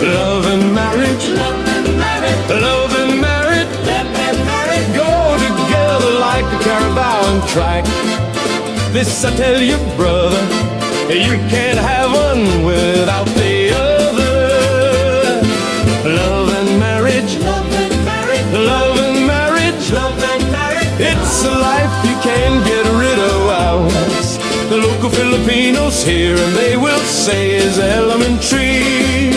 Love and marriage, love and marriage, love and marriage, love and marriage go together like a carabao and track. This I tell you, brother, you can't have one without the other. Love and marriage, love and marriage, love and marriage, love and marriage. It's a life you can't get rid of. The local Filipinos here and they will say is elementary.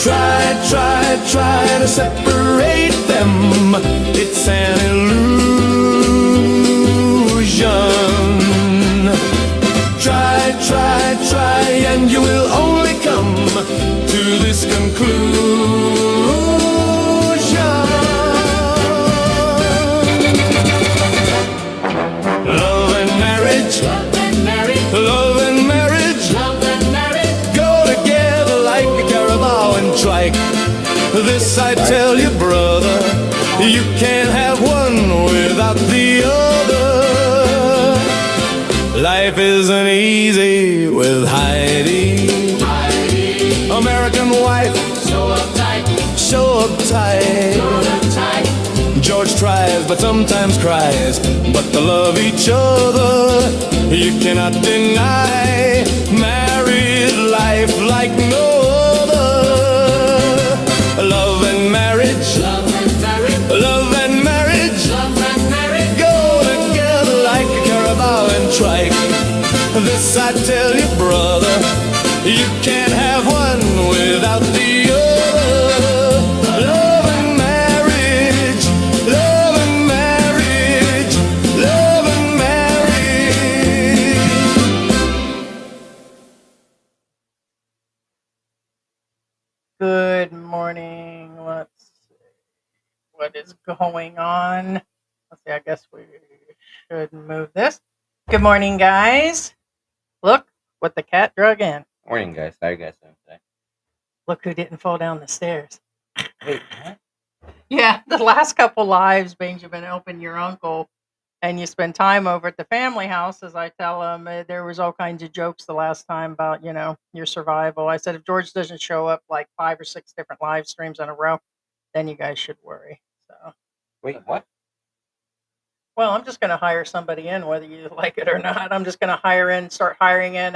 Try to separate them. It's an illusion. Try, and you will only come to this conclusion. Love and marriage, love and marriage, love and marriage, love and marriage go together like a carabao and trike. This I tell you, brother, you can't have one without the other. Life isn't easy with Heidi, Heidi. American wife, so uptight, so uptight, so uptight. George tries but sometimes cries, but they love each other. You cannot deny married life like no other. Love and marriage, love and marriage, love and marriage, love and marriage go together like a carabao and trike. This I tell you, brother, you can't have one without the other. Love and marriage, love and marriage, love and marriage. Good morning. Let's see what is going on. Let's see, I guess we should move this. Good morning, guys. Look what the cat drug in. Morning, guys. How are you guys doing today? Look who didn't fall down the stairs. Wait, what? Yeah, the last couple lives, Benjamin helping your uncle, and you spend time over at the family house, as I tell him, there was all kinds of jokes the last time about, your survival. I said, if George doesn't show up like 5 or 6 different live streams in a row, then you guys should worry. So, Wait, what? well, I'm just going to hire somebody in, whether you like it or not. I'm just going to start hiring in.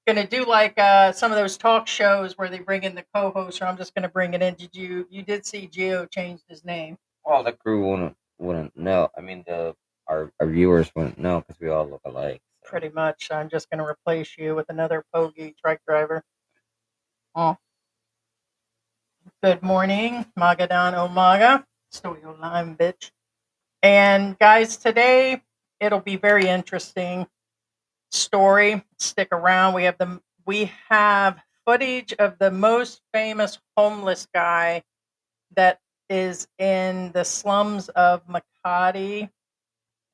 Going to do like some of those talk shows where they bring in the co-host, or I'm just going to bring it in. You did see Gio changed his name? Well, the crew wouldn't know. I mean, our viewers wouldn't know because we all look alike. So. Pretty much. I'm just going to replace you with another Pogie truck driver. Oh. Good morning, Magadan Omaga. Studio line, bitch. And guys, today it'll be very interesting story. Stick around. We have footage of the most famous homeless guy that is in the slums of Makati,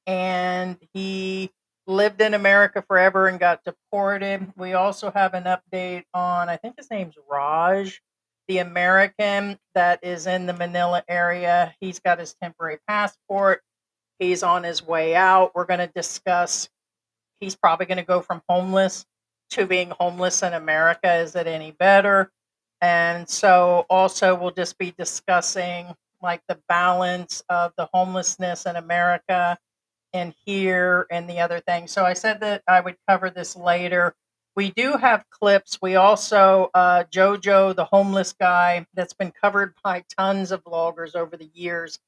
and he lived in America forever and got deported. We also have an update on, I think his name's Raj, the American that is in the Manila area. He's got his temporary passport. He's on his way out. We're going to discuss, he's probably going to go from homeless to being homeless in America. Is it any better? And so also we'll just be discussing like the balance of the homelessness in America and here and the other thing. So I said that I would cover this later. We do have clips. We also, Jojo, the homeless guy that's been covered by tons of vloggers over the years.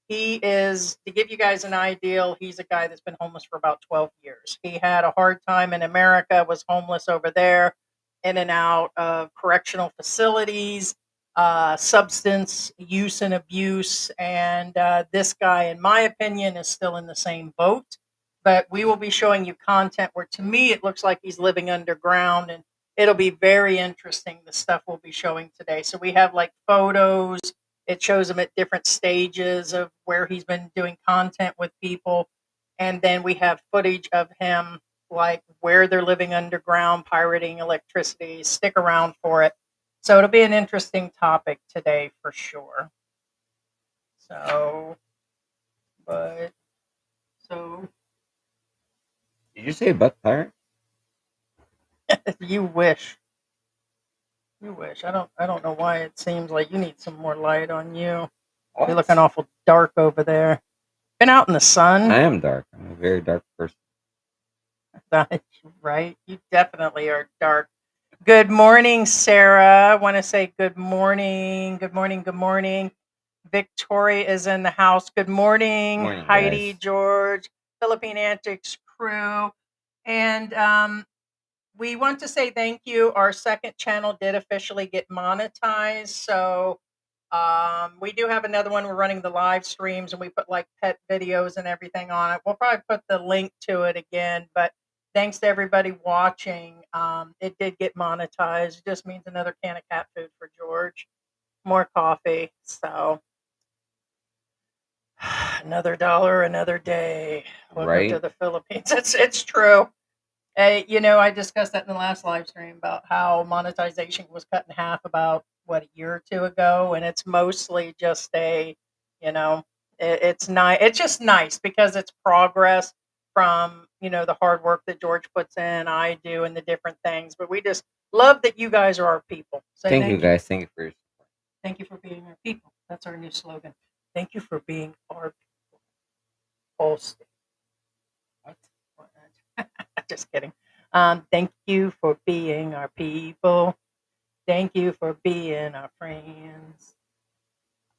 He is, to give you guys an idea, he's a guy that's been homeless for about 12 years. He had a hard time in America, was homeless over there, in and out of correctional facilities, substance use and abuse. And this guy, in my opinion, is still in the same boat. But we will be showing you content where, to me, it looks like he's living underground. And it'll be very interesting, the stuff we'll be showing today. So we have like photos. It shows him at different stages of where he's been doing content with people. And then we have footage of him, like where they're living underground, pirating electricity. Stick around for it. So it'll be an interesting topic today for sure. So, Did you say butt pirate? you wish. You wish. I don't know why it seems like you need some more light on you. You're What? looking awful dark over there. Been out in the sun. I am dark. I'm a very dark person. Right? You definitely are dark. Good morning, Sarah. I want to say good morning. Good morning. Good morning. Victoria is in the house. Good morning, Morning, Heidi, guys. George, Philippine Antics crew. And we want to say thank you. Our second channel did officially get monetized. So we do have another one. We're running the live streams and we put like pet videos and everything on it. We'll probably put the link to it again. But thanks to everybody watching. It did get monetized. It just means another can of cat food for George. More coffee. So another dollar, another day. Welcome to Right? the Philippines. It's true. I discussed that in the last live stream about how monetization was cut in half about what, a year or two ago, and it's mostly just you know, it's nice. It's just nice because it's progress from the hard work that George puts in, I do, and the different things. But we just love that you guys are our people. Say Thank you, thank you. guys. Thank you for your support. Thank you for being our people. That's our new slogan. Thank you for being our people. All state. What? Just kidding. Thank you for being our people. Thank you for being our friends.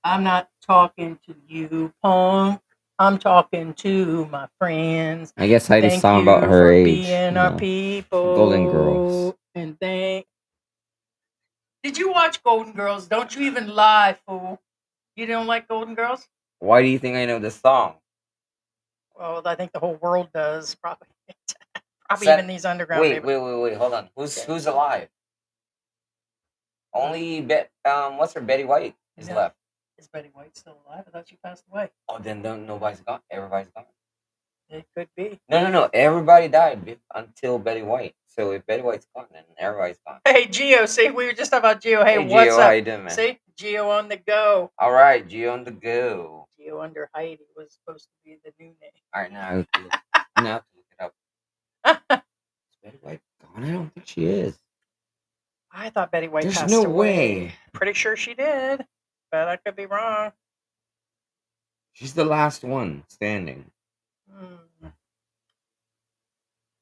I'm not talking to you, punk. I'm talking to my friends. I guess Heidi's Thank talking about you her for age. being our people. Golden Girls. And Did you watch Golden Girls? Don't you even lie, fool. You don't like Golden Girls? Why do you think I know this song? Well, I think the whole world does, probably. Probably Set- even these underground Wait, neighborhoods. wait. Hold on. Who's alive? Only what's her Betty White is No. left. Is Betty White still alive? I thought she passed away. Oh, then nobody's gone. Everybody's gone. It could be. No. Everybody died until Betty White. So if Betty White's gone, then everybody's gone. Hey, Geo, see, we were just talking about Geo. Hey, Hey, what's Gio, up? how you doing, man? See, Geo on the go. All right, Gio on the go. Geo under Heidi was supposed to be the new All right, now I have to look it up. name. Is Betty White gone? I don't think she is. I thought Betty White There's passed no away. way. Pretty sure she did, but I could be wrong. She's the last one standing.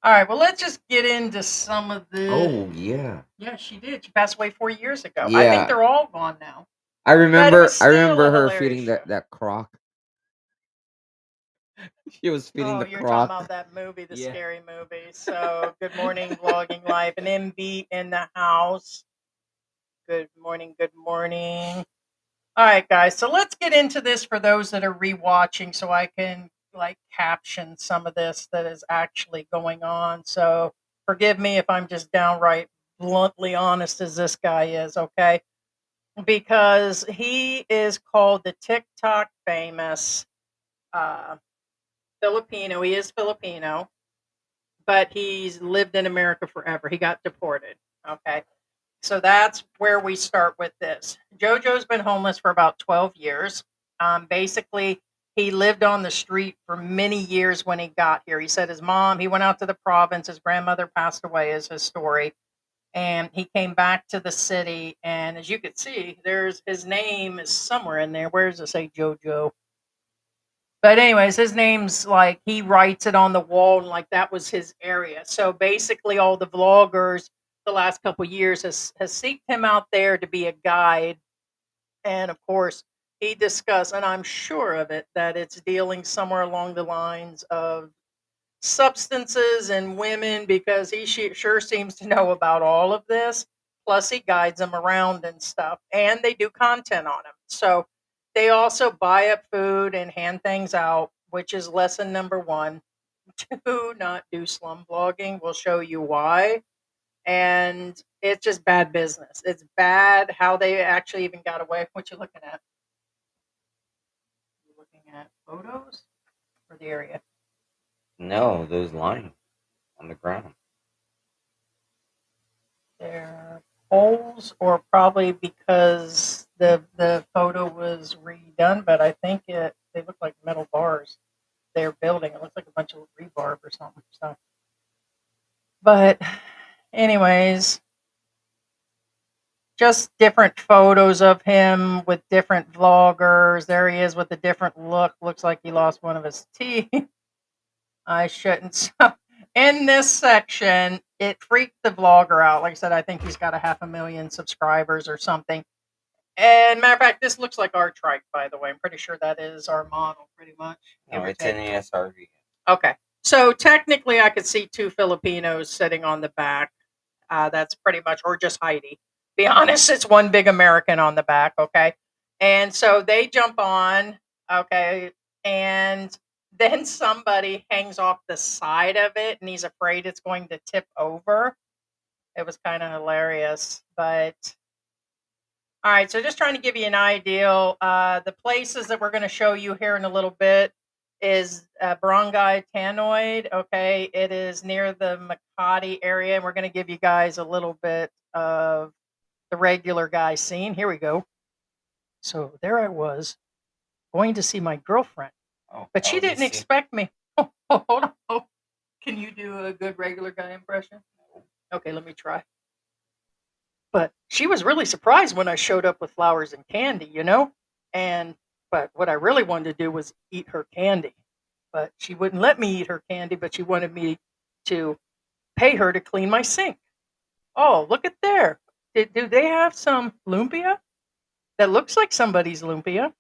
All right, well, let's just get into some of the. Oh yeah. Yeah, she did. She passed away 4 years ago. I Yeah. think they're all gone now. I remember still a her hilarious feeding show. that croc. She was feeding the You're croc. talking about that movie, the Yeah. scary movie. So, good morning, vlogging life, and MB in the house. Good morning. Good morning. All right, guys. So let's get into this for those that are rewatching, so I can caption some of this that is actually going on. So forgive me if I'm just downright bluntly honest as this guy is. Okay, because he is called the TikTok famous Filipino. He is Filipino, but he's lived in America forever. He got deported. Okay. So that's where we start with this. Jojo's been homeless for about 12 years. Basically, he lived on the street for many years when he got here. He said he went out to the province. His grandmother passed away, is his story. And he came back to the city. And as you can see, his name is somewhere in there. Where does it say Jojo? But anyways, his name's he writes it on the wall, and that was his area. So basically, all the vloggers the last couple of years has seeked him out there to be a guide. And of course, he discussed, and I'm sure of it, that it's dealing somewhere along the lines of substances and women, because he sure seems to know about all of this. Plus, he guides them around and stuff, and they do content on him. So they also buy up food and hand things out, which is lesson number one. Do not do slum vlogging. We'll show you why. And it's just bad business. It's bad how they actually even got away. What you looking at? You looking at photos or the area? No, those lines on the ground. They're poles, or probably because the photo was redone, but I think they look like metal bars they're building. It looks like a bunch of rebarb or something. So, but anyways, just different photos of him with different vloggers. There he is with a different look. Looks like he lost one of his teeth. I shouldn't. So in this section, it freaked the vlogger out. Like I said, I think he's got 500,000 subscribers or something. And matter of fact, this looks like our trike, by the way. I'm pretty sure that is our model, pretty much. No, it's an ESRV. Okay. So technically, I could see 2 Filipinos sitting on the back. That's pretty much, or just Heidi. Be honest, it's one big American on the back. Okay. And so they jump on. Okay. And then somebody hangs off the side of it and he's afraid it's going to tip over. It was kind of hilarious. But all right, so just trying to give you an idea. The places that we're going to show you here in a little bit is Barangay Tanoid. Okay, it is near the Makati area, and we're going to give you guys a little bit of the regular guy scene. Here we go. So there I was going to see my girlfriend, but she didn't expect me. Oh, hold on. Oh, can you do a good regular guy impression? Okay, let me try. But she was really surprised when I showed up with flowers and candy, you know? But what I really wanted to do was eat her candy. But she wouldn't let me eat her candy, but she wanted me to pay her to clean my sink. Oh, look at there. Do they have some lumpia? That looks like somebody's lumpia.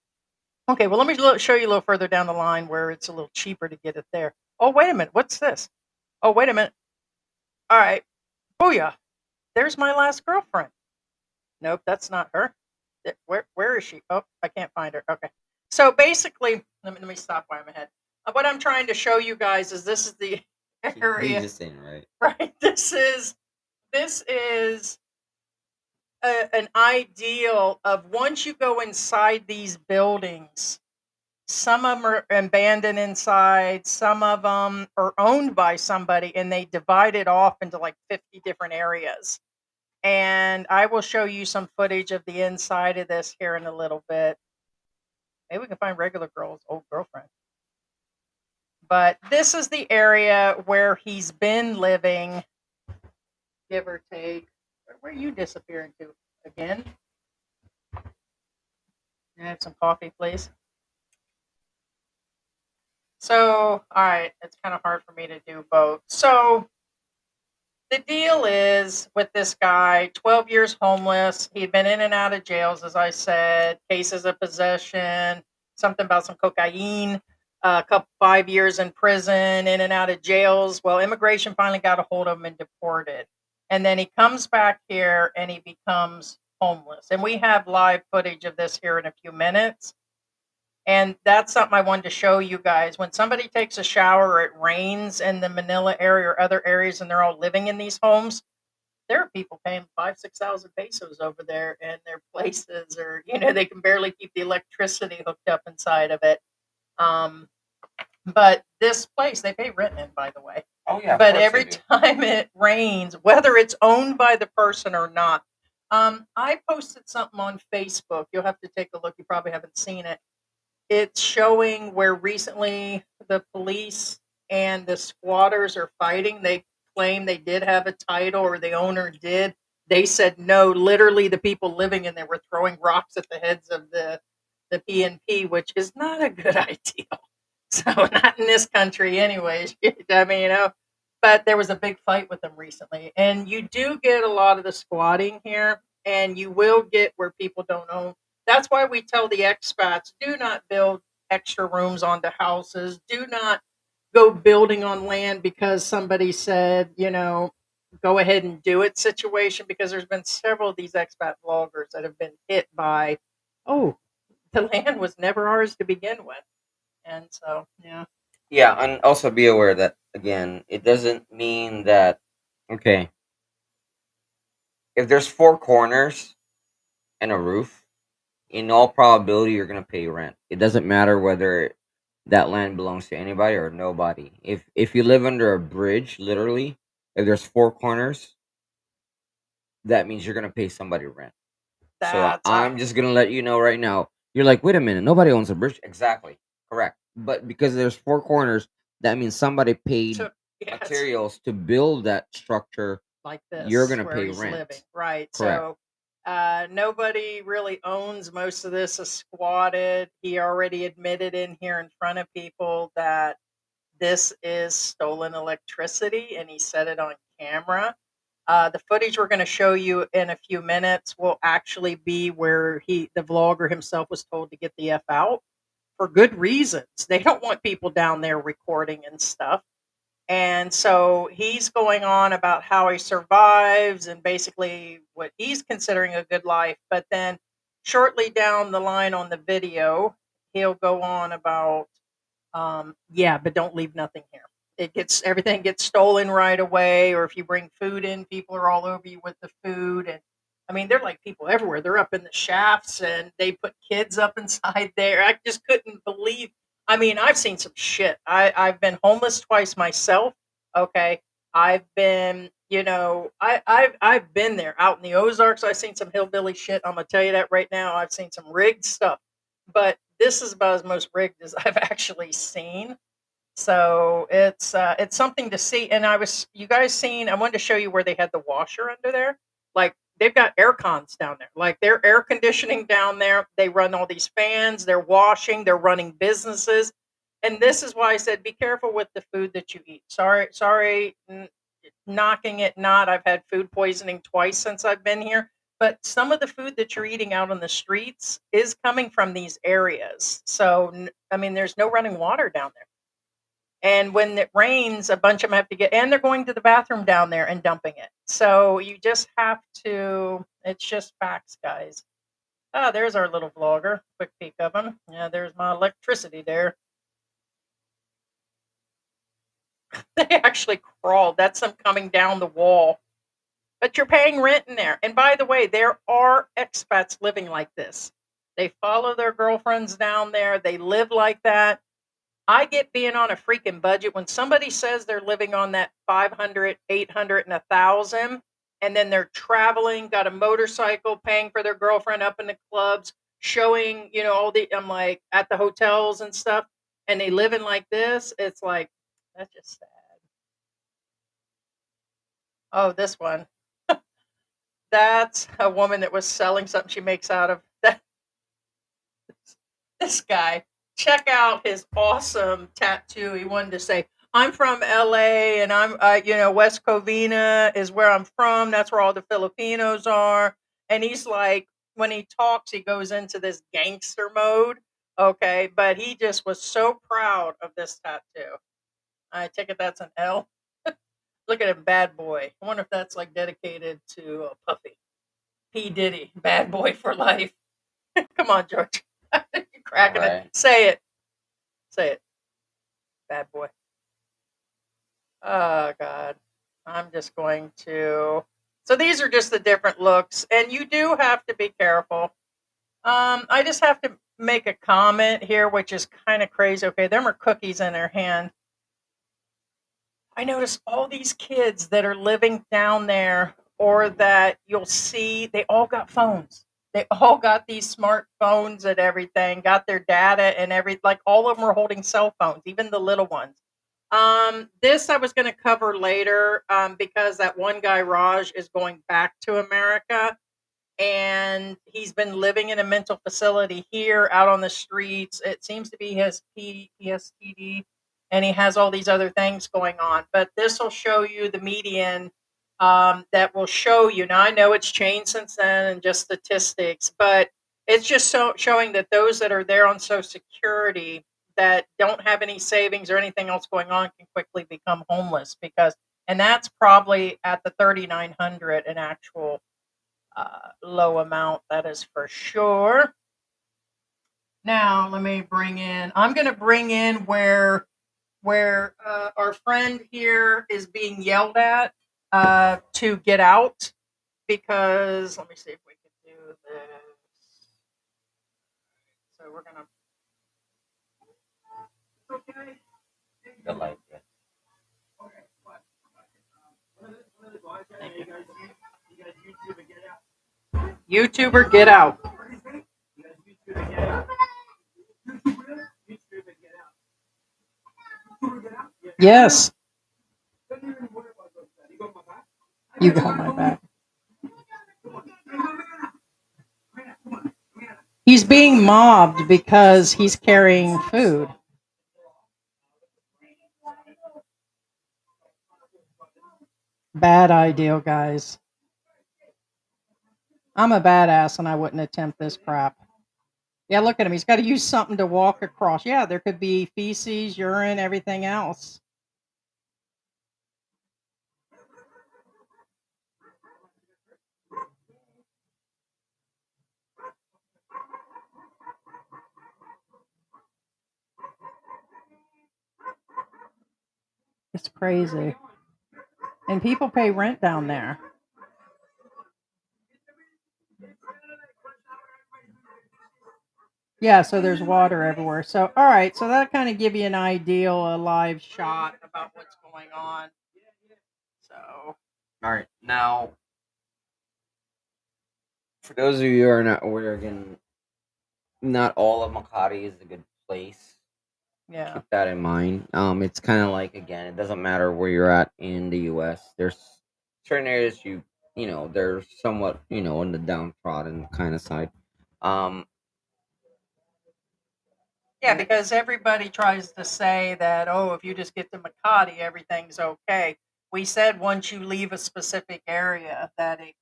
Okay, well, let me show you a little further down the line where it's a little cheaper to get it there. Oh, wait a minute. What's this? Oh, wait a minute. All right. Booyah. There's my last girlfriend. Nope, that's not her. Where is she? Oh, I can't find her. Okay. So basically, let me stop while I'm ahead. What I'm trying to show you guys is this is the area. He's just saying, right? Right. This is an ideal of once you go inside these buildings. Some of them are abandoned inside. Some of them are owned by somebody, and they divide it off into like 50 different areas. And I will show you some footage of the inside of this here in a little bit. Maybe we can find regular girl's old girlfriend. But this is the area where he's been living, give or take. Where are you disappearing to again? Can I have some coffee, please? So, all right, it's kind of hard for me to do both. So, the deal is with this guy, 12 years homeless. He'd been in and out of jails, as I said, cases of possession, something about some cocaine, a couple 5 years in prison, in and out of jails. Well, immigration finally got a hold of him and deported. And then he comes back here and he becomes homeless. And we have live footage of this here in a few minutes. And that's something I wanted to show you guys. When somebody takes a shower or it rains in the Manila area or other areas and they're all living in these homes, there are people paying 5,000-6,000 pesos over there in their places, or, they can barely keep the electricity hooked up inside of it. But this place, they pay rent in, by the way. Oh, yeah. But every time it rains, whether it's owned by the person or not, I posted something on Facebook. You'll have to take a look. You probably haven't seen it. It's showing where recently the police and the squatters are fighting. They claim they did have a title, or the owner did. They said no. Literally, the people living in there were throwing rocks at the heads of the PNP, which is not a good idea. So not in this country, anyways. I mean, but there was a big fight with them recently, and you do get a lot of the squatting here, and you will get where people don't own. That's why we tell the expats, do not build extra rooms onto houses. Do not go building on land because somebody said, go ahead and do it situation, because there's been several of these expat vloggers that have been hit by, oh, the land was never ours to begin with. And so, yeah. Yeah, and also be aware that, again, it doesn't mean that, okay, if there's 4 corners and a roof, in all probability, you're going to pay rent. It doesn't matter whether that land belongs to anybody or nobody. If you live under a bridge, literally, if there's 4 corners, that means you're going to pay somebody rent. So I'm just going to let you know right now. You're like, wait a minute, nobody owns a bridge. Exactly. Correct. But because there's 4 corners, that means somebody paid materials to build that structure. Like this, you're going to where pay he's rent. living. Right. Correct. So Nobody really owns most of this is squatted. He already admitted in here in front of people that this is stolen electricity, and he said it on camera. The footage we're going to show you in a few minutes will actually be where the vlogger himself was told to get the F out for good reasons. They don't want people down there recording and stuff. And so he's going on about how he survives and basically what he's considering a good life. But then shortly down the line on the video, he'll go on about, yeah, but don't leave nothing here. Everything gets stolen right away. Or if you bring food in, people are all over you with the food. And I mean, they're like people everywhere. They're up in the shafts and they put kids up inside there. I just couldn't believe. I mean, I've seen some shit. I've been homeless twice myself. Okay. I've been, I've been there out in the Ozarks. I've seen some hillbilly shit. I'm gonna tell you that right now. I've seen some rigged stuff, but this is about as most rigged as I've actually seen. So it's something to see. And you guys seen? I wanted to show you where they had the washer under there. Like they've got air cons down there. Like they're air conditioning down there. They run all these fans. They're washing. They're running businesses. And this is why I said be careful with the food that you eat. Sorry, knocking it not. I've had food poisoning twice since I've been here. But some of the food that you're eating out on the streets is coming from these areas. So I mean, there's no running water down there. And when it rains, a bunch of them have to and they're going to the bathroom down there and dumping it. So you just have to, it's just facts, guys. Ah, there's our little vlogger. Quick peek of him. Yeah, there's my electricity there. They actually crawled. That's them coming down the wall. But you're paying rent in there. And by the way, there are expats living like this. They follow their girlfriends down there. They live like that. I get being on a freaking budget when somebody says they're living on that 500, 800, and 1,000, and then they're traveling, got a motorcycle, paying for their girlfriend up in the clubs, showing, I'm like at the hotels and stuff, and they living like this. It's like, that's just sad. Oh, this one. That's a woman that was selling something she makes out of that. This guy. Check out his awesome tattoo. He wanted to say, I'm from LA and I'm, West Covina is where I'm from. That's where all the Filipinos are. And he's like, when he talks, he goes into this gangster mode. Okay. But he just was so proud of this tattoo. I take it that's an L. Look at him, bad boy. I wonder if that's like dedicated to Puffy. P. Diddy, bad boy for life. Come on, George. You're cracking Right. it. Say it. Say it. Bad boy. Oh, God. I'm just going to. So these are just the different looks. And you do have to be careful. I just have to make a comment here, which is kind of crazy. Okay, them are cookies in their hand. I notice all these kids that are living down there or that you'll see, they all got phones. They all got these smartphones and everything, got their data and like all of them are holding cell phones, even the little ones. This I was going to cover later because that one guy, Raj, is going back to America and he's been living in a mental facility here out on the streets. It seems to be his PSTD and he has all these other things going on. But this will show you the median that will show you. Now, I know it's changed since then and just statistics, but it's just showing that those that are there on Social Security that don't have any savings or anything else going on can quickly become homeless and that's probably at the 3,900 an actual low amount. That is for sure. Now, let me I'm going to bring in where our friend here is being yelled at to get out because let me see if we can do this. So we're gonna. Okay. The light. Yeah. Okay. What? One of the guys said, you guys YouTube and get out. YouTuber, get out. You guys YouTube and get out. YouTube and get out. Yes. You got my back. He's being mobbed because he's carrying food. Bad idea, guys. I'm a badass and I wouldn't attempt this crap. Yeah, look at him. He's got to use something to walk across. Yeah, there could be feces, urine, everything else. It's crazy. And people pay rent down there. Yeah, so there's water everywhere. So, all right, so that kind of give you an idea, a live shot about what's going on. So, All right, now for those of you who are not aware, again, not all of Makati is a good place. yeah. Keep that in mind. It's kind of like, again, it doesn't matter where you're at in the U.S. There's certain areas they're somewhat on the downtrodden kind of side. Um, Yeah, because everybody tries to say that, oh, if you just get to Makati, everything's okay. We said once you leave a specific area that it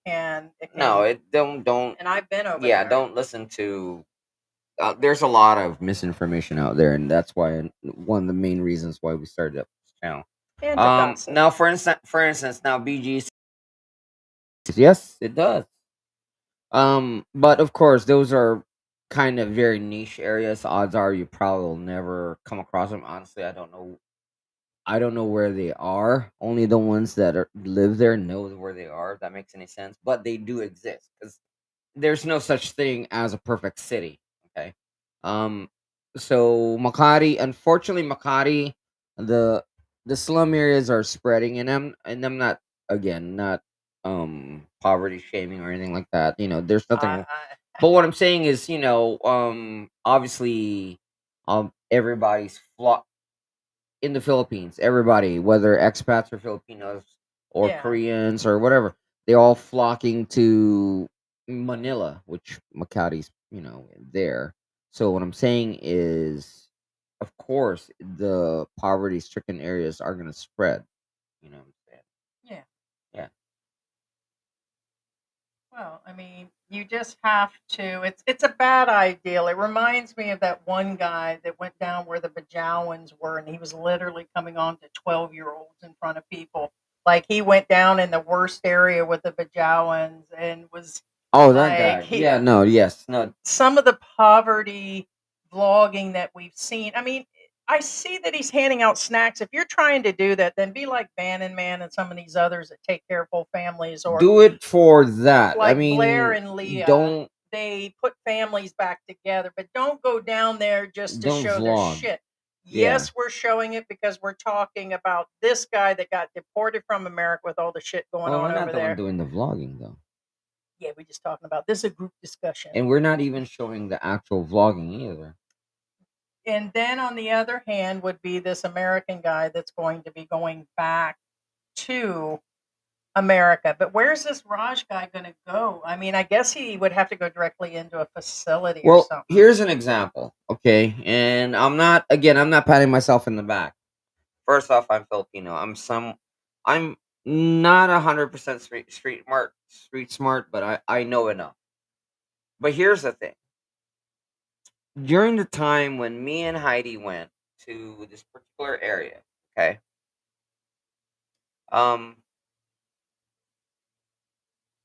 no, can, it don't. and I've been over Yeah, there. don't listen to. There's a lot of misinformation out there, and that's why one of the main reasons why we started up this channel. And to gossip. Now for instance, now BG, yes, it does. But of course, those are kind of very niche areas. Odds are you probably will never come across them. Honestly, I don't know. I don't know where they are. Only the ones that live there know where they are. If that makes any sense. But they do exist because there's no such thing as a perfect city. Okay. Um. So Makati, unfortunately, Makati, the the slum areas are spreading in them, and I'm not, again, not poverty shaming or anything like that. There's nothing. But what I'm saying is, obviously, everybody's flock in the Philippines. Everybody, whether expats or Filipinos or Yeah. Koreans or whatever, they all flocking to Manila, which Makati's, there. So what I'm saying is, of course, the poverty-stricken areas are gonna spread. You know what I'm saying? Yeah. Yeah. Well, I mean, you just have to. It's a bad ideal. It reminds me of that one guy that went down where the Bajauans were, and he was literally coming on to 12-year-olds in front of people. Like he went down in the worst area with the Bajauans and was Oh, that like guy. Yeah. No. Yes. No. some of the poverty vlogging that we've seen. I mean, I see that he's handing out snacks. If you're trying to do that, then be like Bannon Man and some of these others that take care of whole families, or Do it for that. I like Blair mean, and Leah. don't They put families back together, but don't go down there just to don't show their vlog. shit. Yeah. Yes, we're showing it because we're talking about this guy that got deported from America with all the shit going Well, on we're not over the one there. doing the vlogging though, Yeah, we're just talking about this is a group discussion. and we're not even showing the actual vlogging either. And then on the other hand would be this American guy that's going to be going back to America. But where's this Raj guy going to go? I mean, I guess he would have to go directly into a facility or Well, something. here's an example, okay? And I'm not patting myself in the back. First off, I'm Filipino. I'm not 100% street smart, but I know enough. But here's the thing. During the time when me and Heidi went to this particular area, okay? Um,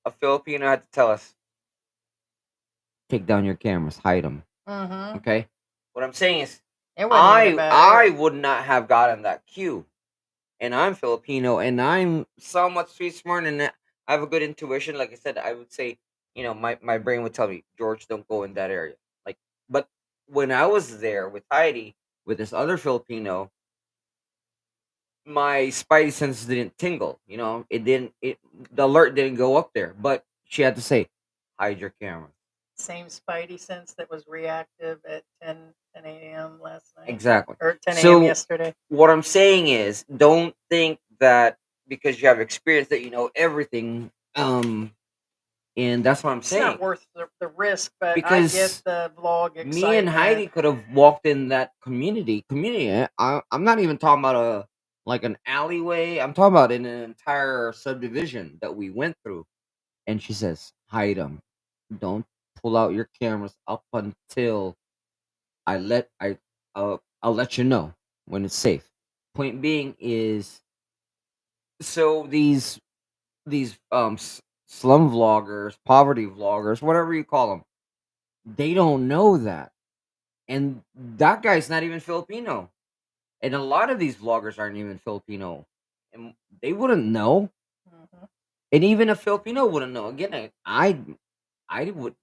a Filipino had to tell us, take down your cameras, hide them. Mm-hmm. Okay. What I'm saying is, It wasn't even a bad I area. would not have gotten that cue, and I'm Filipino, and I'm somewhat street smart, and I have a good intuition. Like I said, I would say, my brain would tell me, George, don't go in that area. Like, but when I was there with Heidi, with this other Filipino, my spidey senses didn't tingle. It didn't. The alert didn't go up there, but she had to say, hide your camera. Same spidey sense that was reactive at 10 a.m. last night. Exactly. Or 10 a.m. So yesterday. what I'm saying is, don't think that because you have experience that you know everything. And that's what I'm It's saying. not worth the risk, but I Because get the vlog excitement. me and Heidi could have walked in that community. I'm not even talking about an alleyway. I'm talking about in an entire subdivision that we went through. And she says, hide them. Don't pull out your cameras up until I'll let you know when it's safe. Point being is, so these slum vloggers, poverty vloggers, whatever you call them, they don't know that. And that guy's not even Filipino. And a lot of these vloggers aren't even Filipino. And they wouldn't know. Mhm. And even a Filipino wouldn't know. Again,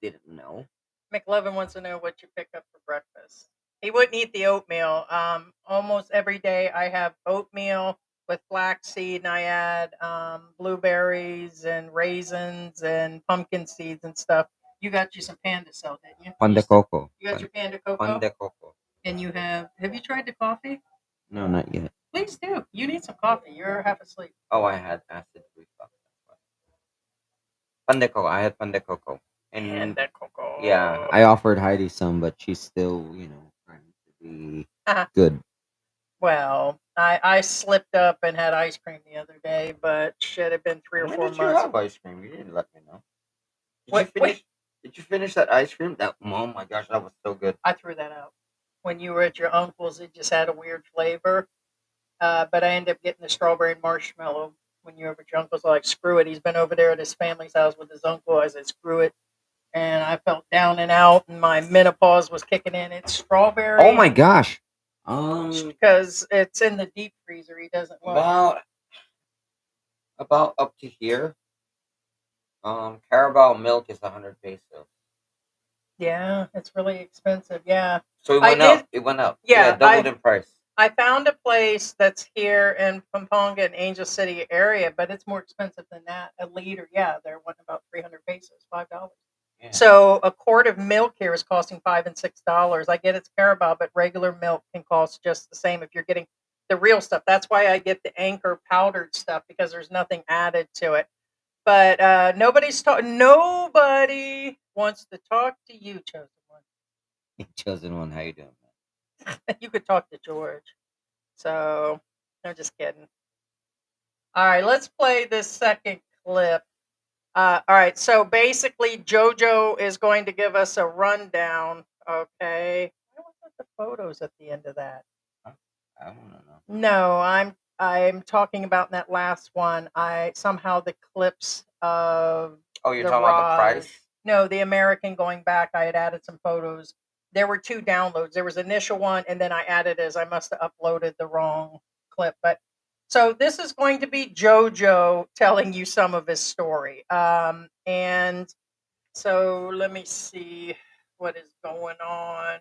didn't know. McLevin wants to know what you pick up for breakfast. He wouldn't eat the oatmeal. Almost every day I have oatmeal with flaxseed, and I add blueberries and raisins and pumpkin seeds and stuff. You got you some panda cell, didn't you? Pan de coco. You got your panda cocoa? Pan de coco. And you have you tried the coffee? No, not yet. Please do. You need some coffee. You're half asleep. Oh, I had acid reflux. Pan de coco. I had pan de coco. And Panda cocoa. yeah, I offered Heidi some, but she's still, trying to be good. Well, I slipped up and had ice cream the other day, but should have been 3 or 4 months. When did you have ice cream? You didn't let me know. Did you finish that ice cream? Oh my gosh, that was so good. I threw that out. When you were at your uncle's, it just had a weird flavor. But I ended up getting the strawberry and marshmallow. When you were at your uncle's, like, screw it. He's been over there at his family's house with his uncle. I said, screw it. And I felt down and out, and my menopause was kicking in. It's strawberry. Oh my gosh. Because it's in the deep freezer. He doesn't want about up to here. Carabao milk is 100 pesos. Yeah, it's really expensive. Yeah. So it went up. It went up. Yeah, doubled in price. I found a place that's here in Pampanga and Angel City area, but it's more expensive than that. A liter, yeah, they're wanting about 300 pesos, $5. Yeah. So a quart of milk here is costing $5 and $6. I get it's Carabao, but regular milk can cost just the same if you're getting the real stuff. That's why I get the Anchor powdered stuff, because there's nothing added to it. But nobody wants to talk to you, chosen one. Chosen one, how you doing, man? You could talk to George. So I'm just kidding. All right, let's play this second clip. All right, so basically Jojo is going to give us a rundown. Okay. Why wasn't the photos at the end of that? I don't know. No, I'm talking about in that last one. Somehow the clips of you're talking about the price? No, the American going back. I had added some photos. There were 2 downloads. There was initial one, and then I added as I must have uploaded the wrong clip. But so this is going to be Jojo telling you some of his story. And so let me see what is going on.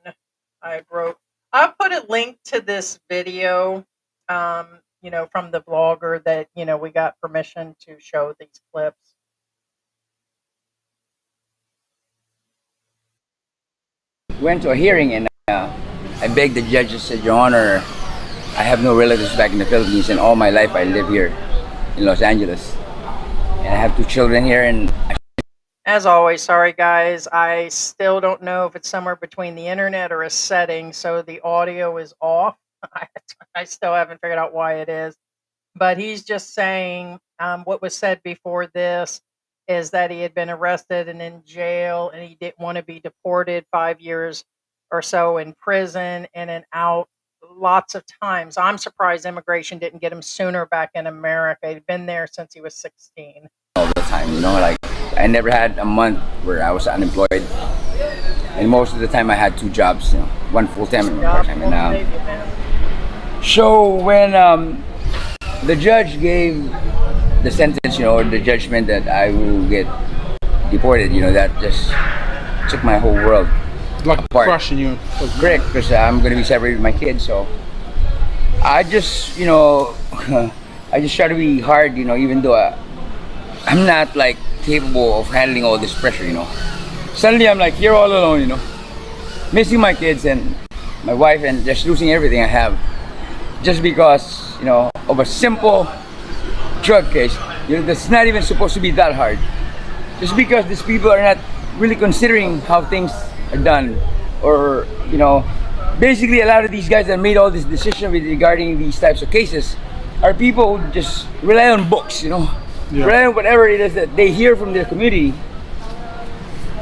I'll put a link to this video, from the blogger that, we got permission to show these clips. Went to a hearing, and I begged the judge. I said, Your Honor, I have no relatives back in the Philippines, and all my life I live here in Los Angeles. And I have 2 children here. And as always, sorry guys, I still don't know if it's somewhere between the internet or a setting, so the audio is off. I still haven't figured out why it is. But he's just saying what was said before this is that he had been arrested and in jail, and he didn't want to be deported 5 years or so in prison, in and out lots of times. I'm surprised immigration didn't get him sooner back in America. He'd been there since he was 16. All the time, like I never had a month where I was unemployed, and most of the time I had 2 jobs, one full-time and one part-time. And so when the judge gave the sentence, or the judgment that I will get deported, that just took my whole world like apart. Crushing you. Correct, because I'm going to be separated with my kids. So I just, I just try to be hard, even though I'm not like capable of handling all this pressure, Suddenly I'm like here all alone, missing my kids and my wife, and just losing everything I have, just because, of a simple drug case, that's not even supposed to be that hard. just because these people are not really considering how things are done, or basically a lot of these guys that made all this decision regarding these types of cases are people who just rely on books, rely on whatever it is that they hear from their community.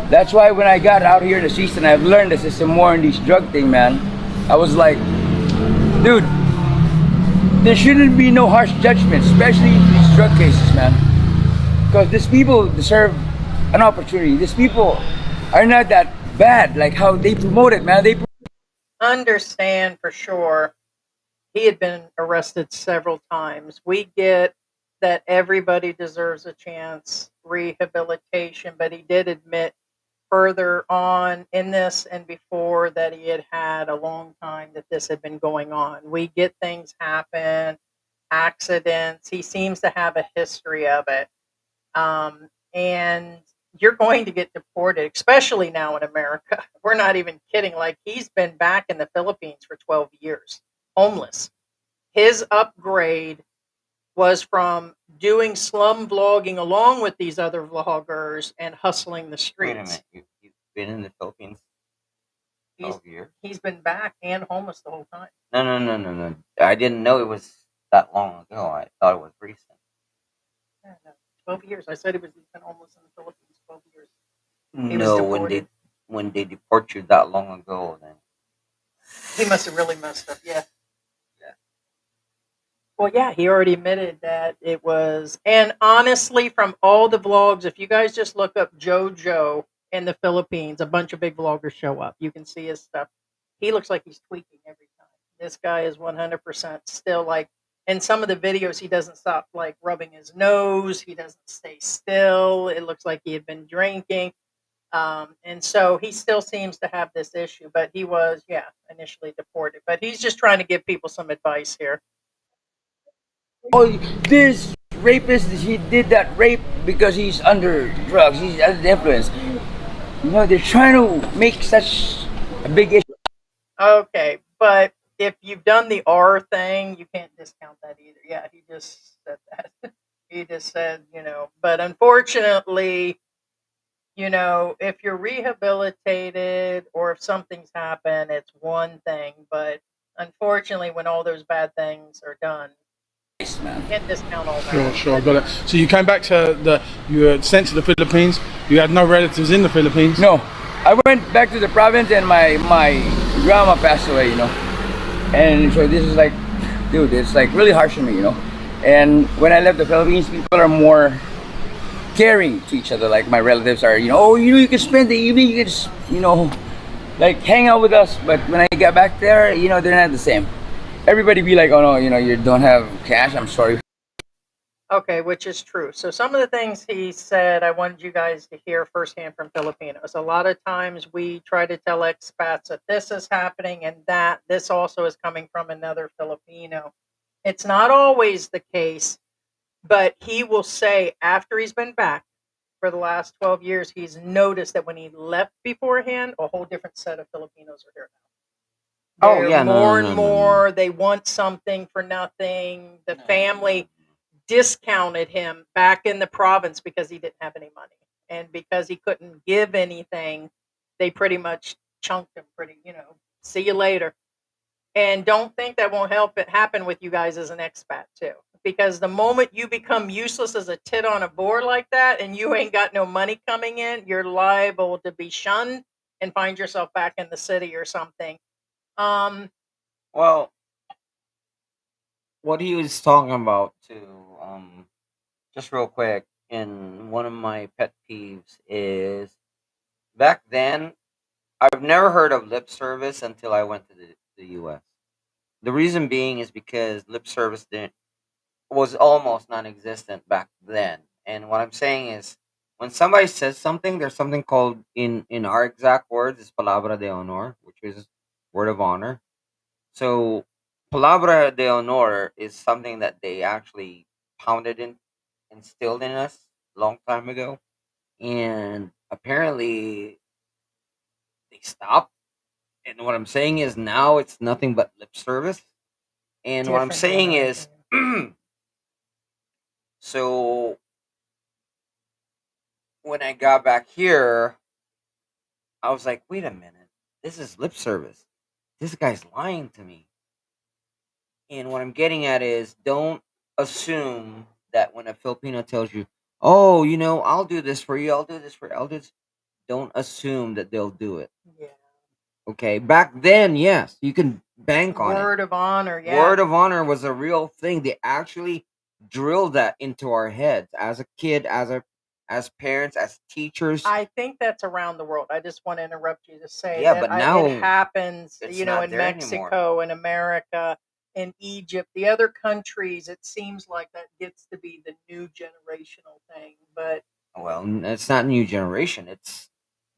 That's why when I got out here in the East and I've learned the system more in these drug thing, man, I was like, dude, there shouldn't be no harsh judgment, especially in these drug cases, man. Because these people deserve an opportunity. These people are not that bad like how they promote it, man. They Understand for sure. He had been arrested several times. We get that everybody deserves a chance, rehabilitation, but he did admit further on in this and before that he had a long time that this had been going on. We get things happen, accidents. He seems to have a history of it. And you're going to get deported, especially now in America. We're not even kidding. Like, he's been back in the Philippines for 12 years, homeless. His upgrade was from doing slum vlogging along with these other vloggers and hustling the Wait a streets. minute. You've been in the Philippines He's 12 years? he's been back and homeless the whole time. No. I didn't know it was that long ago. I thought it was recent. Yeah, no, 12 years. I said he's been homeless in the Philippines 12 years. He was No, deported. when they deport you that long ago, then He must have really messed up. Yeah. Yeah. Well, yeah, he already admitted that it was. And honestly, from all the vlogs, if you guys just look up Jojo in the Philippines, a bunch of big vloggers show up. You can see his stuff. He looks like he's tweaking every time. This guy is 100% still like, in some of the videos, he doesn't stop like rubbing his nose. He doesn't stay still. It looks like he had been drinking. And so he still seems to have this issue, but he was, yeah, initially deported. But he's just trying to give people some advice here. oh, this rapist, he did that rape because he's under drugs, he's under the influence. They're trying to make such a big issue. Okay, but if you've done the R thing, you can't discount that either. Yeah, he just said that. He just said, but unfortunately, if you're rehabilitated or if something's happened, it's one thing. But unfortunately, when all those bad things are done, you can't discount all that. Sure, I got it. So you came back you were sent to the Philippines. You had no relatives in the Philippines. No, I went back to the province and my grandma passed away, and so this is like, dude, it's like really harsh on me, and when I left the Philippines, people are more caring to each other. Like, my relatives are, you can spend the evening, you can just, like, hang out with us. But when I got back there, they're not the same. Everybody be like, oh no, you don't have cash, I'm sorry. Okay, which is true. So some of the things he said, I wanted you guys to hear firsthand from Filipinos. A lot of times we try to tell expats that this is happening and that this also is coming from another Filipino. It's not always the case, but he will say after he's been back for the last 12 years, he's noticed that when he left beforehand, a whole different set of Filipinos are here now. Oh, They're yeah, more no. and more. They want something for nothing. The family discounted him back in the province because he didn't have any money. And because he couldn't give anything, they pretty much chunked him see you later. And don't think that won't help it happen with you guys as an expat too. Because the moment you become useless as a tit on a board like that and you ain't got no money coming in, you're liable to be shunned and find yourself back in the city or something. Well, what he was talking about too, just real quick, and one of my pet peeves is, back then, I've never heard of lip service until I went to the U.S. The reason being is because lip service was almost non-existent back then. And what I'm saying is, when somebody says something, there's something called, in our exact words, is palabra de honor, which is word of honor. So palabra de honor is something that they actually instilled in us a long time ago, and apparently they stopped. And what I'm saying is, now it's nothing but lip service. And what I'm Different saying is, generation. so when I got back here, I was like, wait a minute, this is lip service. This guy's lying to me. And what I'm getting at is, don't assume that when a Filipino tells you, oh, I'll do this for you, I'll do this for you, I'll do this. Don't assume that they'll do it. Yeah. Okay, back then, yes, you can bank on it. Word of honor, yeah. Word of honor was a real thing. They actually drilled that into our heads as a kid, as parents, as teachers. I think that's around the world. I just want to interrupt you to say Yeah, that but now it happens, it's in not there Mexico, in America, in Egypt, the other countries. It seems like that gets to be the new generational thing. But well, it's not new generation. It's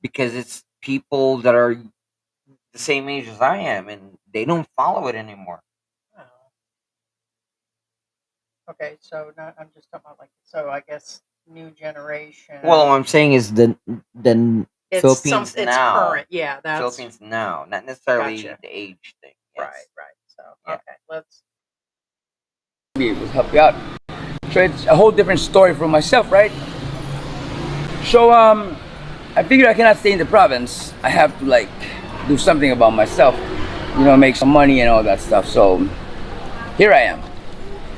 because it's people that are the same age as I am, and they don't follow it anymore. okay, so I'm just talking about so I guess new generation. Well, what I'm saying is the it's Philippines it's now. current, yeah. That's Philippines now, not necessarily Gotcha. the age thing. Right, Yes. right. So Yeah. okay, let's be able to help you out. So it's a whole different story for myself, right? So I figured I cannot stay in the province. I have to like do something about myself, make some money and all that stuff. So here I am.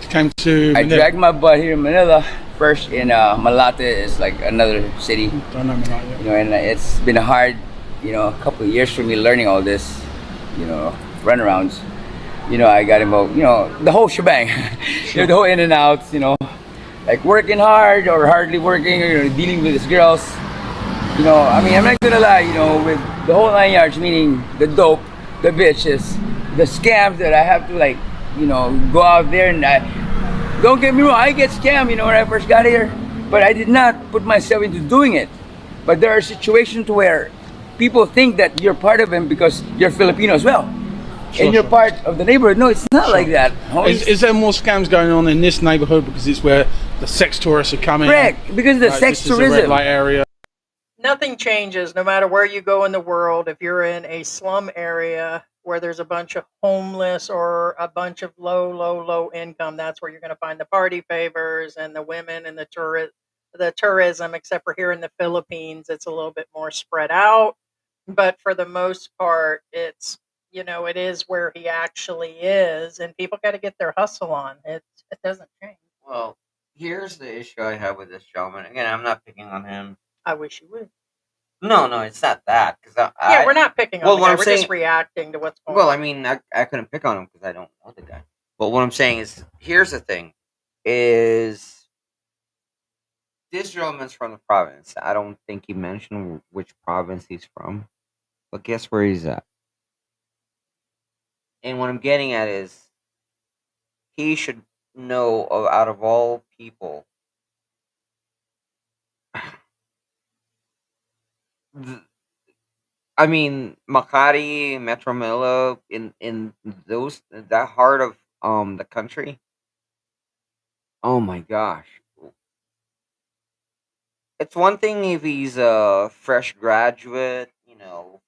Came to I Manila. dragged my butt here in Manila. First in Malate is like another city, Don't know Manila yet. and it's been a hard, a couple of years for me learning all this, runarounds. I got involved, the whole shebang, the whole in and outs, like working hard or hardly working, or dealing with these girls. I'm not gonna lie, with the whole 9 yards, meaning the dope, the bitches, the scams that I have to like, go out there and don't get me wrong, I get scammed, when I first got here, but I did not put myself into doing it. But there are situations where people think that you're part of them because you're Filipino as well. Sure, and you're sure. part of the neighborhood. No, it's not like that. Is there more scams going on in this neighbourhood because it's where the sex tourists are coming? Correct, because of the sex this is a red tourism. light area. nothing changes no matter where you go in the world. If you're in a slum area where there's a bunch of homeless or a bunch of low income, that's where you're going to find the party favors and the women and the tourism. Except for here in the Philippines, it's a little bit more spread out. But for the most part, it's it is where he actually is, and people got to get their hustle on. It doesn't change. Well, here's the issue I have with this gentleman. Again, I'm not picking on him. I wish you would. No, it's not that. Yeah, we're not picking on well, the what guy. I'm We're saying- just reacting to what's going Well, on. I mean, I couldn't pick on him because I don't know the guy. But what I'm saying is, here's the thing: is this gentleman's from the province. I don't think he mentioned which province he's from, but guess where he's at? And what I'm getting at is, he should know out of all people, I mean, Makati, Metro Manila, in that heart of the country. Oh my gosh. It's one thing if he's a fresh graduate,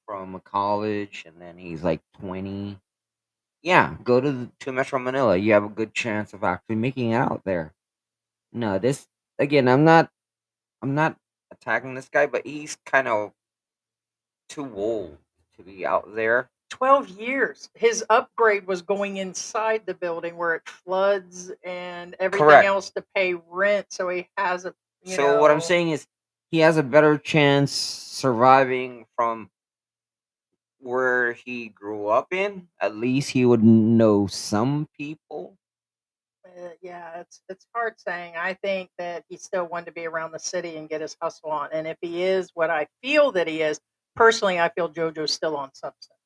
from a college, and then he's like 20. Yeah, go to Metro Manila. You have a good chance of actually making it out there. No, this again. I'm not attacking this guy, but he's kind of too old to be out there. 12 years. His upgrade was going inside the building where it floods and everything Correct. else to pay rent. So he has a. So what I'm saying is, he has a better chance surviving from where he grew up in. At least he would know some people. Yeah, it's hard saying. I think that he still wanted to be around the city and get his hustle on. And if he is what I feel that he is, personally, I feel Jojo's still on substance.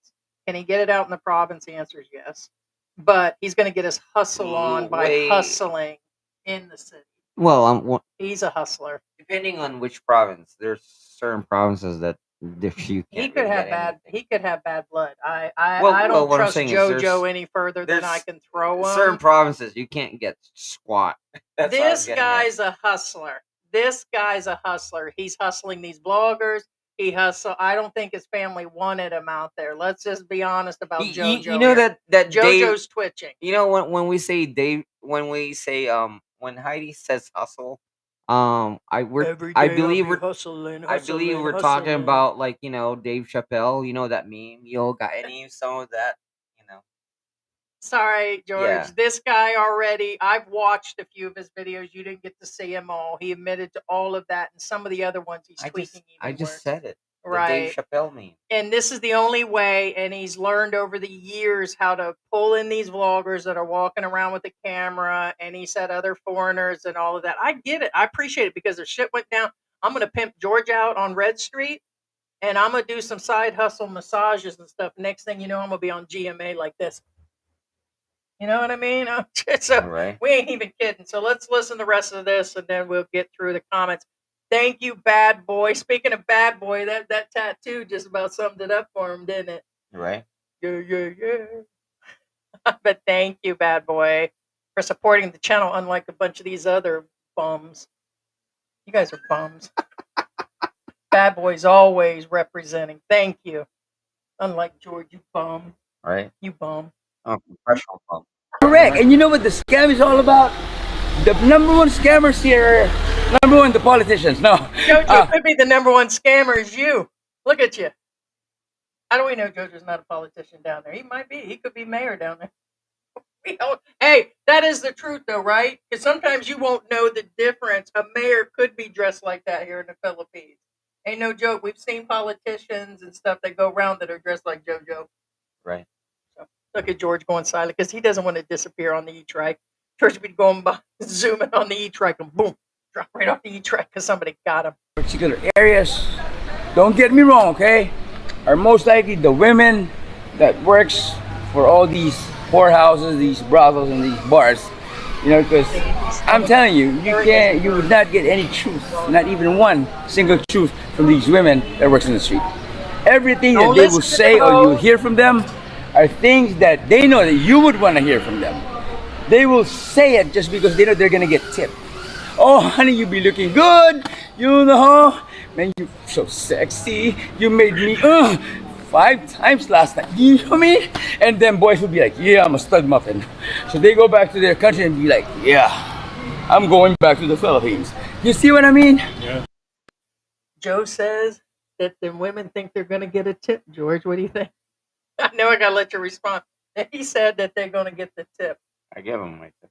Can he get it out in the province? The answer is yes. But he's going to get his hustle on by hustling in the city. Well, He's a hustler. depending on which province, there's certain provinces that you can't He could really have get bad. anything. He could have bad blood. I Well, don't what I'm trust saying is Jojo any further than I there's can throw him. Certain provinces you can't get squat. That's what I'm This getting at. guy's a hustler. This guy's a hustler. He's hustling these bloggers. He hustle. I don't think his family wanted him out there. Let's just be honest about Jojo. You know here. that Jojo's twitching. You know when we say Dave, when Heidi says hustle, Every I day believe I'll be we're hustling, I believe hustling, we're talking hustling. about, like, Dave Chappelle. You know that meme. You got any some of that? You know. Sorry, George. Yeah. This guy already, I've watched a few of his videos. You didn't get to see them all. He admitted to all of that, and some of the other ones he's tweaking I even just worse. said it. The Dave Right. Chappelle meme. And this is the only way, and he's learned over the years how to pull in these vloggers that are walking around with the camera, and he said other foreigners and all of that. I get it. I appreciate it because the shit went down. I'm going to pimp George out on Red Street, and I'm going to do some side hustle massages and stuff. Next thing you know, I'm going to be on GMA like this. You know what I mean? So All right. we ain't even kidding. So let's listen to the rest of this, and then we'll get through the comments. Thank you, bad boy. Speaking of bad boy, that tattoo just about summed it up for him, didn't it? Right. Yeah. But thank you, bad boy, for supporting the channel, unlike a bunch of these other bums. You guys are bums. Bad boy's always representing. Thank you. Unlike George, you bum. Right. You bum. Oh, professional pump. Correct. And you know what the scam is all about? The number one scammers here are, number one, the politicians. No. Jojo could be the number one scammer is you. Look at you. How do we know Jojo's not a politician down there? He might be. He could be mayor down there. We don't. Hey, that is the truth, though, right? Because sometimes you won't know the difference. A mayor could be dressed like that here in the Philippines. Ain't no joke. We've seen politicians and stuff that go around that are dressed like Jojo. Right. So look at George going silent because he doesn't want to disappear on the E-Trike. George be going by, zooming on the E-Trike and boom, drop right off the E-Trike because somebody got him. Particular areas, don't get me wrong, okay, are most likely the women that works for all these whorehouses, these brothels, and these bars. You know, because I'm telling you, you would not get any truth, not even one single truth from these women that works in the street. Everything that they will say or you hear from them are things that they know that you would want to hear from them. They will say it just because they know they're gonna get tipped. Oh, honey, you be looking good. You know, man, you so sexy. You made me 5 times last night. You know what I mean? And then boys will be like, yeah, I'm a stud muffin. So they go back to their country and be like, yeah, I'm going back to the Philippines. You see what I mean? Yeah. Joe says that the women think they're going to get a tip. George, what do you think? I know I got to let you respond. He said that they're going to get the tip. I give them my tip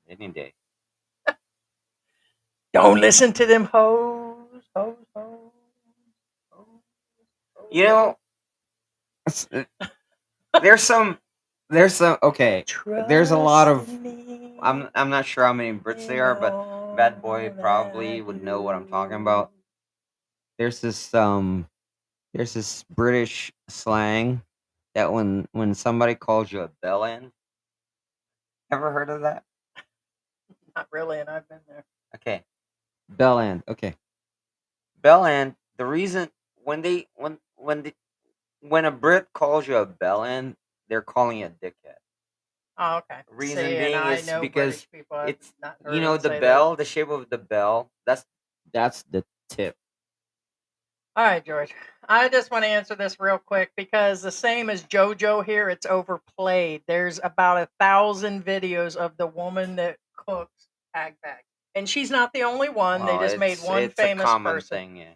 any day. Don't listen to them hoes. You know, there's some okay. There's a lot of I'm not sure how many Brits there are, but Bad Boy probably would know what I'm talking about. There's this British slang that when somebody calls you a bell end. Ever heard of that? Not really, and I've been there. Okay. Bell end. Okay. Bell end. The reason when a Brit calls you a bell end, they're calling you a dickhead. Oh, okay. Reason See, being and I is know because British people, I've it's not you heard know them the say bell, the shape of the bell. That's the tip. All right, George. I just want to answer this real quick because the same as Jojo here, it's overplayed. There's about 1,000 videos of the woman that cooks ag bag, and she's not the only one. Well, they just made one it's famous a common person. thing, yeah.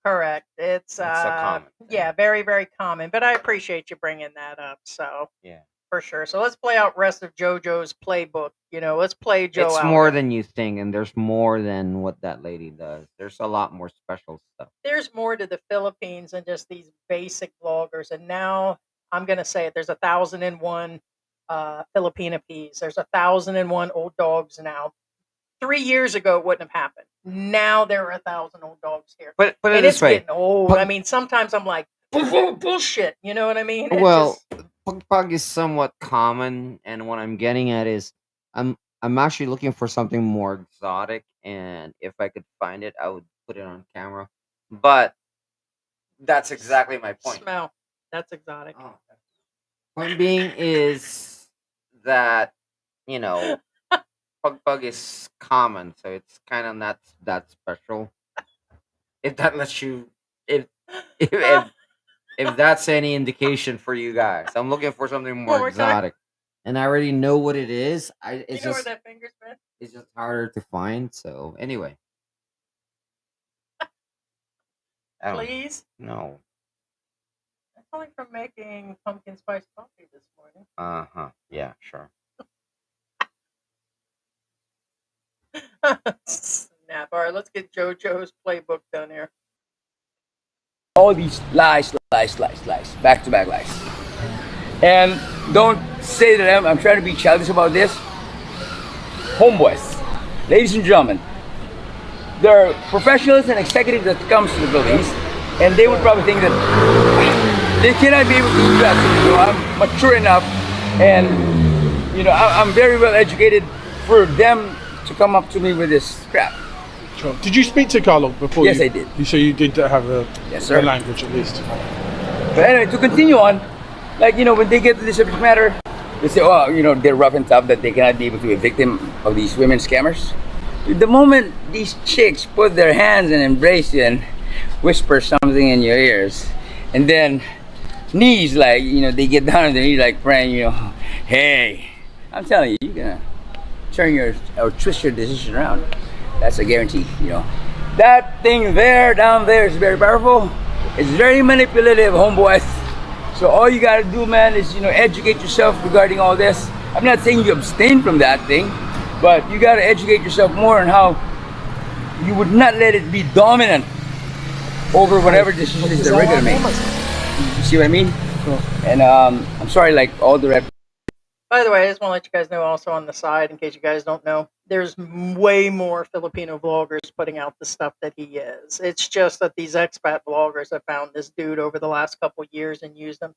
Correct. It's a common thing. yeah, very very common. But I appreciate you bringing that up. So Yeah. for sure. So let's play out rest of JoJo's playbook. You know, let's play Joe. It's out more here. than you think, and there's more than what that lady does. There's a lot more special stuff. There's more to the Philippines than just these basic vloggers. And now I'm going to say it. There's 1,001 Filipino peas. There's 1,001 old dogs now. 3 years ago, it wouldn't have happened. Now there are 1,000 old dogs here. But put it and this it's way. getting old. I mean, sometimes I'm like, bullshit. You know what I mean? Well, pug is somewhat common, and what I'm getting at is I'm actually looking for something more exotic, and if I could find it, I would put it on camera. But that's exactly my point. Smell. That's exotic. Oh. Point being is that pug is common, so it's kind of not that special. If that lets you, if that's any indication for you guys, I'm looking for something more exotic, and I already know what it is. It's where that finger's been? It's just harder to find. So anyway, I don't. Please. No. I'm calling from making pumpkin spice coffee this morning. Yeah, sure. Snap. All right, let's get JoJo's playbook done here. All these lies, back to back lies. And don't say to them, I'm trying to be childish about this. Homeboys, ladies and gentlemen, there are professionals and executives that comes to the Philippines, and they would probably think that they cannot be able to do that. So, I'm mature enough, and I'm very well educated for them to come up to me with this crap. Sure. Did you speak to Carlo before? Yes, I did. So you did have a, yes, sir. A language at least. But anyway, to continue on, when they get to the subject matter, they say, oh, they're rough and tough that they cannot be able to be a victim of these women scammers. The moment these chicks put their hands and embrace you and whisper something in your ears, and then knees, they get down on their knees like praying, hey, I'm telling you, you're gonna turn or twist your decision around. That's a guarantee, That thing down there is very powerful. It's very manipulative, homeboys. So all you gotta do, man, is educate yourself regarding all this. I'm not saying you abstain from that thing, but you gotta educate yourself more on how you would not let it be dominant over whatever decisions that we're gonna make. You see what I mean? Cool. And I'm sorry, all the rep. By the way, I just want to let you guys know also on the side, in case you guys don't know, there's way more Filipino vloggers putting out the stuff that he is. It's just that these expat vloggers have found this dude over the last couple of years and used him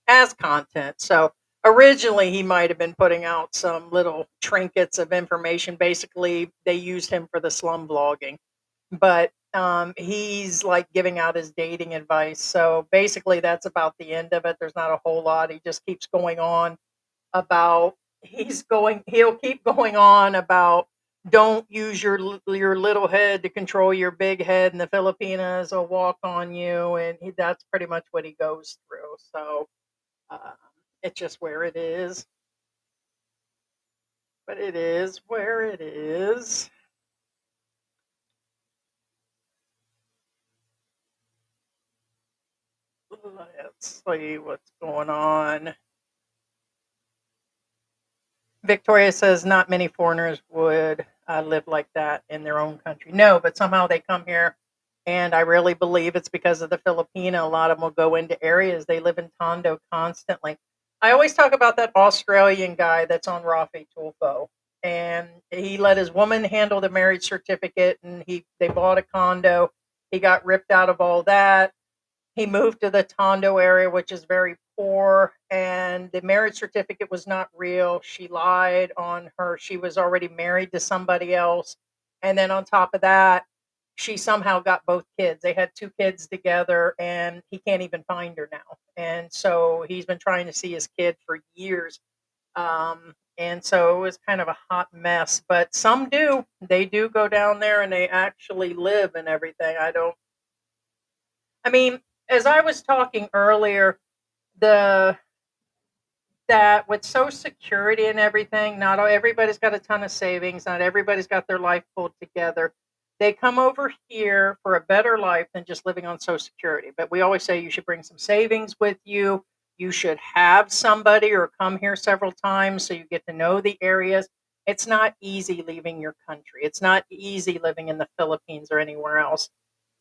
as content. So originally he might have been putting out some little trinkets of information. Basically, they used him for the slum vlogging. But he's giving out his dating advice. So basically that's about the end of it. There's not a whole lot. He just keeps going on about he'll keep going on about don't use your little head to control your big head, and the Filipinas will walk on you, and that's pretty much what he goes through. So it's just where it is, but it is where it is. Let's see what's going on. Victoria says not many foreigners would live like that in their own country. No, but somehow they come here, and I really believe it's because of the Filipino. A lot of them will go into areas. They live in Tondo constantly. I always talk about that Australian guy that's on Rafi Tulfo, and he let his woman handle the marriage certificate, and they bought a condo. He got ripped out of all that. He moved to the Tondo area, which is very poor, and the marriage certificate was not real. She lied on her. She was already married to somebody else. And then on top of that, she somehow got both kids. They had 2 kids together, and he can't even find her now. And so he's been trying to see his kid for years. And so it was kind of a hot mess. But some do. They do go down there, and they actually live and everything. As I was talking earlier, that with Social Security and everything, not everybody's got a ton of savings. Not everybody's got their life pulled together. They come over here for a better life than just living on Social Security. But we always say you should bring some savings with you. You should have somebody or come here several times so you get to know the areas. It's not easy leaving your country. It's not easy living in the Philippines or anywhere else.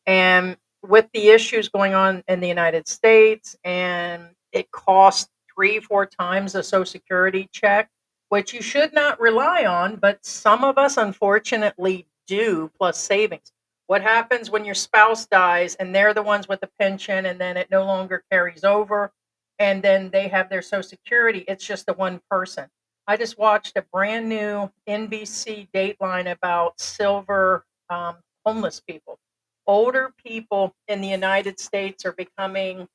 And with the issues going on in the United States, and it costs 3-4 times a Social Security check, which you should not rely on, but some of us unfortunately do, plus savings. What happens when your spouse dies and they're the ones with the pension, and then it no longer carries over, and then they have their Social Security? It's just the one person. I just watched a brand new NBC Dateline about silver homeless people. Older people in the United States are becoming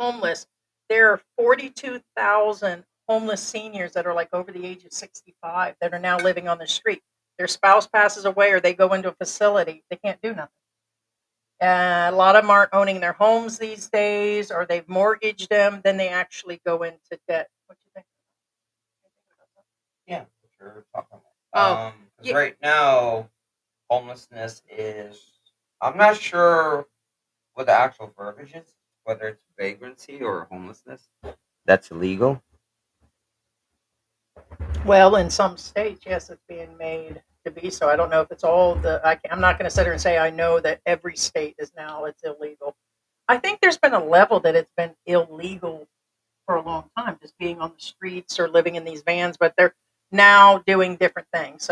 homeless. There are 42,000 homeless seniors that are over the age of 65 that are now living on the street. Their spouse passes away or they go into a facility. They can't do nothing. A lot of them aren't owning their homes these days, or they've mortgaged them. Then they actually go into debt. What do you think? Yeah, what you're talking Oh, about. yeah. Right now, homelessness is. I'm not sure what the actual verbiage is, whether it's vagrancy or homelessness, that's illegal. Well, in some states, yes, it's being made to be so. I don't know if it's all the. I'm not going to sit here and say I know that every state is now it's illegal. I think there's been a level that it's been illegal for a long time, just being on the streets or living in these vans, but they're now doing different things.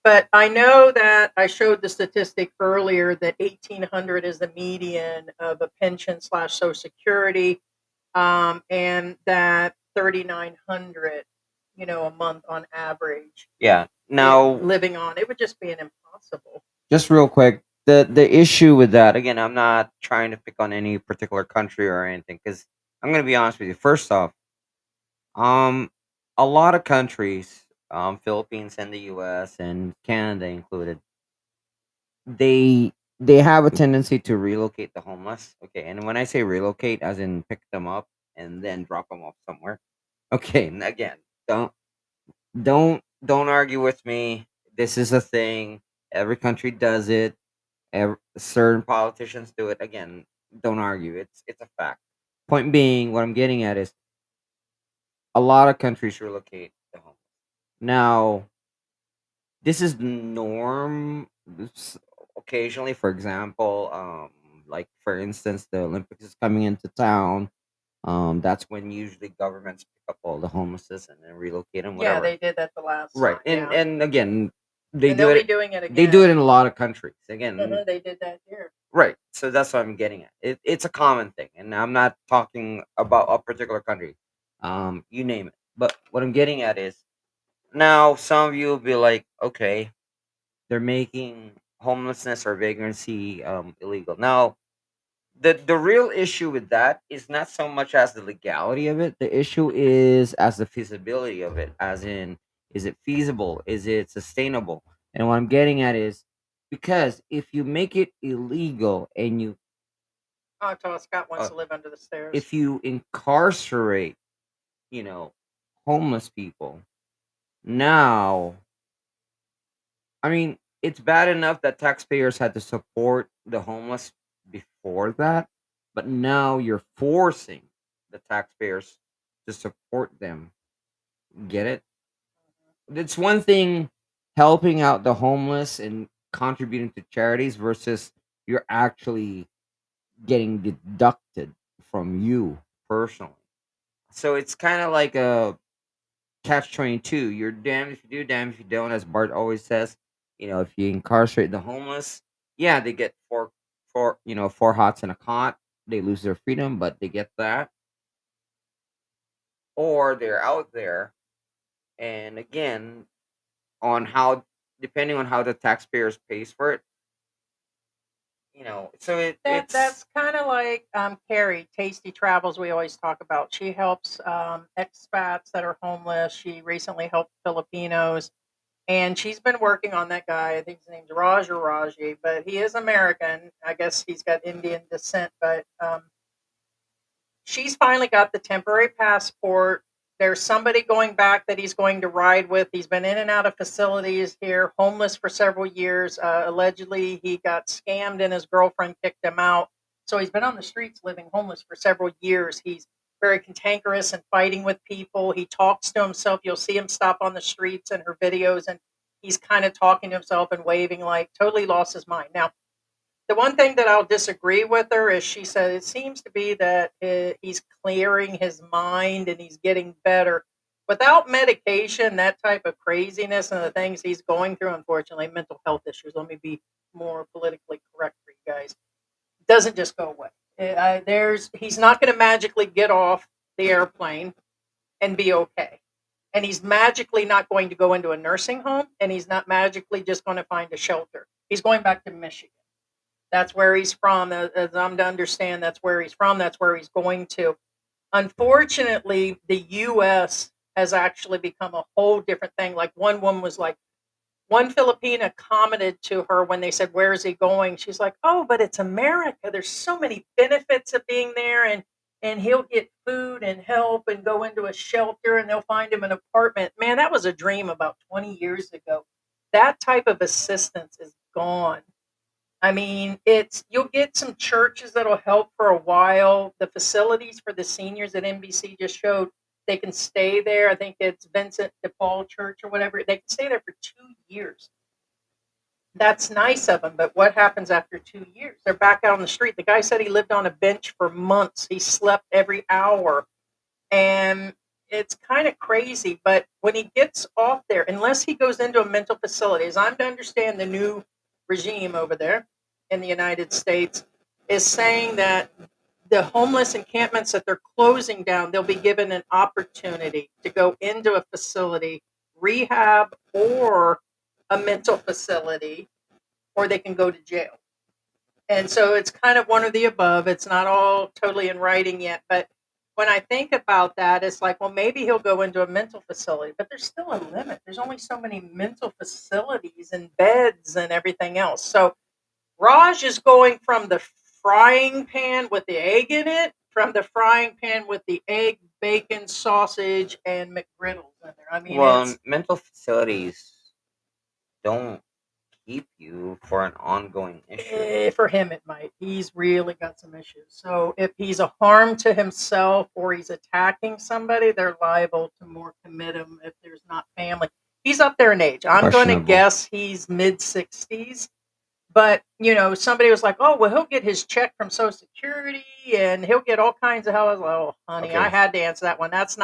But I know that I showed the statistic earlier that 1,800 is the median of a pension slash Social Security, and that 3,900, a month on average, Yeah. Now, living on it would just be an impossible. just real quick, the issue with that, again, I'm not trying to pick on any particular country or anything, because I'm gonna be honest with you. First off, um, a lot of countries, Philippines and the U.S. and Canada included, they they have a tendency to relocate the homeless. Okay, and when I say relocate, as in pick them up and then drop them off somewhere. Okay, and again, don't don't argue with me. This is a thing. Every country does it. Certain politicians do it. Again, don't argue. It's a fact. Point being, what I'm getting at is a lot of countries relocate the homeless. Now, this is the norm. Occasionally, for example, like for instance, the Olympics is coming into town. That's when usually governments pick up all the homelesses and then relocate them, Yeah, whatever. they did that the last Right, time. and Yeah, and again, they and do they'll be it. doing it They do it again. in a lot of countries. Again, They did that here. right. So that's what I'm getting at. It's a common thing, and I'm not talking about a particular country. You name it. But what I'm getting at is now some of you will be like, okay, they're making homelessness or vagrancy illegal. Now, the real issue with that is not so much as the legality of it. The issue is as the feasibility of it, as in, is it feasible? Is it sustainable? And what I'm getting at is because if you make it illegal and you Oh, I told Scott wants uh, to live under the stairs. if you incarcerate, you know, homeless people, now, I mean, it's bad enough that taxpayers had to support the homeless before that, but now you're forcing the taxpayers to support them. Get it? It's one thing helping out the homeless and contributing to charities versus you're actually getting deducted from you personally. So it's kind of like a catch 22. You're damned if you do, damned if you don't, as Bart always says. If you incarcerate the homeless, yeah, they get four hots and a cot. They lose their freedom, but they get that. Or they're out there, and again, on how depending on how the taxpayers pays for it, so it's That's kind of like Carrie, Tasty Travels. We always talk about. She helps expats that are homeless. She recently helped Filipinos, and she's been working on that guy. I think his name's Raj or Raji, but he is American. I guess he's got Indian descent, but she's finally got the temporary passport. There's somebody going back that he's going to ride with. He's been in and out of facilities here, homeless for several years. Allegedly, he got scammed and his girlfriend kicked him out. So he's been on the streets living homeless for several years. He's very cantankerous and fighting with people. He talks to himself. You'll see him stop on the streets in her videos, and he's kind of talking to himself and waving, like totally lost his mind. Now, the one thing that I'll disagree with her is she said it seems to be that he's clearing his mind and he's getting better. Without medication, that type of craziness and the things he's going through, unfortunately, mental health issues, let me be more politically correct for you guys, doesn't just go away. He's not going to magically get off the airplane and be okay. And he's magically not going to go into a nursing home, and he's not magically just going to find a shelter. He's going back to Michigan. That's where he's from. As I'm to understand, that's where he's from. That's where he's going to. Unfortunately, the U.S. has actually become a whole different thing. Like one woman was like, one Filipina commented to her when they said, "Where is he going?" She's like, "Oh, but it's America. There's so many benefits of being there, and he'll get food and help and go into a shelter, and they'll find him an apartment." Man, that was a dream about 20 years ago. That type of assistance is gone. I mean, you'll get some churches that'll help for a while. The facilities for the seniors at NBC just showed they can stay there. I think it's Vincent de Paul Church or whatever. They can stay there for 2 years. That's nice of them, but what happens after 2 years? They're back out on the street. The guy said he lived on a bench for months. He slept every hour. And it's kind of crazy, but when he gets off there, unless he goes into a mental facility, as I'm to understand the new regime over there in the United States is saying that the homeless encampments that they're closing down, they'll be given an opportunity to go into a facility, rehab, or a mental facility, or they can go to jail. And so it's kind of one or the above. It's not all totally in writing yet, but when I think about that, it's like, well, maybe he'll go into a mental facility, but there's still a limit. There's only so many mental facilities and beds and everything else. So Raj is going from the frying pan with the egg in it, from the frying pan with the egg, bacon, sausage, and McGriddles in there. I mean, Well, mental facilities don't keep you for an ongoing issue. for him it might. He's really got some issues. So if he's a harm to himself or he's attacking somebody, they're liable to more commit him if there's not family. He's up there in age. I'm going to Questionable. guess he's mid 60s. But, somebody was like, oh, well, he'll get his check from Social Security and he'll get all kinds of help. I was like, oh, honey, Okay. I had to answer that one. That's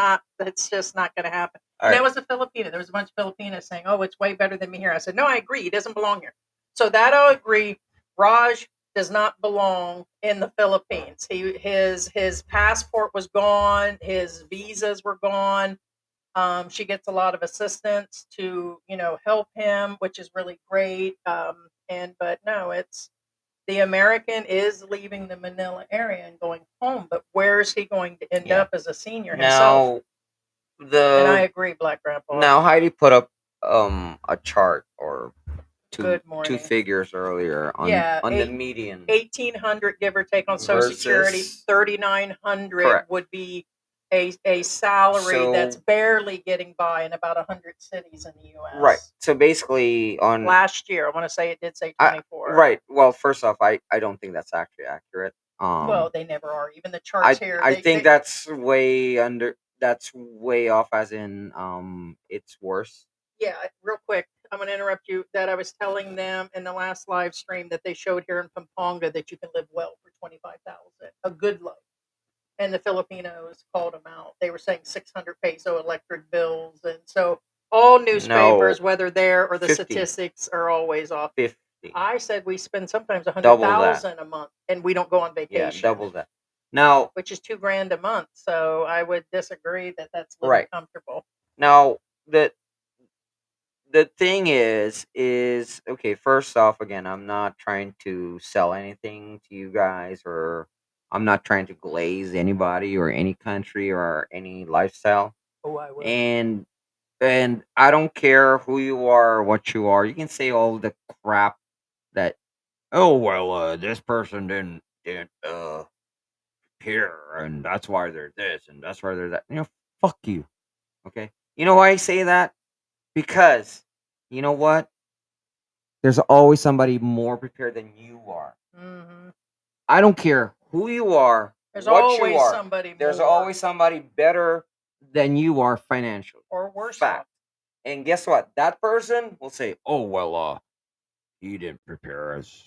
just not going to happen. All And right. that was a Filipino. There was a bunch of Filipinos saying, oh, it's way better than me here. I said, no, I agree. He doesn't belong here. So that I'll agree. Raj does not belong in the Philippines. His passport was gone. His visas were gone. She gets a lot of assistance to, help him, which is really great. But no, it's the American is leaving the Manila area and going home. But where is he going to end Yeah. up as a senior himself? Now And I the agree, Black Grandpa. now Heidi put up a chart or Good two morning. figures earlier on Yeah, the median 1,800 give or take on Social Security. versus 3,900 correct. would be a salary that's So barely getting by in about 100 cities in the U.S. right. So basically on Last year, I want to say it did say I 24. right. Well, first off, I don't think that's actually accurate. Well, they never are. Even the I charts here. I think that's way under. That's way off. As in, it's worse. Yeah, real quick, I'm going to interrupt you. That I was telling them in the last live stream that they showed here in Pampanga that you can live well for 25,000, a good life. And the Filipinos called them out. They were saying 600 peso electric bills, and so all newspapers, No, whether there or the 50. statistics, are always off. 50. I said we spend sometimes Double that. 100,000 a month, and we don't go on Yeah, vacation. double that. Now, which is $2,000 a month. So I would disagree that that's living right. comfortable. Now the thing is okay. First off, again, I'm not trying to sell anything to you guys, or I'm not trying to glaze anybody or any country or any lifestyle. Oh, I will. And I don't care who you are or what you are. You can say all the crap that, oh well, this person didn't here, and that's why they're this, and that's why they're that. Fuck you. Okay. You know why I say that? Because you know what? There's always somebody more prepared than you are. Mm-hmm. I don't care who you are, There's what always you are. somebody There's more. always somebody better than you are financially. Or worse Fact. off. And guess what? That person will say, "Oh well, he didn't prepare as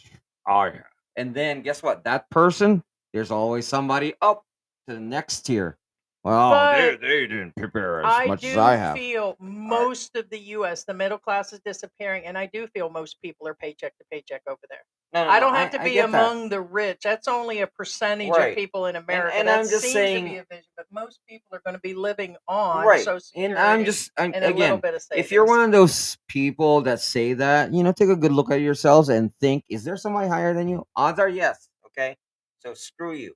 I have." And then guess what? That person, there's always somebody up to the next tier. Well, But they didn't prepare as much as I have. feel most of the U.S., the middle class is disappearing, and I do feel most people are paycheck to paycheck over there. No, I don't have to I be get that. among the rich. That's only a percentage of Right. people in America. And that I'm just seems saying, to be a vision, but most people are going to be living on right. Social Security And I'm just, and a little again, bit of savings. if you're one of those people that say that, take a good look at yourselves and think, is there somebody higher than you? Odds are yes. Okay. So screw you.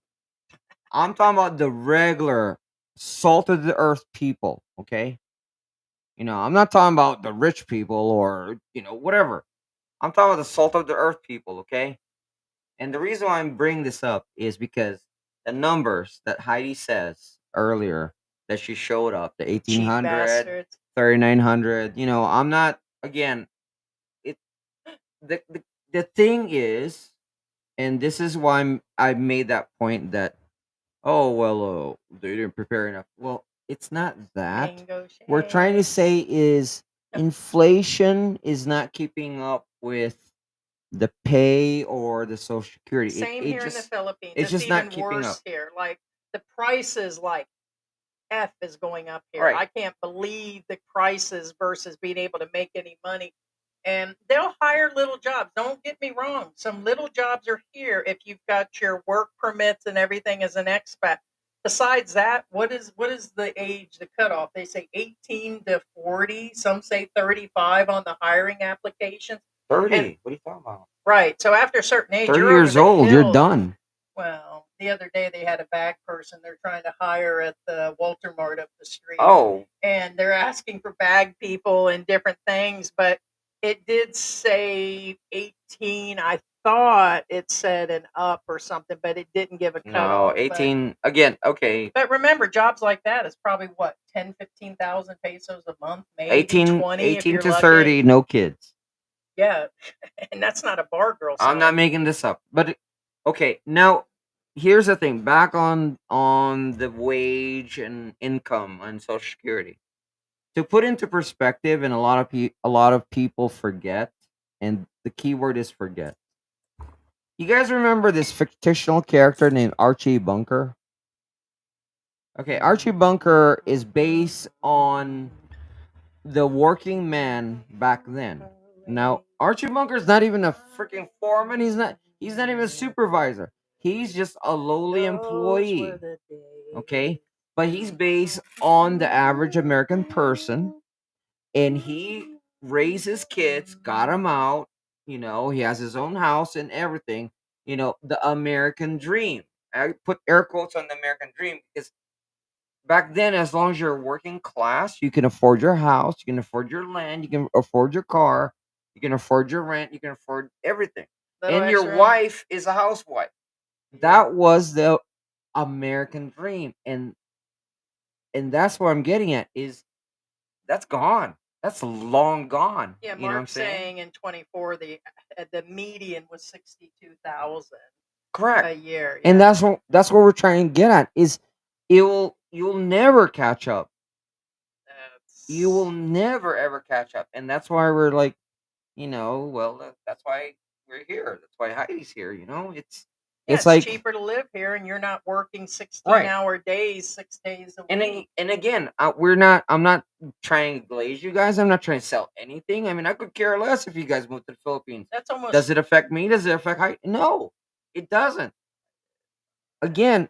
I'm talking about the regular salt of the earth people. Okay. I'm not talking about the rich people or, whatever. I'm talking about the salt of the earth people. Okay. And the reason why I'm bringing this up is because the numbers that Heidi says earlier that she showed up, the Cheap 1800, bastards. 3900, I'm not, again, it the the thing is, and this is why I made that point that, oh well, they didn't prepare enough. Well, it's not that. Mango We're trying to shakes. say is inflation is not keeping up with the pay or the social security. Same here in the Philippines. It's It's just not even keeping worse up. here. Like the prices, like F is going up here. Right. I can't believe the prices versus being able to make any money. And they'll hire little jobs. Don't get me wrong. Some little jobs are here if you've got your work permits and everything as an expat. Besides that, what is the age, the cutoff? They say 18 to 40. Some say 35 on the hiring applications. 30. And What are you talking about? right. So after a certain age, 30 you're over years the old, you're hill. done. Well, the other day they had a bag person they're trying to hire at the Walter Mart up the street. Oh, And they're asking for bag people and different things, but it did say 18. I thought it said an up or something, but it didn't give a no, cutoff. 18 again. Okay, But remember, jobs like that is probably what, 10, 15,000 pesos a month, maybe 18, 20 if 18 you're to lucky. 30, no kids. Yeah, and that's not a bar girl I'm salary. not making this up. But okay, now here's the thing. Back on the wage and income and Social Security. To put into perspective, and a lot of people forget, and the key word is forget. You guys remember this fictional character named Archie Bunker? Okay, Archie Bunker is based on the working man back then. Now, Archie Bunker's not even a freaking foreman. He's not even a supervisor. He's just a lowly employee. Okay? But he's based on the average American person, and he raised his kids, got them out, he has his own house and everything, the American dream. I put air quotes on the American dream because back then, as long as you're working class, you can afford your house, you can afford your land, you can afford your car, you can afford your rent, you can afford everything. Little And your extra. wife is a housewife. That was the American dream. And that's what I'm getting at is that's gone. That's long gone. Yeah, You know what I'm Mark's saying? saying in 24 the median was 62,000 a Correct. year. And Yeah. that's what we're trying to get at is you'll never catch up. You will never ever catch up. And that's why we're like, that's why we're here. That's why Heidi's here, It's like cheaper to live here, and you're not working 16 Right. hour days, 6 days a week. And again, I'm not trying to glaze you guys. I'm not trying to sell anything. I mean, I could care less if you guys move to the Philippines. That's almost Does it affect me? Does it affect Heidi? No, it doesn't. Again,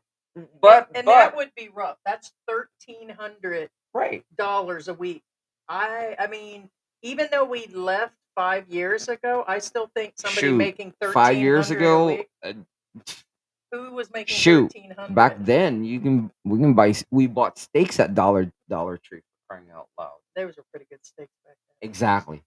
but that would be rough. That's $1,300 right. a week. I mean, even though we left 5 years ago, I still think somebody making 5 years $1,300 a ago, week. Who was making shoot, 1,300? back then we bought steaks at Dollar Tree, for crying out loud. Those were pretty good steaks back then. Exactly.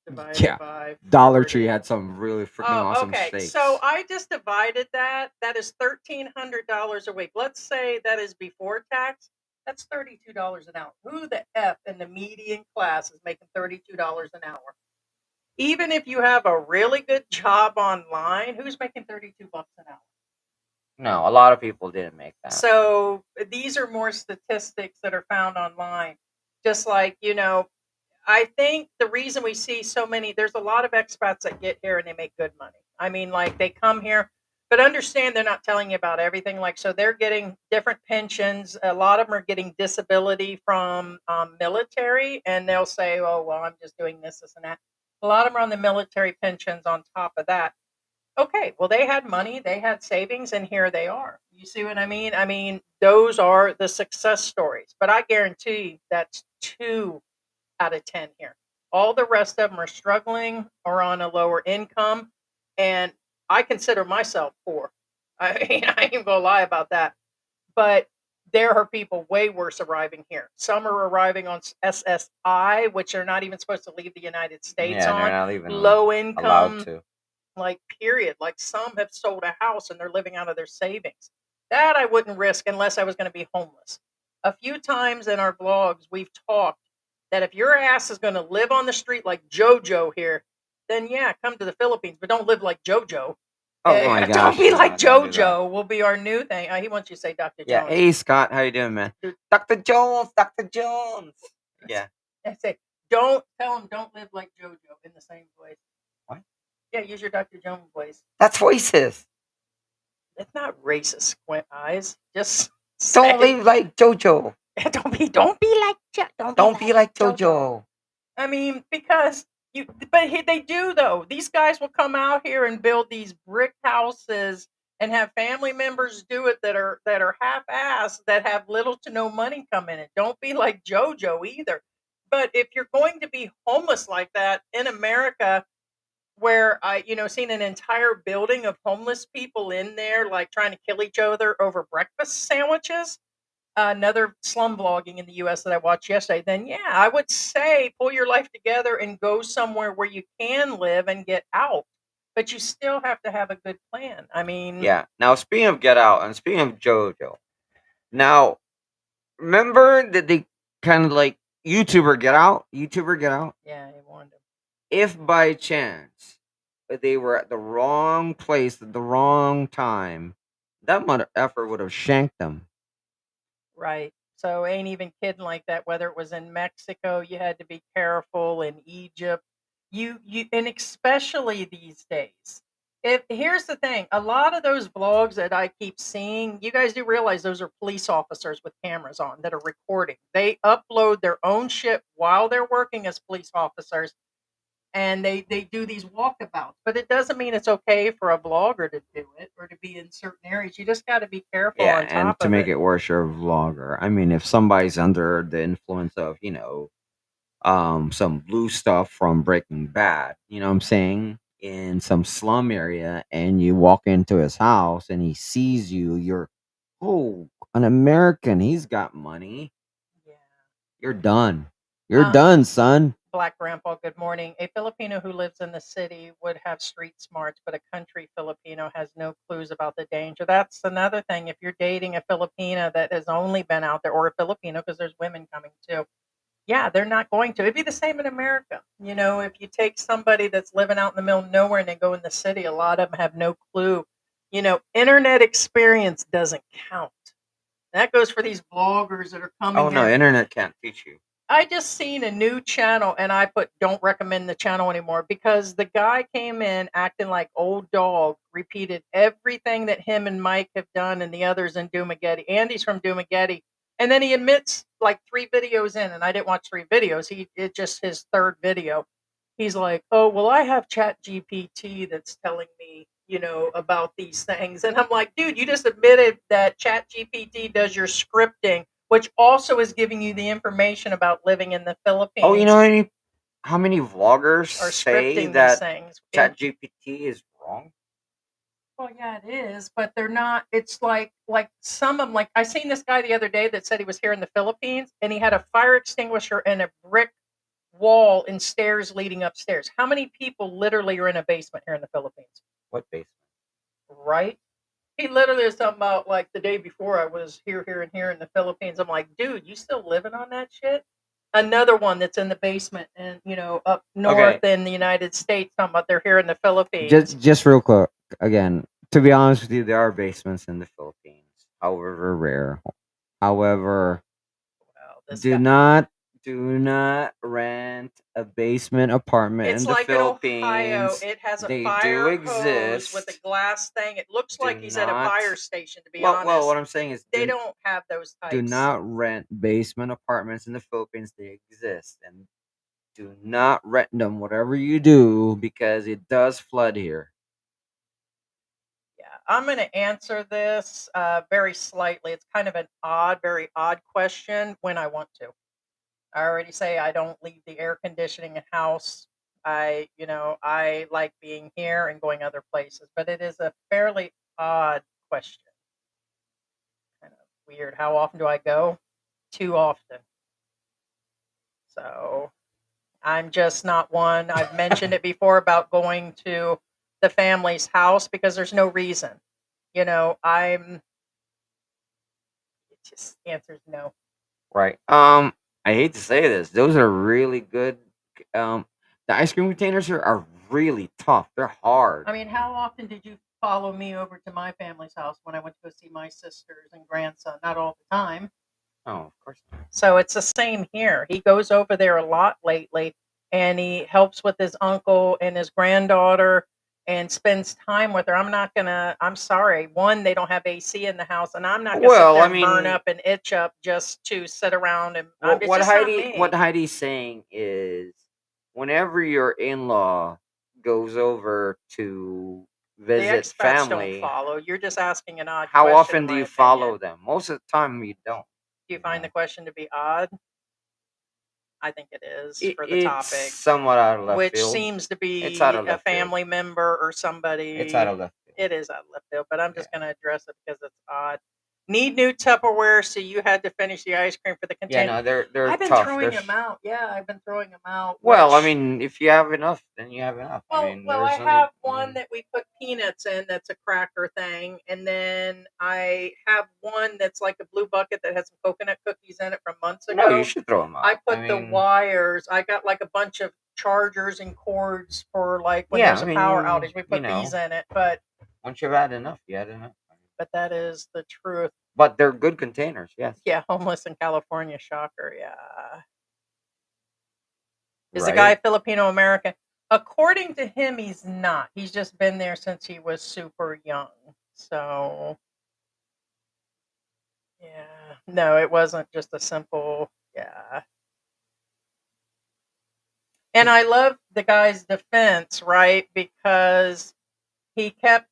Divided Yeah. by Dollar 40. Tree had some really freaking awesome okay. steaks. So I just divided that. That is $1,300 a week. Let's say that is before tax. That's $32 an hour. Who the F in the median class is making $32 an hour? Even if you have a really good job online, who's making $32 an hour? No, a lot of people didn't make that. So these are more statistics that are found online. Just like, I think the reason we see so many, there's a lot of expats that get here and they make good money. I mean, like they come here, but understand they're not telling you about everything. Like, so they're getting different pensions. A lot of them are getting disability from military, and they'll say, oh, well, I'm just doing this, and that. A lot of them are on the military pensions on top of that. Okay, well, they had money, they had savings, and here they are. You see what I mean? I mean, those are the success stories. But I guarantee that's 2 out of 10 here. All the rest of them are struggling or on a lower income, and I consider myself poor. I ain't gonna lie about that. But there are people way worse arriving here. Some are arriving on SSI, which are not even supposed to leave the United States Yeah, on. they're not even low allowed income, to. like period. Like some have sold a house and they're living out of their savings. That I wouldn't risk unless I was going to be homeless. A few times in our vlogs, we've talked that if your ass is going to live on the street like Jojo here, then yeah, come to the Philippines, but don't live like Jojo. Oh my gosh! Don't be no, like don't do that. Jojo. Will be our new thing. He wants you to say Dr. Yeah. Jones. Hey Scott, how you doing, man? Dude. Dr. Jones, Dr. Jones. Yeah. I say, don't tell him don't live like Jojo in the same voice. What? Yeah, use your Dr. Jones voice. That's racist. It's not racist, Squint Eyes. Just Don't say, live like JoJo. don't be like Don't be like JoJo. I mean, because they do though. These guys will come out here and build these brick houses and have family members do it that are half-assed, that have little to no money come in it. Don't be like JoJo either. But if you're going to be homeless like that in America, where I, seen an entire building of homeless people in there, like trying to kill each other over breakfast sandwiches, another slum vlogging in the US that I watched yesterday, then yeah, I would say pull your life together and go somewhere where you can live and get out. But you still have to have a good plan. I mean, Yeah. Now, speaking of Get Out and speaking of JoJo, now remember that they kind of like YouTuber Get Out? yeah, he wanted to. If by chance they were at the wrong place at the wrong time, that mother effer would have shanked them. Right. So ain't even kidding like that. Whether it was in Mexico, you had to be careful. In Egypt, and especially these days. If here's the thing, a lot of those vlogs that I keep seeing, you guys do realize those are police officers with cameras on that are recording. They upload their own shit while they're working as police officers, and they do these walkabouts. But it doesn't mean it's okay for a vlogger to do it or to be in certain areas. You just got to be careful Yeah, on and top to of make it. it worse, you're a vlogger. I mean, if somebody's under the influence of, some blue stuff from Breaking Bad, you know what I'm saying? In some slum area, and you walk into his house and he sees you, oh, an American, he's got money. Yeah. You're done. You're done, son. Black Grandpa, good morning. A Filipino who lives in the city would have street smarts, but a country Filipino has no clues about the danger. That's another thing. If you're dating a Filipina that has only been out there, or a Filipino, because there's women coming too, yeah, they're not going to. It'd be the same in America. If you take somebody that's living out in the middle of nowhere and they go in the city, a lot of them have no clue. Internet experience doesn't count. That goes for these bloggers that are coming Oh no, here. internet can't teach you. I just seen a new channel and I don't recommend the channel anymore because the guy came in acting like old dog, repeated everything that him and Mike have done and the others in Dumageddon. Andy's from Dumageddon. And then he admits like 3 videos in, and I didn't watch 3 videos. It's just his 3rd video. He's like, oh, well, I have Chat GPT that's telling me, about these things. And I'm like, dude, you just admitted that Chat GPT does your scripting, which also is giving you the information about living in the Philippines. Oh, how many vloggers Are say scripting these that things. ChatGPT is wrong? Well, yeah, it is, but they're not. It's like some of them. Like I seen this guy the other day that said he was here in the Philippines, and he had a fire extinguisher and a brick wall and stairs leading upstairs. How many people literally are in a basement here in the Philippines? What basement? Right? He literally is talking about like the day before I was here and here in the Philippines. I'm like, dude, you still living on that shit? Another one that's in the basement and up north in the United States, talking about they're here in the Philippines. Just real quick again. To be honest with you, there are basements in the Philippines, however rare. However, Well, do not rent a basement apartment It's in the like Philippines. in Ohio. It has a They do fire hose exist. with a glass thing. It looks Do like he's at a not- fire station, to be Well, honest. well, what I'm saying is They don't have those types. do not rent basement apartments in the Philippines. They exist, and do not rent them. Whatever you do, because it does flood here. Yeah, I'm going to answer this very slightly. It's kind of an very odd question when I want to. I already say I don't leave the air conditioning in house. I like being here and going other places, but it is a fairly odd question. Kind of weird. How often do I go? Too often. So I'm just not one. I've mentioned it before about going to the family's house because there's no reason. It just answers no. Right. I hate to say this. Those are really good. The ice cream containers are really tough. They're hard. I mean, how often did you follow me over to my family's house when I went to go see my sisters and grandson? Not all the time. Oh, of course not. So it's the same here. He goes over there a lot lately, and he helps with his uncle and his granddaughter and spends time with her. I'm sorry. One, they don't have AC in the house, and I'm not gonna sit Well, there I and burn mean, up and itch up just to sit around and it's what just not Heidi what me. Heidi's saying is, whenever your in-law goes over to The visit expats don't family, follow. You're just asking an odd how question, often in do my you opinion. follow them? Most of the time, you don't. Do you You find know, the question to be odd? I think it is for the it's topic, somewhat out of left which field. seems to It's out be of a left field. family member or It's out somebody. of left field. It is out of left field, but I'm just Yeah. going to address it because it's odd. Need new Tupperware, so you had to finish the ice cream for the Yeah, container. no, they're I've been tough. throwing They're them out. Yeah, I've been throwing them out. well, I Which, mean, if you have enough, then you have enough. I mean, well, I there's no need. have I one mean, that we put peanuts in. That's a cracker thing, and then I have one that's like a blue bucket that has some coconut cookies in it from months no, you ago. should throw them out. I put I the mean, wires. I got like a bunch of chargers and cords for like when yeah, there's I a power mean, outage. We put these in it, but once you've had enough, you had enough. that is the truth. But they're good containers, yes. Yeah, homeless in California, shocker. Yeah, is the Right? guy Filipino-American? According to him, he's not. He's just been there since he was super young. So yeah, no, it wasn't just a simple yeah. And I love the guy's defense, right? Because he kept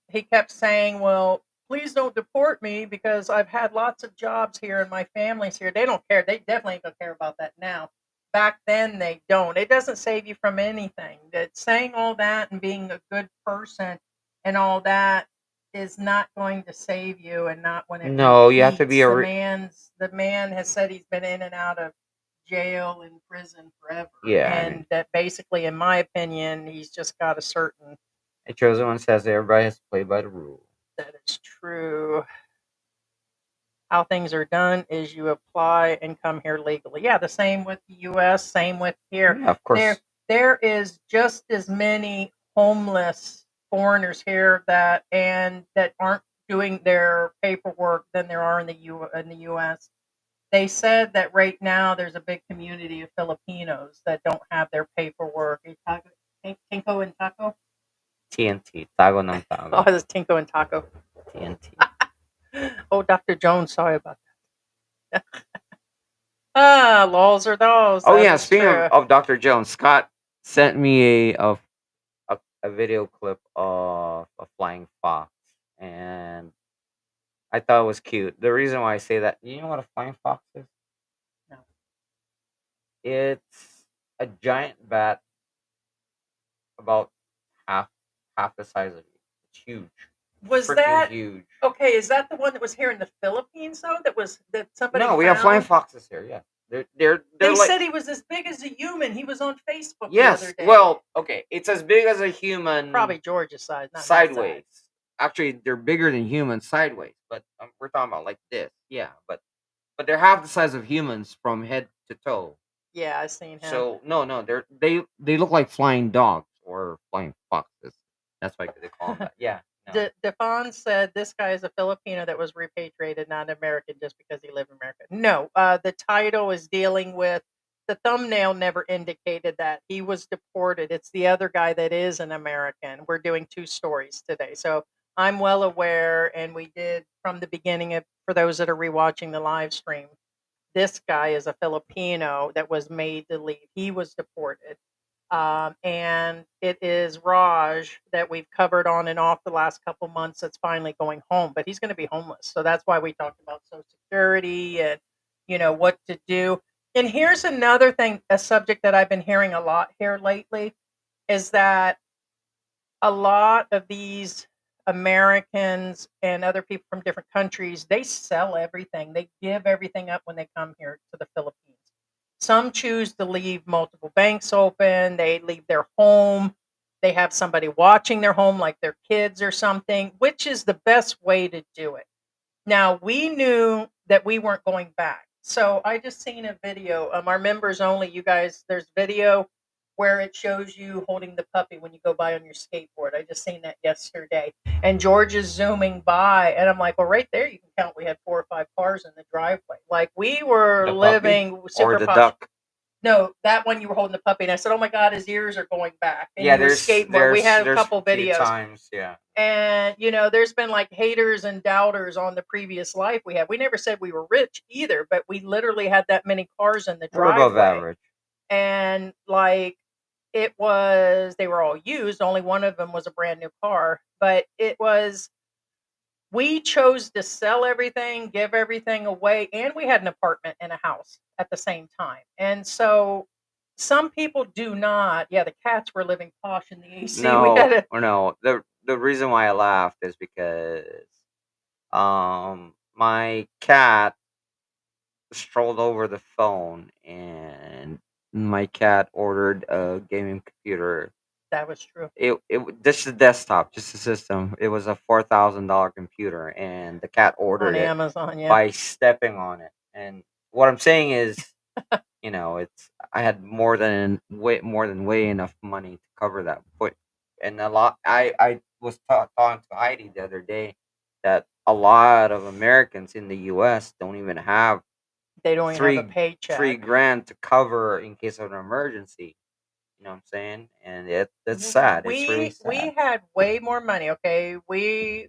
saying, "Well, please don't deport me because I've had lots of jobs here and my family's here." They don't care. They definitely don't care about that now. Back then, they don't. It doesn't save you from anything. That saying all that and being a good person and all that is not going to save you, and not when it No, you have to repeats. be a The man has said he's been in and out of jail and prison forever, yeah. I and mean, that basically, in my opinion, he's just got a certain. a chosen one says that everybody has to play by the rules. That is true. How things are done is you apply and come here legally. Yeah, the same with the U.S., same with here. Yeah, of course. There is just as many homeless foreigners here that aren't doing their paperwork than there are in the U.S. They said that right now there's a big community of Filipinos that don't have their paperwork. Tinko and Taco? TNT, tago ng Oh, tago. it's Tinko and Taco. TNT. Oh, Dr. Jones, sorry about that. Laws are dolls. Oh That yeah, is speaking true. of Dr. Jones, Scott sent me a video clip of a flying fox, and I thought it was cute. The reason why I say that, you know what a flying fox is? No. It's a giant bat, about half the size of you. It's huge. Was Freaking that huge? okay? Is that the one that was here in the Philippines though? That somebody No, we have flying found? foxes here. Yeah, they're They like, said he was as big as a human. He was on Facebook the yes. other day. Well, okay, it's as big as a human. Probably George's size, not my sideways. size. Actually, they're bigger than humans sideways, but we're talking about like this. Yeah, but they're half the size of humans from head to toe. Yeah, I seen him. So no, they look like flying dogs or flying foxes. That's why they call them that. Yeah. No. Defon said this guy is a Filipino that was repatriated, not American, just because he lived in America. No, the title is dealing with the thumbnail never indicated that he was deported. It's the other guy that is an American. We're doing two stories today, so I'm well aware, and we did from the beginning. For those that are rewatching the live stream, this guy is a Filipino that was made to leave. He was deported. And it is Raj that we've covered on and off the last couple months that's finally going home, but he's going to be homeless. So that's why we talked about Social Security and, what to do. And here's another thing, a subject that I've been hearing a lot here lately is that a lot of these Americans and other people from different countries, they sell everything. They give everything up when they come here to the Philippines. Some choose to leave multiple banks open. They leave their home. They have somebody watching their home, like their kids or something, which is the best way to do it. Now, we knew that we weren't going back. So I just seen a video. Our members only, you guys, there's video where it shows you holding the puppy when you go by on your skateboard. I just seen that yesterday. And George is zooming by, and I'm like, well, right there you can count we had 4 or 5 cars in the driveway. Like, we were The puppy living or super the posh. duck? No, that one you were holding the puppy, and I said, "Oh my God, his ears are going back." And Yeah, he was skateboard. We had a couple few videos, times, yeah. and there's been like haters and doubters on the previous life we had. We never said we were rich either, but we literally had that many cars in the We're above driveway, average. and like they were all used. Only one of them was a brand new car, but we chose to sell everything, give everything away, and we had an apartment and a house at the same time. And so some people do not. Yeah, the cats were living posh in the AC. No. The reason why I laughed is because my cat strolled over the phone, and my cat ordered a gaming computer. That was true. This is desktop, just a system. It was a $4,000 computer, and the cat ordered On it Amazon, yeah. by stepping on it. And what I'm saying is, I had way enough money to cover that. But and a lot, I was talking to Heidi the other day that a lot of Americans in the U.S. don't even have They don't even have a paycheck. $3,000 to cover in case of an emergency. You know what I'm saying? And it's sad. It's really sad. We had way more money. Okay, we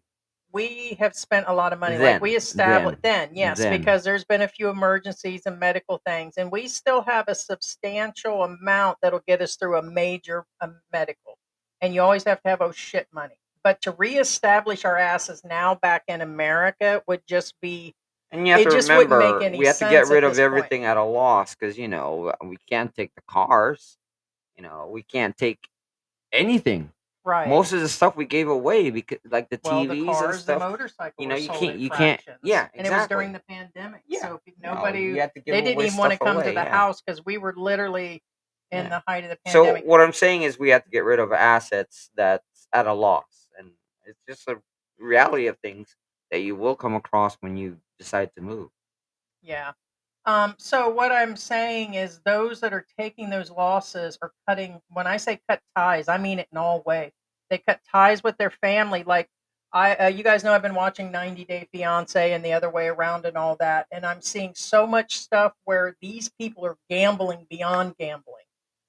have spent a lot of money. Like, we established yes, because there's been a few emergencies and medical things, and we still have a substantial amount that'll get us through a major medical. And you always have to have shit money. But to reestablish our asses now back in America would just be. And you have to remember, we have to get rid of everything at a loss because we can't take the cars. We can't take anything. Right. Most of the stuff we gave away because, like the TVs the cars, and stuff, the motorcycles. You can't. Yeah, exactly. And it was during the pandemic, so nobody. They didn't even want to come to the house because we were literally in the height of the pandemic. So what I'm saying is, we have to get rid of assets that's at a loss, and it's just a reality of things that you will come across when you decide to move. Yeah. So what I'm saying is, those that are taking those losses are cutting. When I say cut ties, I mean it in all ways. They cut ties with their family. Like, you guys know I've been watching 90 Day Fiance and the other way around and all that, and I'm seeing so much stuff where these people are gambling beyond gambling.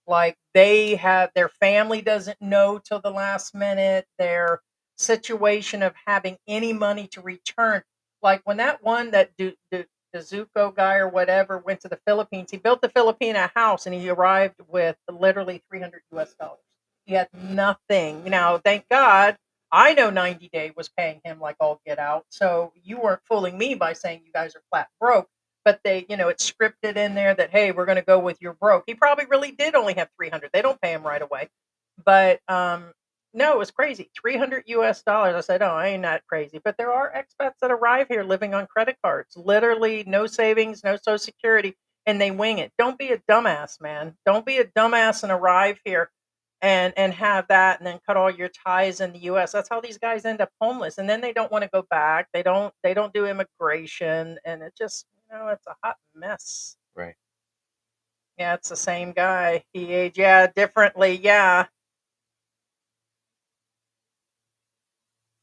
Like, their family doesn't know till the last minute. Their situation of having any money to return. Like, when that one that Zuko guy or whatever went to the Philippines, he built the Filipina house and he arrived with literally $300. He had nothing. Now, thank God, I know 90 Day was paying him like all get out. So you weren't fooling me by saying you guys are flat broke. But it's scripted in there that, hey, we're going to go with your broke. He probably really did only have 300. They don't pay him right away. But no, it was crazy. $300. I said, oh, I ain't that crazy. But there are expats that arrive here living on credit cards. Literally no savings, no Social Security, and they wing it. Don't be a dumbass, man. Don't be a dumbass and arrive here and have that and then cut all your ties in the US. That's how these guys end up homeless. And then they don't want to go back. They don't do immigration, and it just, it's a hot mess. Right. Yeah, it's the same guy. He aged, differently. Yeah.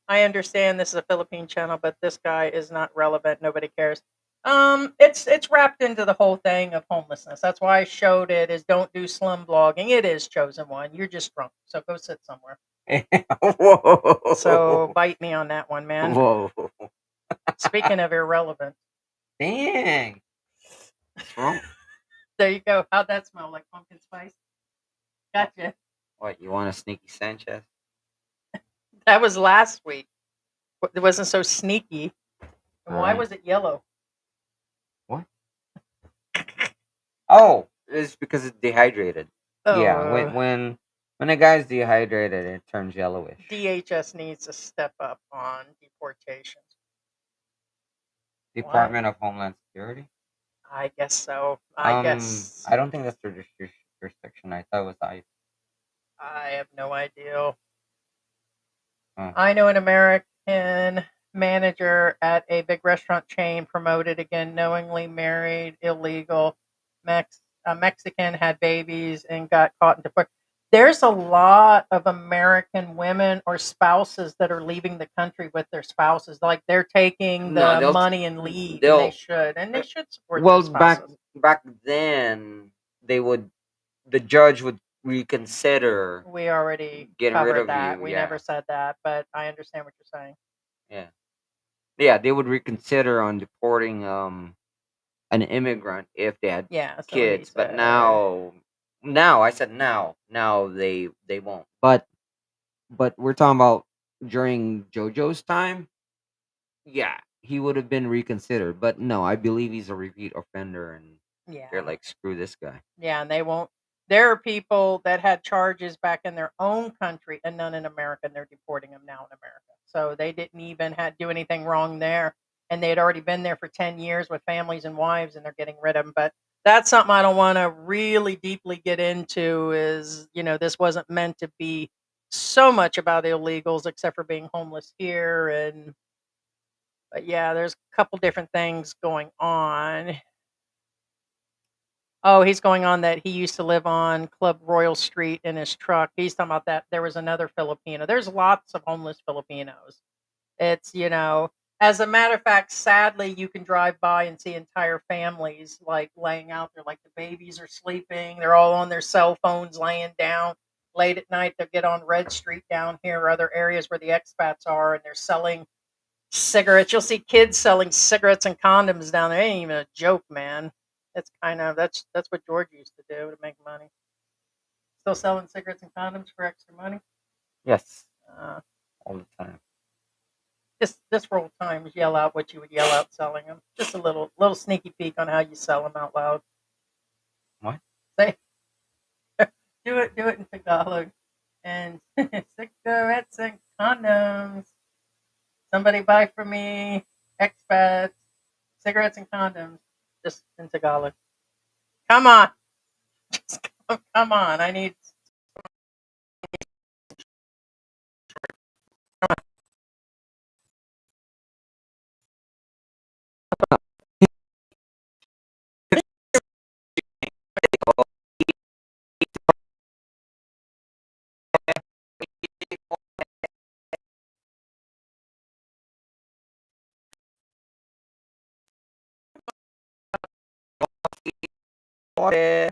I understand this is a Philippine channel, but this guy is not relevant. Nobody cares. It's wrapped into the whole thing of homelessness. That's why I showed it as don't do slum blogging. It is chosen one. You're just drunk, so go sit somewhere. Whoa. So bite me on that one, man. Whoa. Speaking of irrelevant. Dang. What's wrong? There you go. How'd that smell? Like pumpkin spice? Gotcha. What, you want a sneaky Sanchez? That was last week. It wasn't so sneaky. And why Right. was it yellow? What? Oh, it's because it's dehydrated. Yeah, Oh, when a guy's dehydrated, it turns yellowish. DHS needs to step up on deportations. Department of Homeland Security. I guess so. I guess. I don't think that's their jurisdiction. I thought it was ICE. I have no idea. Huh. I know an American manager at a big restaurant chain promoted again, knowingly married illegal a Mexican had babies and got caught in deportation. There's a lot of American women or spouses that are leaving the country with their spouses. Like they're taking No, the they'll money and leave, and they'll they should support their well spouses. back then they would the judge would reconsider We already getting rid covered of that. you. We Yeah, never said that, but I understand what you're saying. yeah, yeah. They would reconsider on deporting an immigrant if they had Yeah, so he kids, but said. now I said now they won't. But we're talking about during Jojo's time. Yeah, he would have been reconsidered, but no, I believe he's a repeat offender, and they're Yeah. like, screw this guy. Yeah, and they won't. There are people that had charges back in their own country and none in America, and they're deporting them now in America. So they didn't even do anything wrong there, and they had already been there for 10 years with families and wives, and they're getting rid of them. But that's something I don't want to really deeply get into. Is this wasn't meant to be so much about illegals, except for being homeless here, but yeah, there's a couple different things going on. Oh, he's going on that he used to live on Club Royal Street in his truck. He's talking about that. There was another Filipino. There's lots of homeless Filipinos. It's, as a matter of fact, sadly, you can drive by and see entire families like laying out there, like the babies are sleeping. They're all on their cell phones laying down. Late at night, they'll get on Red Street down here or other areas where the expats are, and they're selling cigarettes. You'll see kids selling cigarettes and condoms down there. It ain't even a joke, man. It's that's what George used to do to make money. Still selling cigarettes and condoms for extra money. Yes, Uh, all the time. just roll times, yell out what you would yell out selling them. Just a little sneaky peek on how you sell them out loud. What? Say, do it in Tagalog, and cigarettes and condoms. Somebody buy for me, Expat, cigarettes and condoms. Just in Tagalog. Come on. Just come on. I need. Yeah.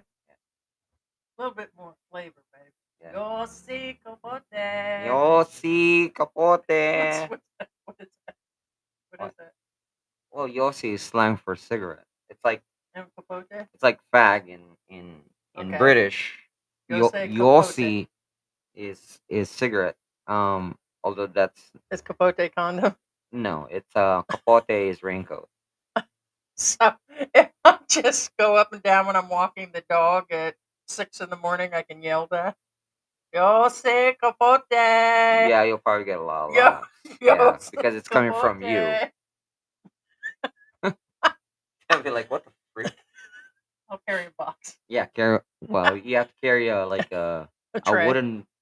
A little bit more flavor, baby. Yeah. Yo si capote. Yo si capote. What is that? What is that? Well, Yossi is slang for cigarette. It's like Capote? fag in Okay. British. Yo say capote. Yossi is cigarette. Although that's Is capote condom? no, it's capote is raincoat. So if I just go up and down when I'm walking the dog at 6 in the morning, I can yell that. Yo say capote. Yeah, you'll probably get a lot of Yo, laughs. yo Yeah, say because it's coming from you. capote. I'll be like, what the freak? I'll carry a box, Yeah, carry. Well, you have to carry a a a tray,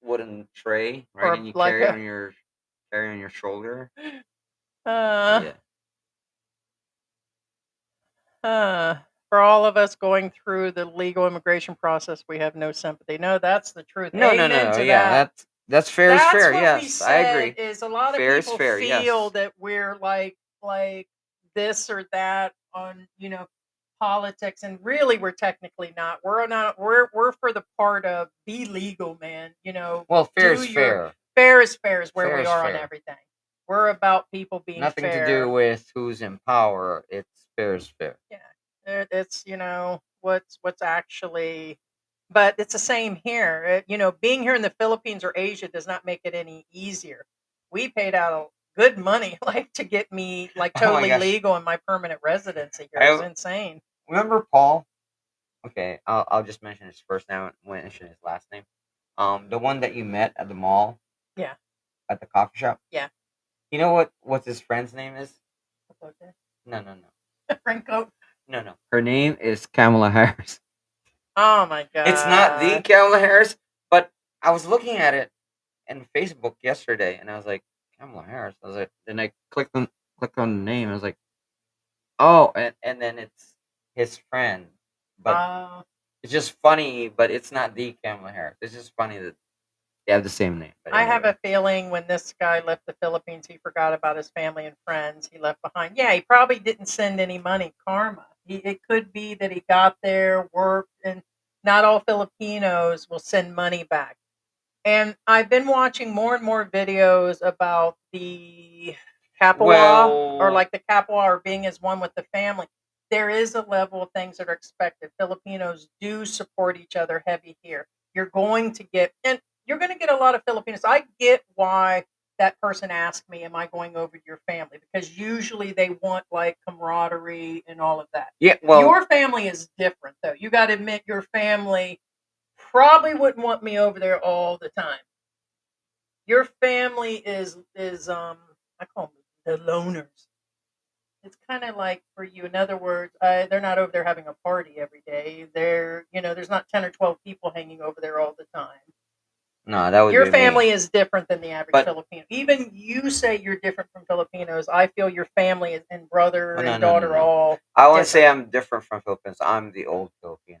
wooden tray, right? or And you like carry on your shoulder. uh, Yeah. for all of us going through the legal immigration process, we have no sympathy. No, that's the truth. No, Amen to yeah, that. that's fair is That's fair. what we Yes, I agree. said. Is a lot of Fair is people fair. feel Yes. that we're like this or that on politics, and really we're technically not. We're not. We're for the part of be legal, man. Well, fair do is your fair. fair is fair is where Fair we is are on fair. everything. We're about people being Nothing fair. to do with who's in power. It's fair is fair. Yeah, it's what's actually, but it's the same here. Being here in the Philippines or Asia does not make it any easier. We paid out good money like to get me like Oh my totally gosh. legal in my permanent residency here. It was insane. Remember Paul? Okay, I'll just mention his first name. I won't mention his last name. The one that you met at the mall. Yeah. At the coffee shop. Yeah. You know what his friend's name is? Okay. No. Raincoat. No. Her name is Kamala Harris. Oh my god. It's not the Kamala Harris, but I was looking at it in Facebook yesterday, and I was like, Kamala Harris. I was like, then I clicked on the name. I was like, oh, and then it's his friend, but It's just funny, but it's not the Kamala Harris. It's just funny that they have the same name. But I have anyway. a feeling when this guy left the Philippines, he forgot about his family and friends he left behind. Yeah, he probably didn't send any money. Karma. It could be that he got there, worked, and not all Filipinos will send money back. And I've been watching more and more videos about the Kapwa, or Well, like the Kapwa, or being as one with the family. There is a level of things that are expected. Filipinos do support each other heavy here. You're going to get, and you're going to get a lot of Filipinos. I get why that person asked me, "Am I going over to your family?" Because usually they want like camaraderie and all of that. yeah, well, Your family is different, though. You got to admit, your family probably wouldn't want me over there all the time. Your family is I call them the loners. It's kind of like for you. In other words, they're not over there having a party every day. There's not 10 or 12 people hanging over there all the time. no, that would Your be me. family is different than the average But Filipino. Even you say you're different from Filipinos. I feel your family and brother Oh, no, and no, no, daughter no. all I wouldn't say different. I'm different from Philippines. I'm the old Filipino.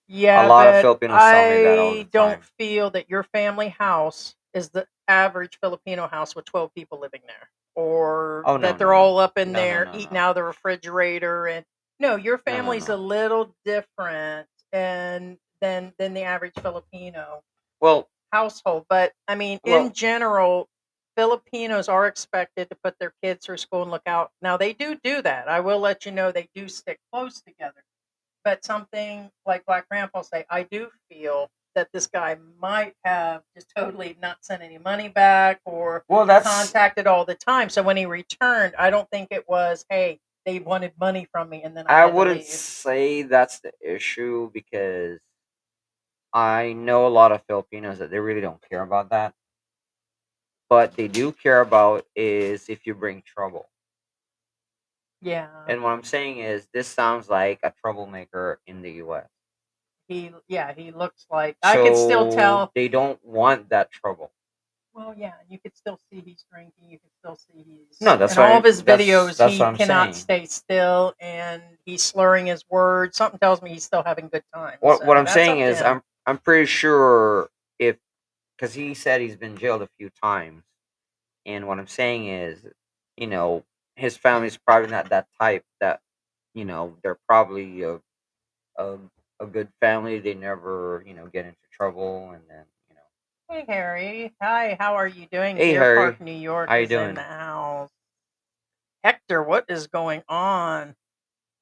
A Yeah, lot of but Filipinos tell me that all the I don't time. feel that your family house is the average Filipino house with 12 people living there, or Oh, no, that no, they're no. all up in No, no, there no, eating no. out of the refrigerator. And no, your No, no, family's a no. little different and than the average Filipino Well, household. But I mean, in well, general, Filipinos are expected to put their kids through school and look out. Now they do that. I will let you know they do stick close together. But something like Black Grandpa say, I do feel that this guy might have just totally not sent any money back or well, that's. contacted all the time. So when he returned, I don't think it was, hey, they wanted money from me and then I I had to wouldn't leave. say that's the issue because I know a lot of Filipinos that they really don't care about that. But they do care about is if you bring trouble. Yeah, And what I'm saying is, this sounds like a troublemaker in the U.S. he looks like I could still So tell. they don't want that trouble. Well, yeah, you could still see he's drinking. You could still see No, he's in all of his videos. that's He what I'm cannot saying. stay still, and he's slurring his words. Something tells me he's still having good time. What So I'm that's saying up to is, him. I'm pretty sure if because he said he's been jailed a few times, and what I'm saying is, you know, his family's probably not that type that, they're probably a, a good family. They never, get into trouble, and then, Hey, Harry. Hi, how are you doing? hey Deer Park, Harry, New York how you is in the doing? house. Hector, what is going on?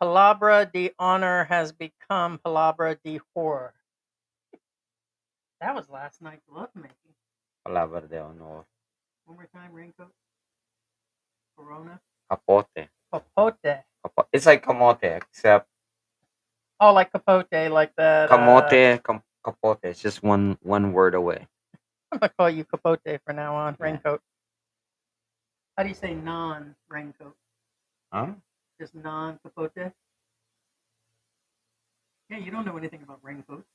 Palabra de honor has become palabra de horror. That was last night's lovemaking. Palabra de honor. One more time, raincoat. Corona. Capote. Capote. It's like camote, except Oh, like capote, like that. capote. It's just one word away. I'm gonna call you capote from now on. Yeah. Raincoat. How do you say non-raincoat? Huh? Just non-capote. Yeah, you don't know anything about raincoats.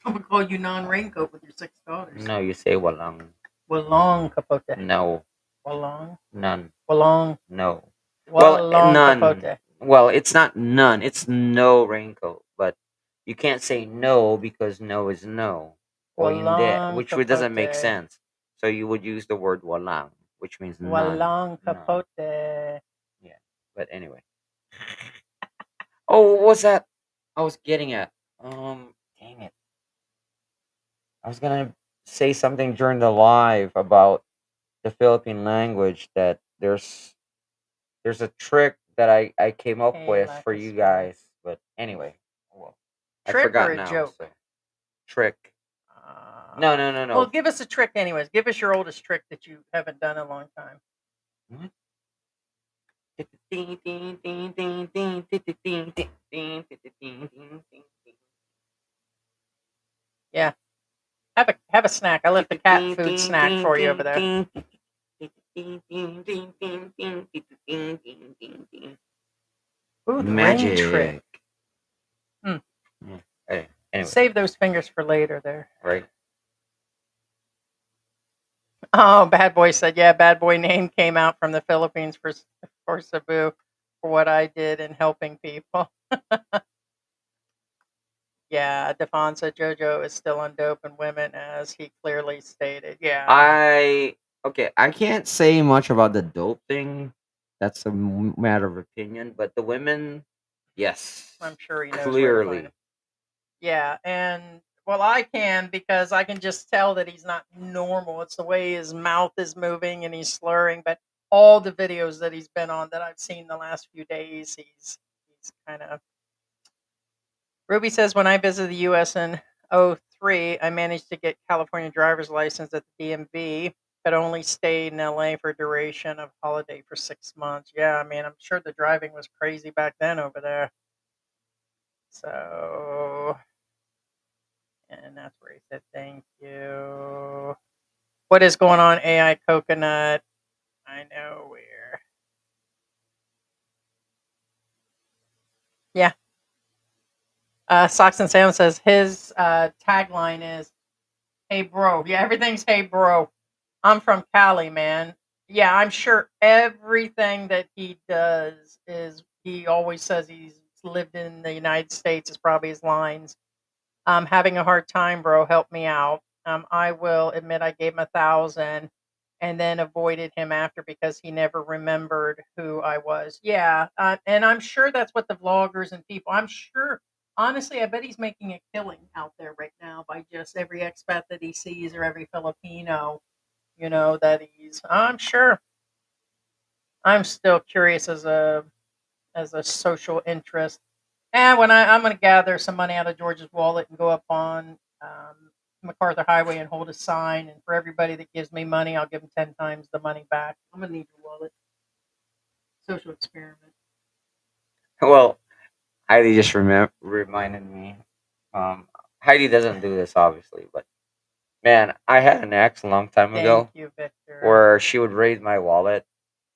I'm gonna call you non-raincoat with your 6 daughters. No, you say walang. Walong capote. No, Walong. none. Walong. No. Well, Walong none. capote. Well, it's not none. It's no raincoat. But you can't say no because no is no. O hindi, Walong which doesn't make capote. sense. So you would use the word walang, which means none. Walong None. capote. Yeah. But anyway. Oh, what was that? I was getting at. Dang it. I was gonna say something during the live about the Philippine language that there's a trick that I came up Hey, with for you Lacus. guys. But anyway, well, I Trick or forgot a now. joke? So trick. Uh, No, no, no, Well, no. give us a trick, anyways. Give us your oldest trick that you haven't done in a long time. What? Yeah, have a snack. I left the cat food snack for you over there. Ooh, the ring trick. Magic. Hmm. Yeah. Hey, anyway, Save those fingers for later. There. right? Oh, Bad Boy said, yeah, Bad Boy name came out from the Philippines for Cebu for what I did in helping people. Yeah, Defon said Jojo is still on dope and women, as he clearly stated. Yeah, I can't say much about the dope thing. That's a matter of opinion, but the women, yes, I'm sure he knows where to find him. clearly. Yeah, and well, I can because I can just tell that he's not normal. It's the way his mouth is moving and he's slurring. But all the videos that he's been on that I've seen the last few days, he's kind of. Ruby says when I visited the U.S. in '03, I managed to get California driver's license at the DMV, but only stayed in LA for a duration of holiday for 6 months. Yeah, I mean, I'm sure the driving was crazy back then over there. So, and that's where he said thank you. What is going on, AI Coconut? I know where. Yeah. Socks and Sam says his tagline is, "Hey, bro." Yeah, everything's "Hey, bro." I'm from Cali, man. Yeah, I'm sure everything that he does is, he always says he's lived in the United States is probably his lines. I'm having a hard time, bro. Help me out. I will admit I gave him 1,000 and then avoided him after because he never remembered who I was. Yeah, and I'm sure that's what the vloggers and people. I'm sure, honestly, I bet he's making a killing out there right now by just every expat that he sees or every Filipino, that he's. I'm sure. I'm still curious as a social interest. And when I'm going to gather some money out of George's wallet and go up on MacArthur Highway and hold a sign, and for everybody that gives me money, I'll give them 10 times the money back. I'm going to need your wallet. Social experiment. Well, Heidi just reminded me. Um, Heidi doesn't do this obviously, but man, I had an ex a long time Thank ago you, Victor. where she would raid my wallet,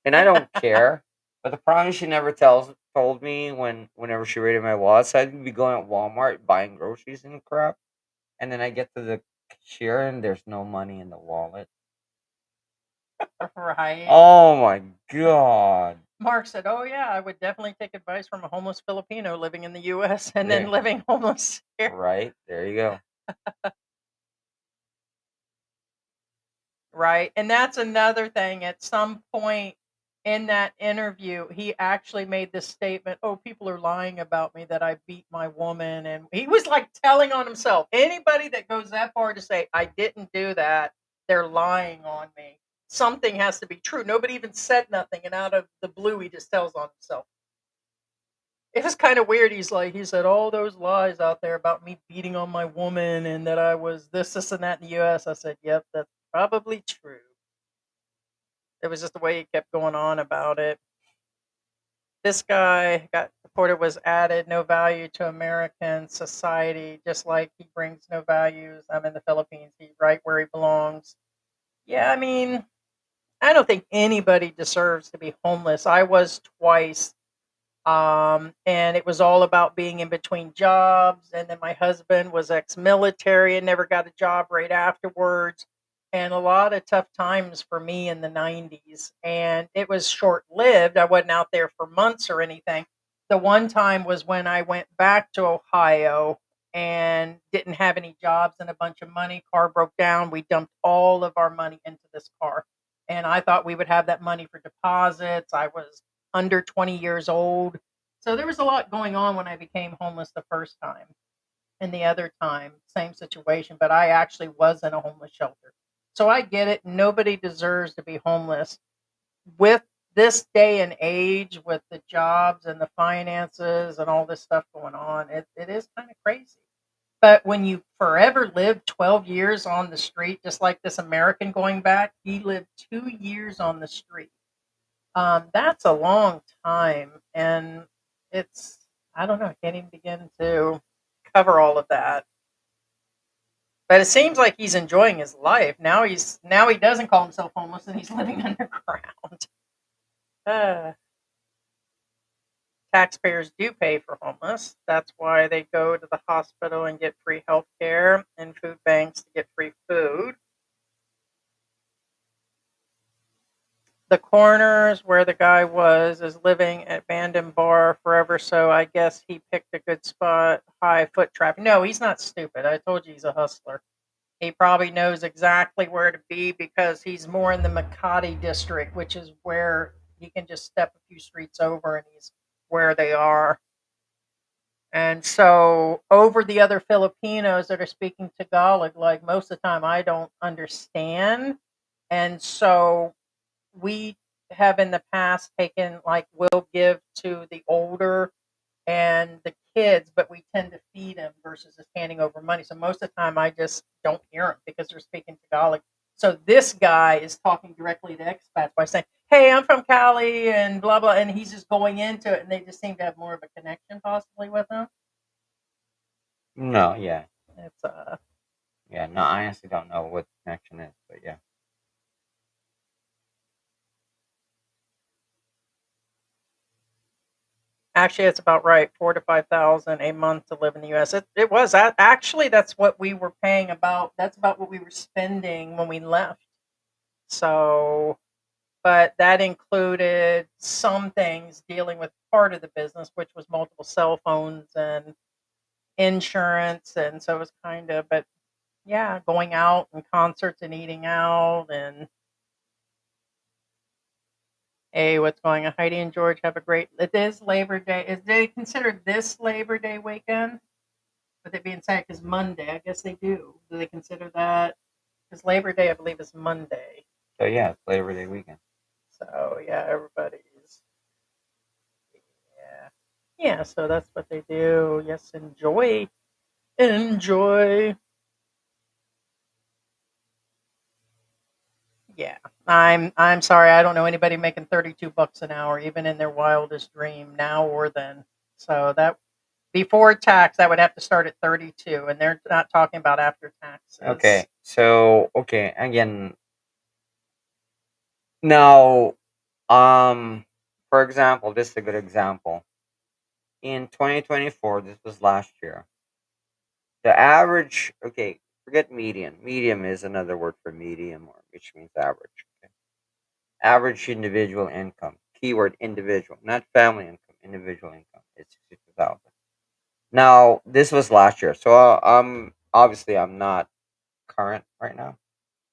and I don't care. But the problem is she never told me whenever she raided my wallet. So I'd be going at Walmart buying groceries and crap, and then I get to the cashier and there's no money in the wallet. Right. Oh my god! Mark said, "Oh yeah, I would definitely take advice from a homeless Filipino living in the U.S. and There. then living homeless here." Right there, you go. Right. And that's another thing. At some point in that interview, he actually made this statement, "Oh, people are lying about me that I beat my woman." And he was like telling on himself. Anybody that goes that far to say, "I didn't do that," they're lying on me. Something has to be true. Nobody even said nothing. And out of the blue, he just tells on himself. It was kind of weird. He said, all those lies out there about me beating on my woman and that I was this, and that in the U.S. I said, yep, that's probably true. It was just the way he kept going on about it. This guy got deported, was added no value to American society, just like he brings no values. I'm in the Philippines. He's right where he belongs. Yeah, I mean, I don't think anybody deserves to be homeless. I was twice. And it was all about being in between jobs. And then my husband was ex-military and never got a job right afterwards. And a lot of tough times for me in the 90s. And it was short-lived. I wasn't out there for months or anything. The one time was when I went back to Ohio and didn't have any jobs and a bunch of money. Car broke down. We dumped all of our money into this car. And I thought we would have that money for deposits. I was under 20 years old. So there was a lot going on when I became homeless the first time. And the other time, same situation, but I actually was in a homeless shelter. So I get it. Nobody deserves to be homeless. With this day and age, with the jobs and the finances and all this stuff going on, it is kind of crazy. But when you forever live 12 years on the street, just like this American going back, he lived 2 years on the street. That's a long time, and it's, I don't know, I can't even begin to cover all of that. But it seems like he's enjoying his life. Now he doesn't call himself homeless and he's living underground. Uh, Taxpayers do pay for homeless. That's why they go to the hospital and get free health care and food banks to get free food. the corners where the guy was is living at abandoned bar forever. So I guess he picked a good spot. High foot traffic. No, he's not stupid. I told you he's a hustler. He probably knows exactly where to be because he's more in the Makati district, which is where he can just step a few streets over and he's where they are. And so, over the other Filipinos that are speaking Tagalog, like most of the time, I don't understand. And so, we have in the past taken, like, we'll give to the older and the kids, but we tend to feed them versus just handing over money. So most of the time, I just don't hear them because they're speaking Tagalog. So this guy is talking directly to expats by saying, "Hey, I'm from Cali," and blah blah, and he's just going into it, and they just seem to have more of a connection possibly with him. No, yeah. It's Yeah, no, I honestly don't know what the connection is, but yeah. actually it's about right, 4 to 5 thousand a month to live in the U.S. It was actually that's what we were paying about. That's about what we were spending when we left. So, but that included some things dealing with part of the business, which was multiple cell phones and insurance, and so it was kind of, but yeah, going out and concerts and eating out and hey, what's going on? Heidi and George have a great. It is Labor Day. Is they consider this Labor Day weekend? With it being said, because Monday, I guess they do. Do they consider that? Because Labor Day, I believe, is Monday. So yeah, it's Labor Day weekend. So yeah, everybody's yeah, yeah. So that's what they do. Yes, enjoy, enjoy. Yeah, I'm sorry. I don't know anybody making $32 an hour, even in their wildest dream, now or then. So that before tax, that would have to start at 32, and they're not talking about after taxes. Okay, so okay, again, now, for example, this is a good example. In 2024, this was last year. The average, okay, forget median. Medium is another word for medium, or which means average. Okay? Average individual income. Keyword individual, not family income. Individual income. It's 62,000. Now, this was last year, so obviously I'm not current right now.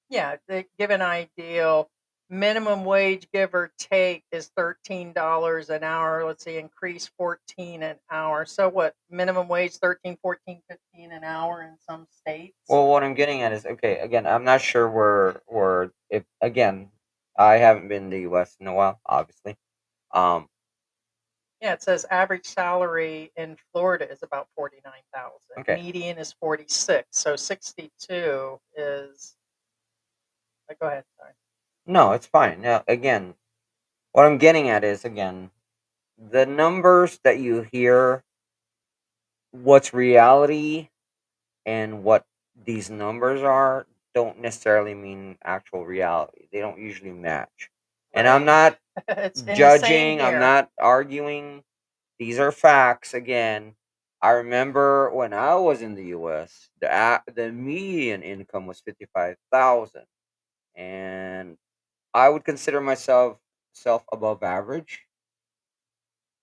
Yeah, to give an ideal, minimum wage, give or take, is $13 an hour. Let's see, increase 14 an hour. So what? Minimum wage 13, 14, 15 an hour in some states. Well, what I'm getting at is okay. Again, I'm not sure where if again, I haven't been in the U.S. in a while, obviously. Um, Yeah, it says average salary in Florida is about 49,000. Okay. Median is 46. So 62 is. Go ahead. Sorry. no, it's fine. Now, again, what I'm getting at is again, the numbers that you hear, what's reality, and what these numbers are, don't necessarily mean actual reality. They don't usually match. And I'm not It's in the same judging. I'm here. not arguing. These are facts. Again, I remember when I was in the U.S., the median income was 55,000, and I would consider myself above average.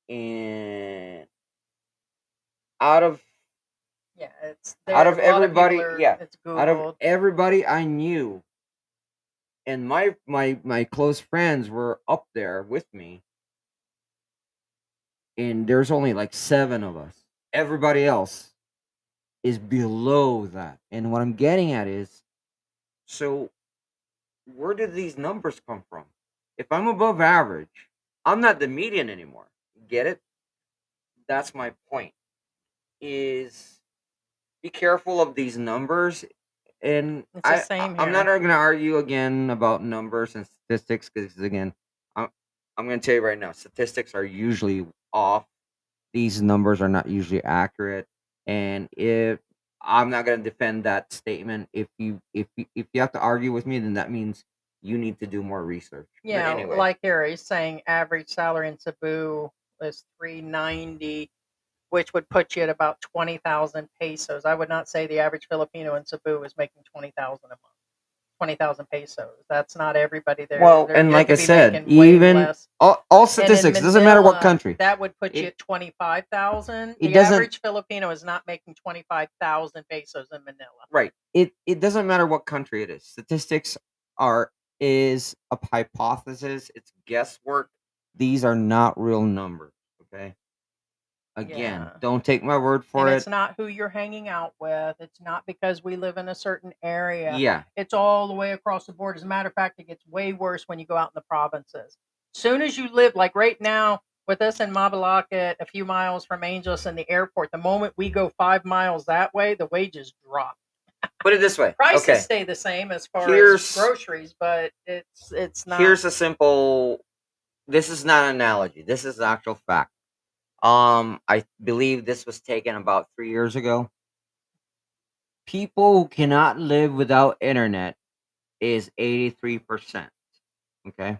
And out of Yeah, it's out there. of A lot of people everybody, are. yeah, It's out of Googled. everybody I knew, and my close friends were up there with me, and there's only like 7 of us. Everybody else is below that. And what I'm getting at is, so where did these numbers come from? If I'm above average, I'm not the median anymore. Get it? That's my point. Is be careful of these numbers. And It's the same I'm not here. going to argue again about numbers and statistics because again, I'm going to tell you right now, statistics are usually off. These numbers are not usually accurate, and if I'm not going to defend that statement, if you have to argue with me, then that means you need to do more research. But Yeah, anyway, like here, he's saying average salary in Cebu is 390, which would put you at about 20,000 pesos. I would not say the average Filipino in Cebu is making 20,000 a month. 20,000 pesos. That's not everybody there. Well, They're, and they like I could be said, making way even less. all And in statistics, doesn't matter what Manila, country. that would put you It at 25,000. it The doesn't average Filipino is not making 25,000 pesos in Manila. right. It doesn't matter what country it is. Statistics is a hypothesis. It's guesswork. These are not real numbers. Okay. Again, Yeah. don't take my word And for it. it's not who you're hanging out with. It's not because we live in a certain area. Yeah. It's all the way across the board. As a matter of fact, it gets way worse when you go out in the provinces. Soon as you live, like right now, with us in Mabalacat, a few miles from Angeles and the airport, the moment we go 5 miles that way, the wages drop. Put it this way. Prices Okay. stay the same as far as Here's groceries, but it's not. here's a simple. This is not an analogy. This is actual fact. I believe this was taken about 3 years ago. People who cannot live without internet is 83%. Okay.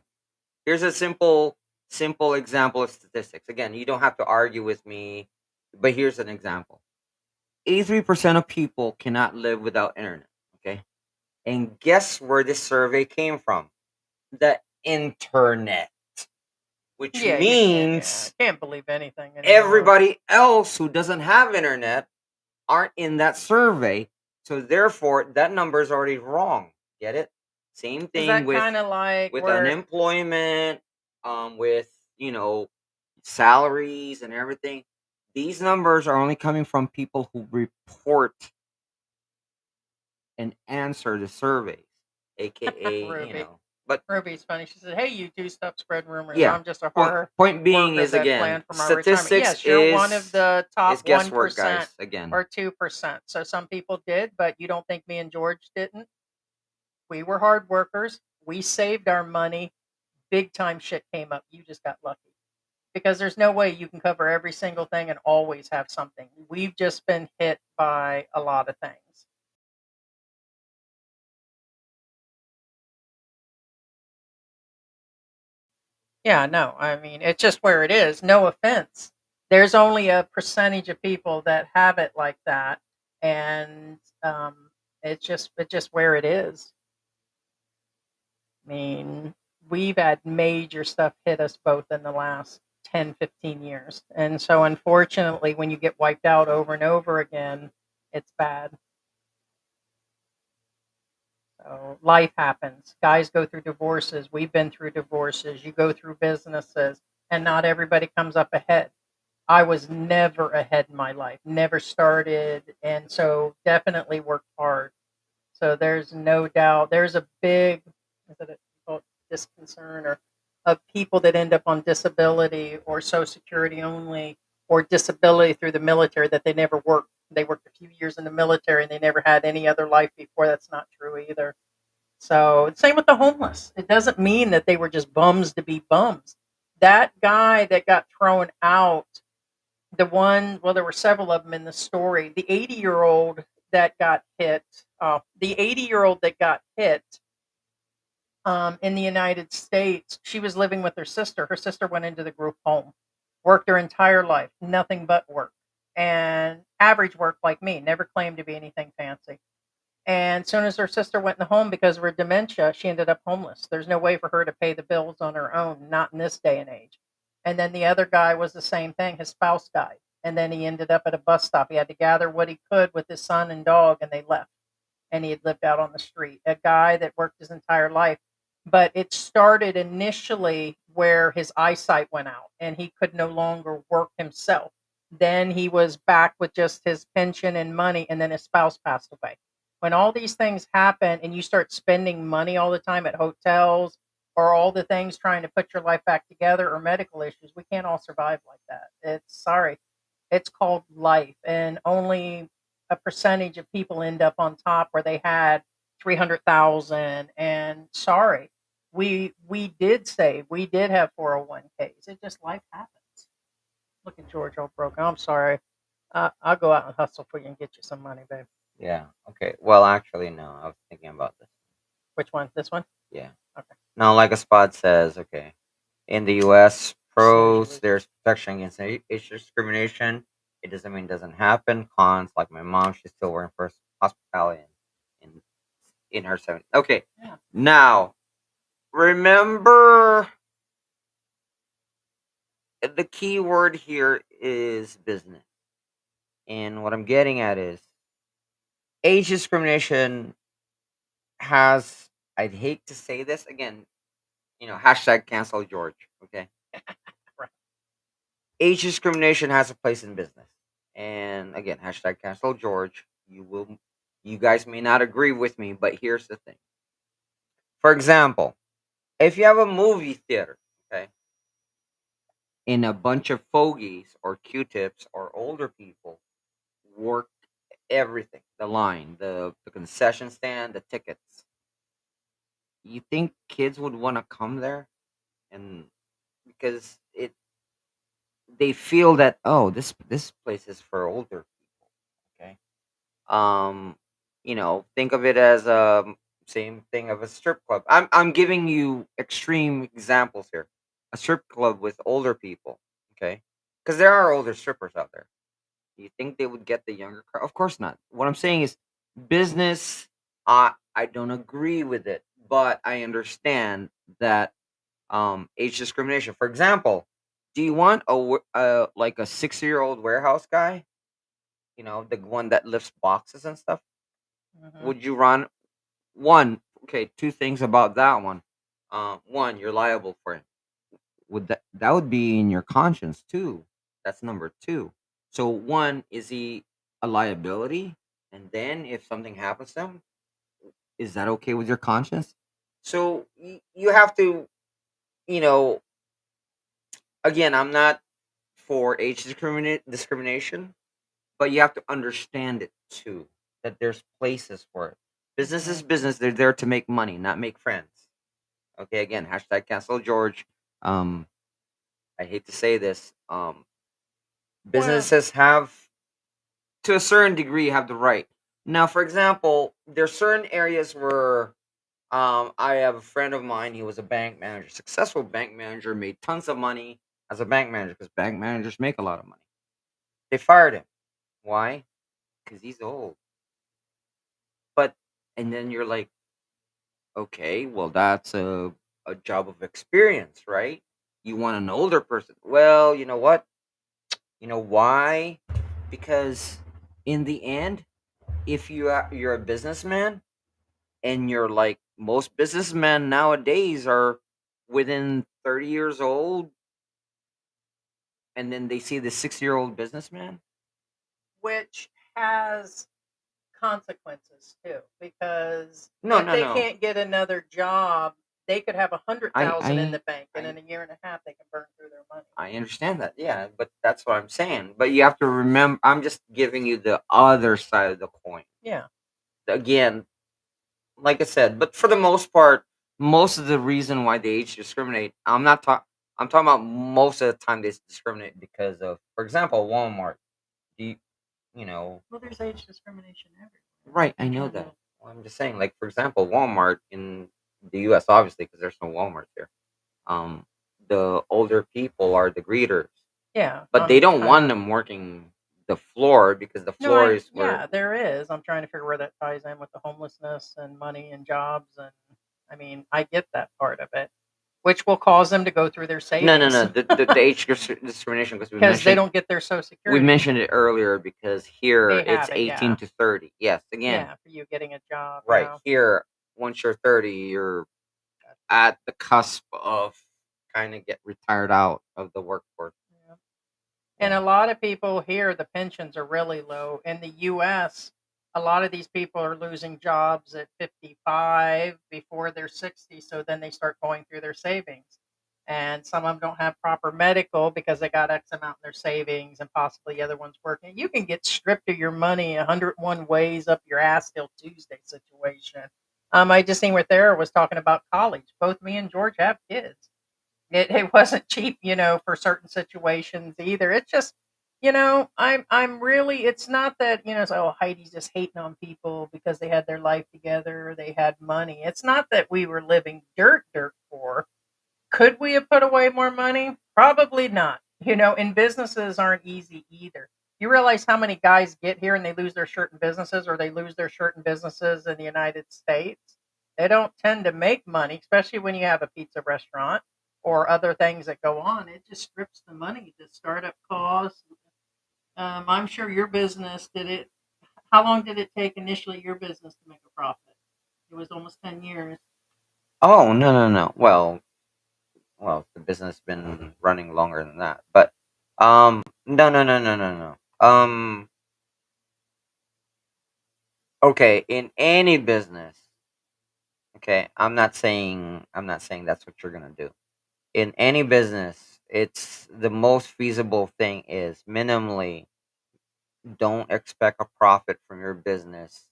Here's a simple example of statistics. Again, you don't have to argue with me, but here's an example. 83% of people cannot live without internet. Okay. And guess where this survey came from? The internet. Which Yeah, means can't believe anything anymore. everybody else who doesn't have internet aren't in that survey. So therefore, that number is already wrong. Get it? Same Is thing that with kind of like where unemployment, with salaries and everything. These numbers are only coming from people who report and answer the surveys, aka Ruby? But Ruby's funny. She said, "Hey, you do stuff, spread rumors. yeah, I'm just a point hard point being worker is that again, planned for my retirement." statistics Yes, you're one of the is top guesswork, 1% guys. Again, or 2%. So some people did, but you don't think me and George didn't? We were hard workers. We saved our money. Big time shit came up. You just got lucky. Because there's no way you can cover every single thing and always have something. We've just been hit by a lot of things. Yeah, no, I mean, it's just where it is. No offense. There's only a percentage of people that have it like that, and it's just where it is. I mean, we've had major stuff hit us both in the last 10, 15 years. And so unfortunately, when you get wiped out over and over again, it's bad. So life happens. Guys go through divorces. We've been through divorces. You go through businesses, and not everybody comes up ahead. I was never ahead in my life, never started, and so definitely worked hard. So there's no doubt. There's a big, is it called disconcern or of people that end up on disability or Social Security only or disability through the military that they never worked. They worked a few years in the military and they never had any other life before. That's not true either. So same with the homeless. It doesn't mean that they were just bums to be bums. That guy that got thrown out, well, there were several of them in the story. The 80-year-old that got hit, the 80-year-old that got hit in the United States, she was living with her sister. Her sister went into the group home, worked her entire life, nothing but work, and average work like me, never claimed to be anything fancy. And as soon as her sister went in the home because of her dementia, she ended up homeless. There's no way for her to pay the bills on her own, not in this day and age. And then the other guy was the same thing. His spouse died. And then he ended up at a bus stop. He had to gather what he could with his son and dog, and they left. And he had lived out on the street. A guy that worked his entire life. But it started initially where his eyesight went out and he could no longer work himself. Then he was back with just his pension and money, and then his spouse passed away. When all these things happen and you start spending money all the time at hotels or all the things trying to put your life back together or medical issues, we can't all survive like that. It's called life, and only a percentage of people end up on top where they had 300,000. And sorry, we did save, we did have 401ks. It just life happens. Look at George all broken. I'm sorry. I'll go out and hustle for you and get you some money, babe. yeah. Okay. Well, actually, no. I was thinking about this. Which one? This one? Yeah. Okay. Now, like a spot says, okay, in the U.S., pros, Essentially. there's protection against age discrimination. It doesn't mean it doesn't happen. Cons, like my mom, she's still working for hospitality in in her 70s. Okay, Yeah. now remember the key word here is business, and what I'm getting at is age discrimination has. I'd hate to say this again. Hashtag cancel George. Okay, Right. age discrimination has a place in business, and again, hashtag cancel George. You guys may not agree with me, but here's the thing. For example, if you have a movie theater, okay, and a bunch of fogies or Q-tips or older people work everything, the line, the concession stand, the tickets. You think kids would want to come there? And because they feel that, oh, this place is for older people, okay? Um, think of it as same thing of a strip club. I'm giving you extreme examples here. A strip club with older people, okay? Because there are older strippers out there. Do you think they would get the younger crowd? Of course not. What I'm saying is business. I don't agree with it, but I understand that age discrimination. For example, do you want like a 60-year-old warehouse guy? The one that lifts boxes and stuff. Hmm. Would you run one? Okay, two things about that one. One, you're liable for it. Would that would be in your conscience too? That's number two. So one, is he a liability? And then if something happens to him, is that okay with your conscience? So you have to, you know, again, I'm not for age discrimination, but you have to understand it too. That there's places for it. Business is Hmm. business. They're there to make money, not make friends. Okay, again, hashtag cancel George. Um, I hate to say this. Well, Businesses have, to a certain degree, have the right. Now, for example, there's certain areas where I have a friend of mine. He was a bank manager, successful bank manager, made tons of money as a bank manager because bank managers make a lot of money. They fired him. Why? Because he's old. But and then you're like, okay, well, that's a job of experience, right? You want an older person. Well, you know what? You know why? Because in the end, if you're a businessman and you're like most businessmen nowadays are within 30 years old, and then they see the 6-year-old businessman. which has consequences too, because No, if no, they no. can't get another job, they could have a hundred I thousand in the I bank, and I in a year and a half, they can burn through their money. I understand that. Yeah, but that's what I'm saying. But you have to remember, I'm just giving you the other side of the coin. Yeah. Again, like I said, but for the most part, most of the reason why they age discriminate, I'm talking about most of the time they discriminate because of, for example, Walmart. Do you know? Well, there's age discrimination everywhere. Right, I know that. Well, I'm just saying, like for example, Walmart in the U.S. obviously because there's no Walmart there. Um, the older people are the greeters, Yeah, but they I'm don't kind want of. them working the floor because the No, floor is where. yeah, there is. I'm trying to figure where that ties in with the homelessness and money and jobs, and I mean, I get that part of it, which will cause them to go through their No, no, savings no. The age discrimination because because they don't get their Social we Security mentioned anymore. it earlier because here They it's have it, 18 yeah, to 30. Yes, again, yeah, for you getting a job, right here. Once you're 30, you're at the cusp of kind of get retired out of the workforce. yeah. And Yeah. a lot of people here, the pensions are really low. In the US, a lot of these people are losing jobs at 55 before they're 60. So then they start going through their savings. And some of them don't have proper medical because they got X amount in their savings and possibly the other one's working. You can get stripped of your money 101 ways up your ass till Tuesday situation. I just seen where Thera was talking about college. Both me and George have kids. It wasn't cheap, for certain situations either. It's just, I'm really. It's not that it's, oh, Heidi's just hating on people because they had their life together, they had money. It's not that we were living dirt poor. Could we have put away more money? Probably not. And businesses aren't easy either. You realize how many guys get here and they lose their certain businesses, or they lose their certain businesses in the United States? They don't tend to make money, especially when you have a pizza restaurant or other things that go on. It just strips the money, the startup costs. I'm sure your business did it. How long did it take initially your business to make a profit? It was almost 10 years. Oh, no, no, no. Well, the business has been running longer than that. But no, no, no, no, no, no. Okay, in any business, okay, I'm not saying that's what you're gonna do. In any business, it's the most feasible thing is minimally don't expect a profit from your business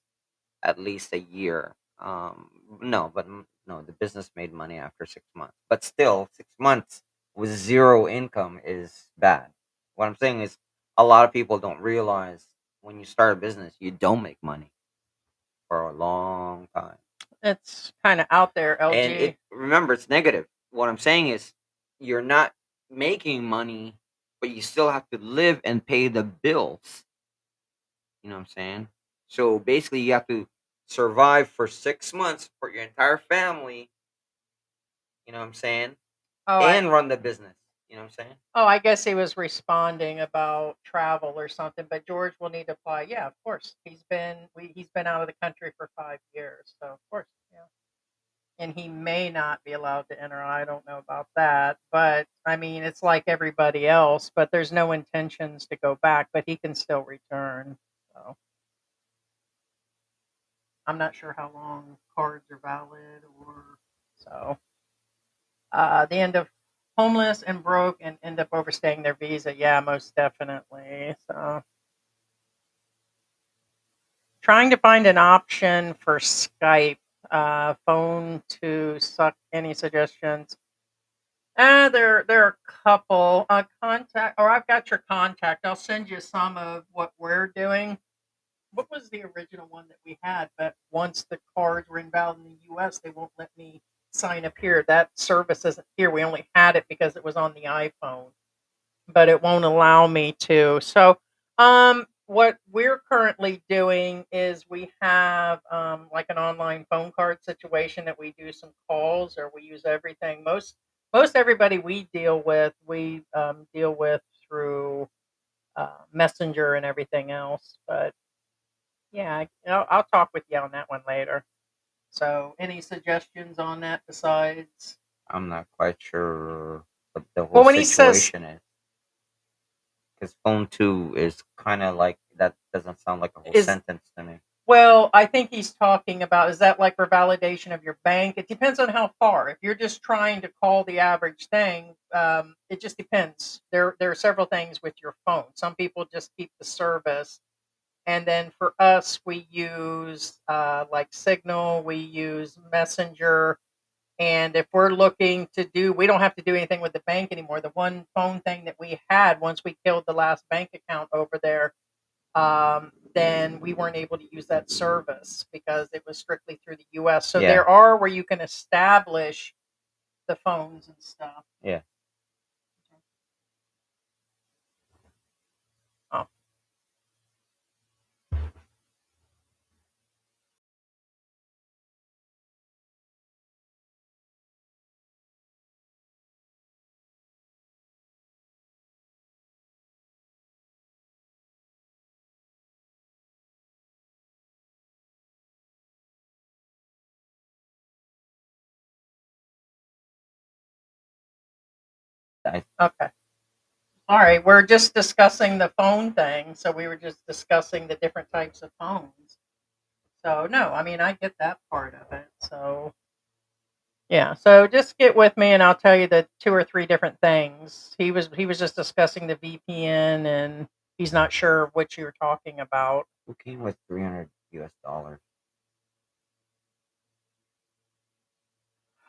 at least a year. No, but no, the business made money after 6 months. But still, 6 months with zero income is bad. What I'm saying is, a lot of people don't realize when you start a business, you don't make money for a long time. It's kind of out there, And LG. remember, it's negative. What I'm saying is, you're not making money, but you still have to live and pay the bills. You know what I'm saying? So basically, you have to survive for 6 months for your entire family. You know what I'm saying? Oh, And run the business. You know what I'm saying? I guess he was responding about travel or something. But George will need to apply. Yeah, of course. He's been out of the country for 5 years, so of course, yeah. And he may not be allowed to enter. I don't know about that, but I mean, it's like everybody else. But there's no intentions to go back. But he can still return. So I'm not sure how long cards are valid or so. The end of homeless and broke and end up overstaying their visa. Yeah, most definitely. So trying to find an option for Skype phone to suck. Any suggestions? There are a couple. Contact, or I've got your contact. I'll send you some of what we're doing. What was the original one that we had? But once the cards were invalid in the U.S., they won't let me sign up here. That service isn't here. We only had it because it was on the iPhone, but it won't allow me to. So, what we're currently doing is we have like an online phone card situation that we do some calls, or we use everything. Most everybody we deal with through Messenger and everything else. But yeah, I'll talk with you on that one later. So, any suggestions on that besides? I'm not quite sure what the whole Well, when he says, situation is. Because phone two is kind of like that. Doesn't sound like a whole is sentence to me. well, I think he's talking about, is that like for validation of your bank? It depends on how far. If you're just trying to call the average thing, it just depends. There are several things with your phone. Some people just keep the service, and then for us, we use like Signal, we use Messenger. And if we're looking to do, we don't have to do anything with the bank anymore. The one phone thing that we had once we killed the last bank account over there, then we weren't able to use that service because it was strictly through the U.S. So Yeah. there are where you can establish the phones and stuff. Yeah. Oh. Okay. All right. We're just discussing the phone thing. So we were just discussing the different types of phones. So no, I mean, I get that part of it. So yeah, so just get with me and I'll tell you the two or three different things. He was just discussing the VPN, and he's not sure what you're talking about. Who came with $300 US?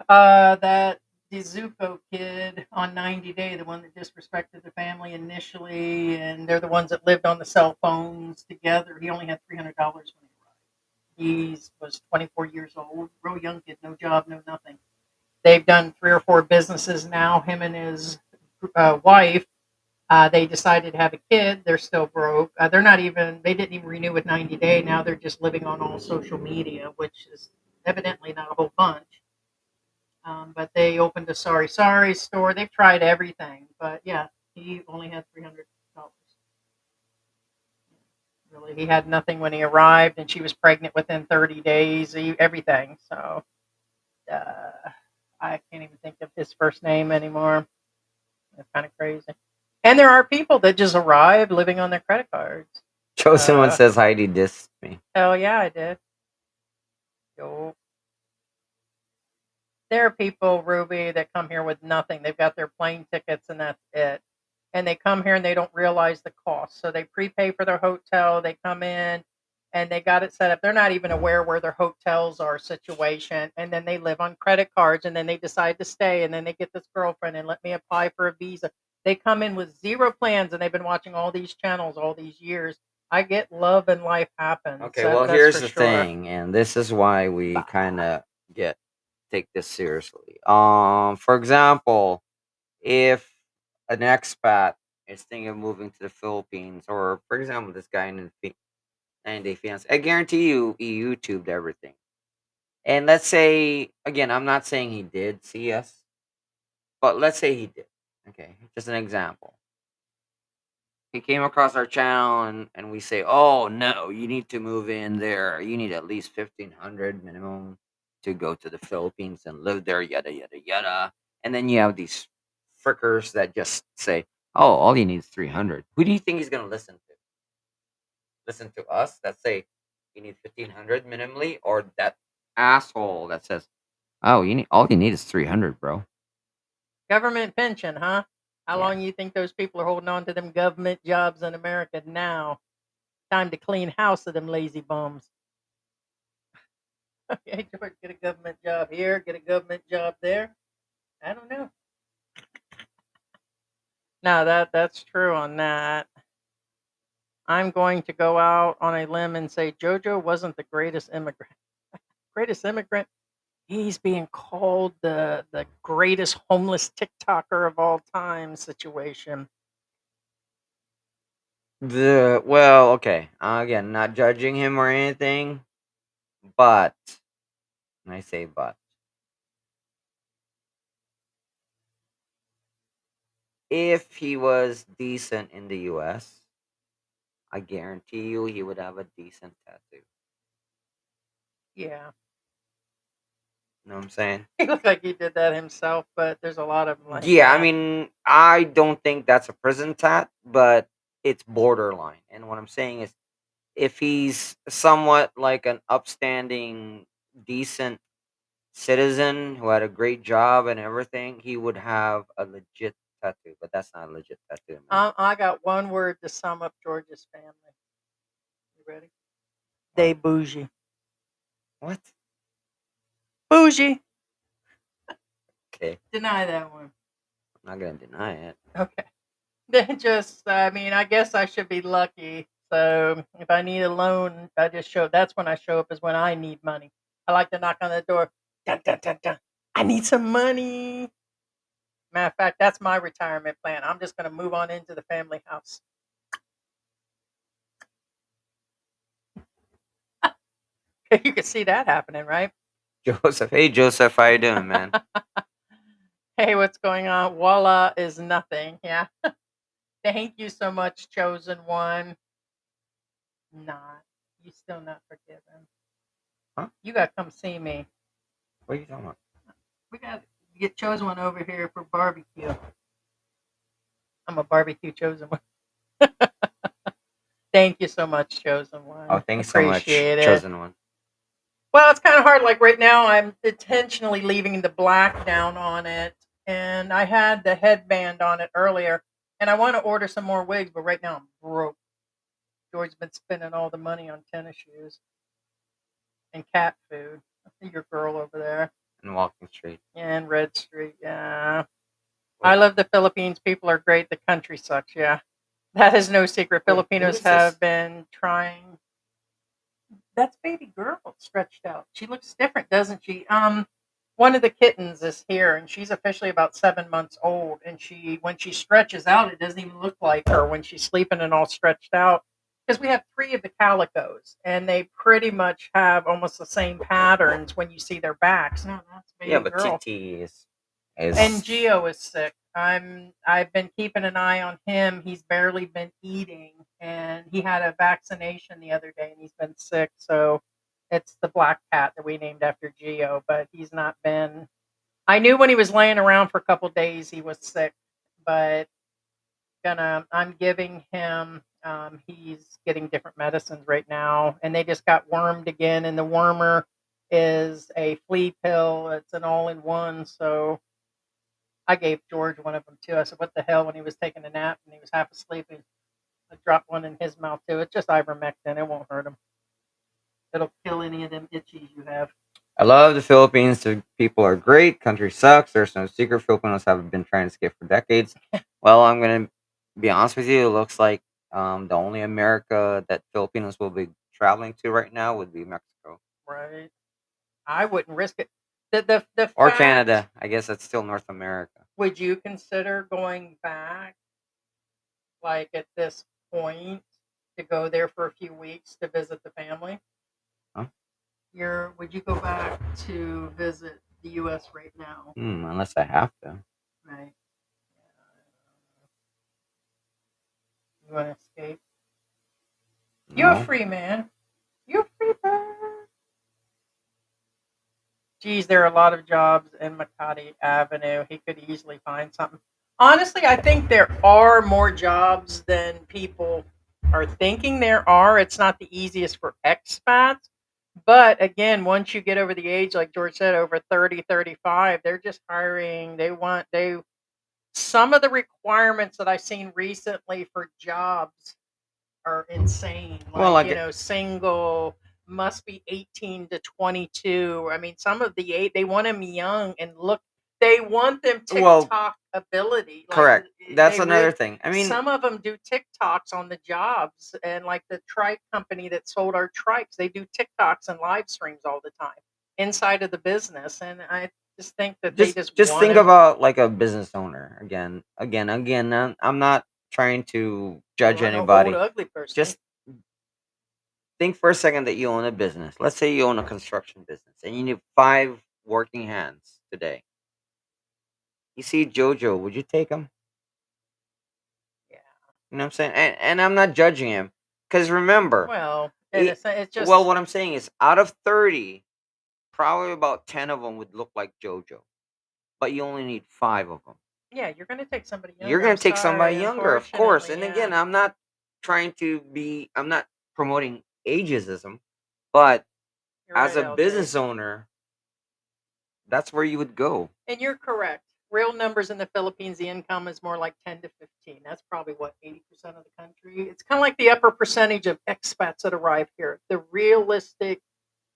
That Dizuko kid on 90 Day, the one that disrespected the family initially, and they're the ones that lived on the cell phones together. He only had $300 when he arrived. He was 24 years old, real young kid, no job, no nothing. They've done 3 or 4 businesses now, him and his wife. They decided to have a kid. They're still broke. They're not even. They didn't even renew with 90-day. Now they're just living on all social media, which is evidently not a whole bunch. But they opened a sorry store. They've tried everything, but yeah, he only had $300. Really, he had nothing when he arrived, and she was pregnant within 30 days. Everything. So uh, I can't even think of his first name anymore. It's kind of crazy. And there are people that just arrive living on their credit cards. Chosen one says Heidi dissed me. Hell yeah, I did. Yo. There are people, Ruby, that come here with nothing. They've got their plane tickets and that's it. And they come here and they don't realize the cost. So they prepay for their hotel. They come in and they got it set up. They're not even aware where their hotels are situation. And then they live on credit cards and then they decide to stay. And then they get this girlfriend and let me apply for a visa. They come in with zero plans and they've been watching all these channels all these years. I get love and life happens. Okay, well, here's the thing, and this is why we kind of take this seriously. For example, if an expat is thinking of moving to the Philippines, or for example, this guy in the 90-day fiance, I guarantee you, he YouTubed everything. And let's say, again, I'm not saying he did see us, but let's say he did. Okay, just an example. He came across our channel and we say, oh no, you need to move in there. You need at least 1,500 minimum to go to the Philippines and live there, yada, yada, yada. And then you have these frickers that just say, oh, all you need is 300. Who do you think he's going to listen to? Listen to us that say you need 1,500 minimally, or that asshole that says, oh, all you need is 300, bro? Government pension, huh? How Yeah. long you think those people are holding on to them government jobs in America now? Time to clean house of them lazy bums. Okay, George, get a government job here, get a government job there. I don't know. No, that's true on that. I'm going to go out on a limb and say Jojo wasn't the greatest immigrant. Greatest immigrant? He's being called the greatest homeless TikToker of all time situation. Well, okay. Again, not judging him or anything, but, and I say but, if he was decent in the US, I guarantee you he would have a decent tattoo. Yeah. You know what I'm saying? He looked like he did that himself, but there's a lot of them like Yeah, I that. mean, I don't think that's a prison tat, but it's borderline. And what I'm saying is, if he's somewhat like an upstanding, decent citizen who had a great job and everything, he would have a legit tattoo. But that's not a legit tattoo, man. I got one word to sum up George's family. You ready? They bougie. What? Bougie. Okay, Deny that one. I'm not gonna deny it. Okay. Then just, I mean, I guess I should be lucky. So if I need a loan, I just show. That's when I show up. Is when I need money. I like to knock on the door. Dun, dun, dun, dun. I need some money. Matter of fact, that's my retirement plan. I'm just going to move on into the family house. You can see that happening, right? Joseph, hey Joseph, how you doing, man? Hey, what's going on? Voila is nothing. Yeah. Thank you so much, chosen one. Not. You still not forgiven. Huh? You got to come see me. What are you talking about? We got to get chosen one over here for barbecue. I'm a barbecue chosen one. Thank you so much, chosen one. Oh, thanks so much, Appreciate it. chosen one. Well, it's kind of hard. Like right now, I'm intentionally leaving the black down on it. And I had the headband on it earlier. And I want to order some more wigs, but right now I'm broke. George's been spending all the money on tennis shoes and cat food. I see your girl over there. And Walking Street. And Red Street, yeah. I love the Philippines. People are great. The country sucks, yeah. That is no secret. Wait, Filipinos what is have this? been trying. That's baby girl stretched out. She looks different, doesn't she? one of the kittens is here, and she's officially about 7 months old. And when she stretches out, it doesn't even look like her when she's sleeping and all stretched out. Because we have three of the calicos, and they pretty much have almost the same patterns when you see their backs. No, that's baby Yeah, but girl. TT And is Geo is sick. I've been keeping an eye on him. He's barely been eating, and he had a vaccination the other day, and he's been sick. So it's the black cat that we named after Geo, but he's not been. I knew when he was laying around for a couple days he was sick, but I'm giving him. He's getting different medicines right now, and they just got wormed again. And the wormer is a flea pill. It's an all-in-one, so I gave George one of them too. I said, "What the hell?" When he was taking a nap and he was half asleep, I dropped one in his mouth too. It's just ivermectin. It won't hurt him. It'll kill any of them itchies you have. I love the Philippines. The people are great. Country sucks. There's no secret. Filipinos have been trying to escape for decades. Well, I'm gonna be honest with you. It looks like the only America that Filipinos will be traveling to right now would be Mexico Right. I wouldn't risk it. The or fact, Canada. I guess that's still North America. would you consider going back, like at this point, to go there for a few weeks to visit the family? Huh? Would you go back to visit the U.S. right now? Unless I have to. Right. You want to escape? You're No. a free man. You're a free bird. Geez, there are a lot of jobs in Makati Avenue. He could easily find something. Honestly, I think there are more jobs than people are thinking there are. It's not the easiest for expats. But again, once you get over the age, like George said, over 30, 35, they're just hiring. Some of the requirements that I've seen recently for jobs are insane. Well, Like, I get. single must be 18 to 22. I mean, some of they want them young and they want them Well, TikTok ability. Like, correct. That's they another really, thing. I mean, some of them do TikToks on the jobs, and like the trike company that sold our trikes, they do TikToks and live streams all the time inside of the business. And I just think that they just want think to about like a business owner again. I'm not trying to judge an old anybody. ugly person. Just think for a second that you own a business. Let's say you own a construction business and you need 5 working hands today. You see Jojo, would you take him? Yeah. You know what I'm saying? And I'm not judging him because remember, Well, it, it's just well, what I'm saying is out of 30, probably about 10 of them would look like Jojo, but you only need 5 of them. yeah, you're going to take somebody younger. You're going I'm to take somebody sorry, younger, of course. And unfortunately, again, yeah. I'm not promoting ageism, but You're as right, a LJ. business owner, that's where you would go. And you're correct. Real numbers in the Philippines, the income is more like 10 to 15. That's probably what, 80% of the country. It's kind of like the upper percentage of expats that arrive here. The realistic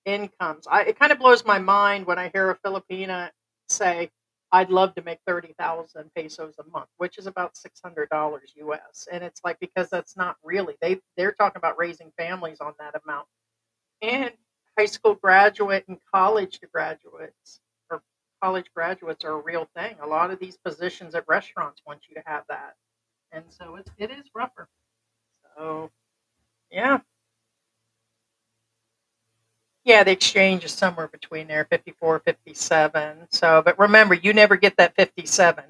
incomes. It kind of blows my mind when I hear a Filipina say, "I'd love to make 30,000 pesos a month," which is about $600 US. And it's like, because that's not really. They're talking about raising families on that amount. And high school graduate and college graduates are a real thing. A lot of these positions at restaurants want you to have that. And so it is rougher. So yeah. Yeah, the exchange is somewhere between there, 54, 57. So, but remember, you never get that 57.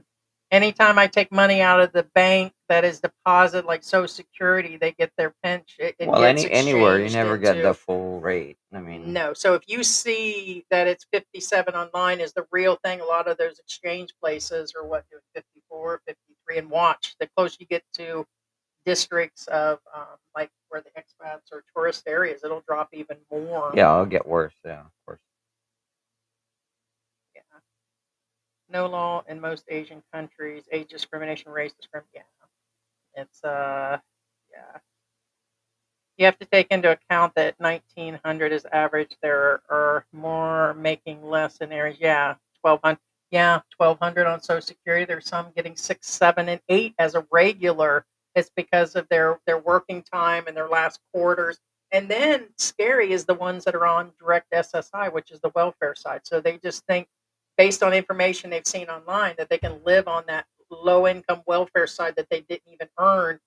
Anytime I take money out of the bank that is deposit, like Social Security, they get their pinch. It Well, gets anywhere you exchanged never get the into full rate. I mean, no. So if you see that it's 57 online is the real thing, a lot of those exchange places are what, doing 54, 53, and watch. The closer you get to districts of like where the expats or tourist areas, it'll drop even more. yeah, it'll get worse. Yeah, of course. Yeah. No law in most Asian countries, age discrimination, race discrimination. Yeah. It's yeah. You have to take into account that 1900 is average. There are more making less in areas. Yeah, 1200. Yeah, 1200 on Social Security. There's some getting 6, 7, and 8 as a regular. It's because of their working time and their last quarters. And then scary is the ones that are on direct SSI, which is the welfare side. So they just think based on information they've seen online, that they can live on that low income welfare side that they didn't even earn,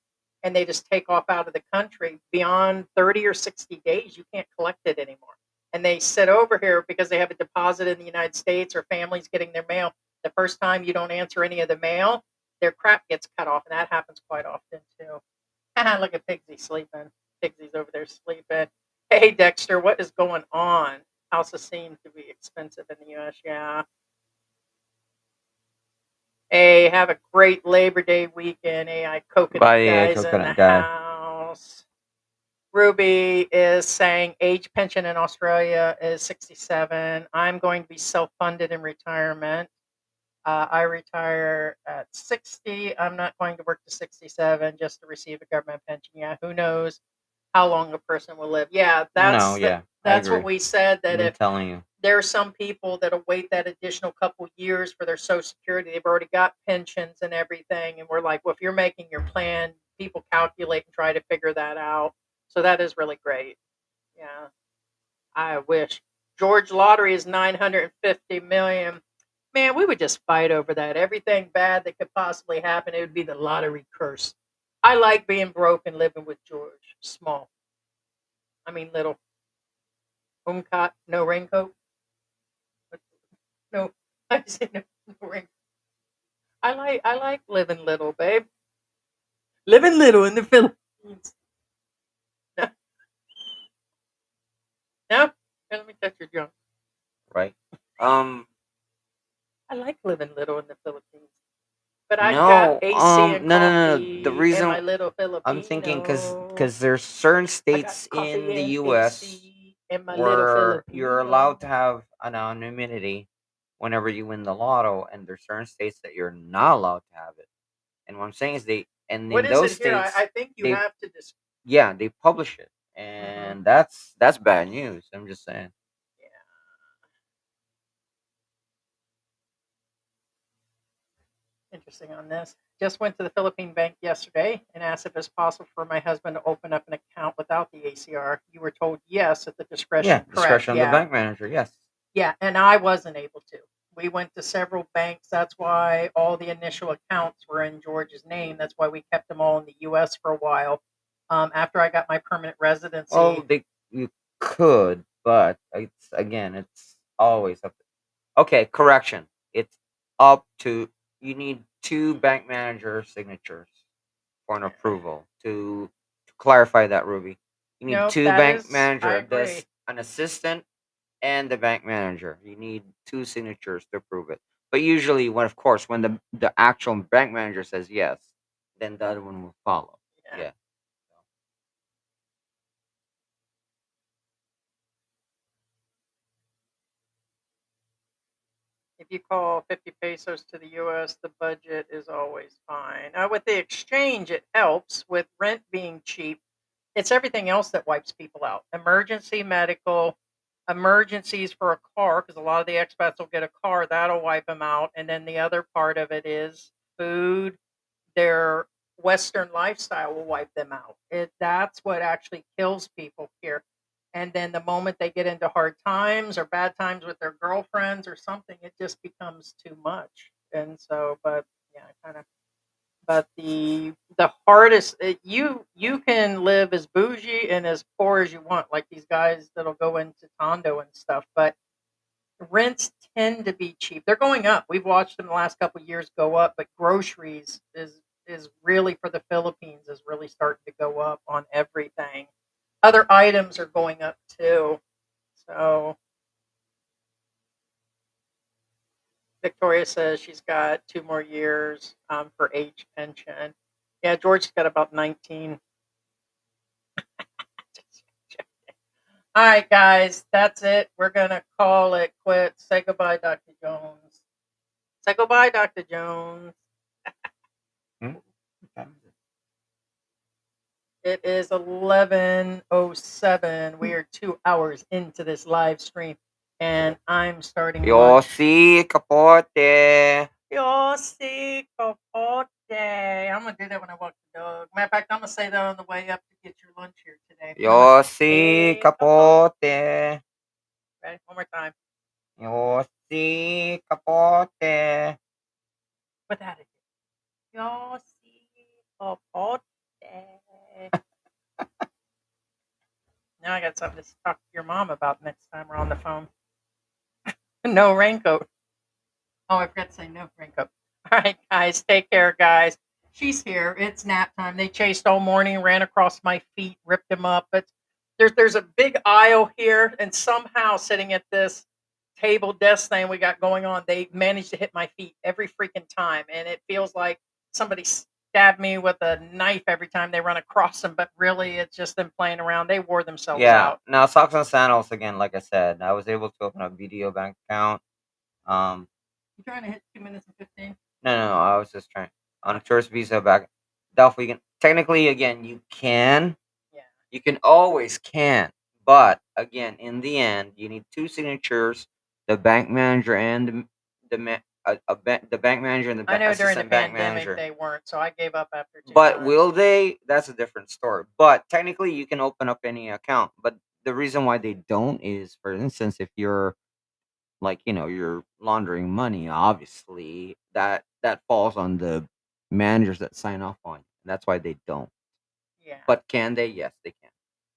and they just take off out of the country. Beyond 30 or 60 days, you can't collect it anymore. And they sit over here because they have a deposit in the United States, or families getting their mail. The first time you don't answer any of the mail, their crap gets cut off, and that happens quite often too. Look at Pigsy sleeping. Pigsy's over there sleeping. Hey, Dexter, what is going on? Houses seem to be expensive in the U.S. Yeah. Hey, have a great Labor Day weekend. AI Coconut Bye, Guy's in the coconut guy. house. Ruby is saying age pension in Australia is 67. I'm going to be self-funded in retirement. I retire at 60. I'm not going to work to 67 just to receive a government pension. Yeah, who knows how long a person will live. Yeah, No, yeah, I that's what agree. we said, that I've been if telling you. there are some people that await that additional couple years for their Social Security, they've already got pensions and everything, and we're like, well, if you're making your plan, people calculate and try to figure that out. So that is really great. Yeah, I wish. George Lottery is 950 million. Man, we would just fight over that. Everything bad that could possibly happen, it would be the lottery curse. I like being broke and living with George. Small. I mean, little. Umcot, no raincoat. No, I said no raincoat. I like living little, babe. Living little in the Philippines. No, no. Here, let me touch your junk. Right. I like living little in the Philippines. But I got No, AC and no, no, no, no. The coffee and reason my little I'm thinking, because Filipino. there's certain I got states in coffee the and U.S. AC and my little where you're Filipino. allowed to have anonymity whenever you win the lotto, and there's certain states that you're not allowed to have it. And what I'm saying is and What in is those it here? I, states, I think you they have to just. yeah, they publish it, Mhm. and that's bad news. I'm just saying. Yeah. Interesting on this. Just went to the Philippine bank yesterday and asked if it's possible for my husband to open up an account without the ACR. You were told yes at the Yeah, discretion. Correct. discretion of the Yeah. bank manager. Yes. Yeah. And I wasn't able to. We went to several banks. That's why all the initial accounts were in George's name. That's why we kept them all in the US for a while. After I got my permanent residency. Well, you could, but it's always up. Okay, correction. It's up to, you need two bank manager signatures for an approval. To clarify that, Ruby, you need Nope, two that bank is, I manager, agree. an assistant, and the bank manager. You need two signatures to approve it. But usually, when the actual bank manager says yes, then the other one will follow. Yeah. Yeah. If you call 50 pesos to the US, the budget is always fine. With the exchange, it helps. With rent being cheap, it's everything else that wipes people out. Emergency medical, emergencies for a car, because a lot of the expats will get a car, that'll wipe them out. And then the other part of it is food. Their Western lifestyle will wipe them out. That's what actually kills people here. And then the moment they get into hard times or bad times with their girlfriends or something, it just becomes too much. And so, but yeah, kind of. But the hardest, you can live as bougie and as poor as you want, like these guys that'll go into Tondo and stuff. But rents tend to be cheap. They're going up. We've watched them the last couple of years go up, but groceries is really, for the Philippines, is really starting to go up on everything. Other items are going up too. So Victoria says she's got 2 more years for age pension. Yeah, George's got about 19. All right, guys, that's it. We're gonna call it quits. Say goodbye, Dr. Jones. Say goodbye, Dr. Jones. Hmm? It is 11:07. We are 2 hours into this live stream, and I'm starting lunch. Yossi Capote. Yossi Capote. I'm gonna do that when I walk the dog. Matter of fact, I'm gonna say that on the way up to get your lunch here today. Yossi Namaste Capote. Capote. Okay, one more time. Yossi Si Capote. With that, yo si popote. Now I got something to talk to your mom about next time we're on the phone. No raincoat. Oh, I forgot to say no raincoat. All right, guys, take care, guys. She's here. It's nap time. They chased all morning, ran across my feet, ripped them up. But there's a big aisle here, and somehow sitting at this table desk thing we got going on, they managed to hit my feet every freaking time, and it feels like somebody stabbed me with a knife every time they run across them. But really, it's just them playing around. They wore themselves Yeah. out. Now socks and sandals again. Like I said, I was able to open a video bank account. You trying to hit 2 minutes and 15? No. I was just trying on a tourist visa back. Definitely can. Technically, again, you can. Yeah. You can always can. But again, in the end, you need two signatures: the bank manager and the bank manager and the I know during the assistant bank pandemic manager. they weren't, so I gave up after 2 But times. will they? That's a different story. But technically, you can open up any account. But the reason why they don't is, for instance, if you're like you're laundering money, obviously that falls on the managers that sign off on it. That's why they don't. Yeah. But can they? Yes, they can.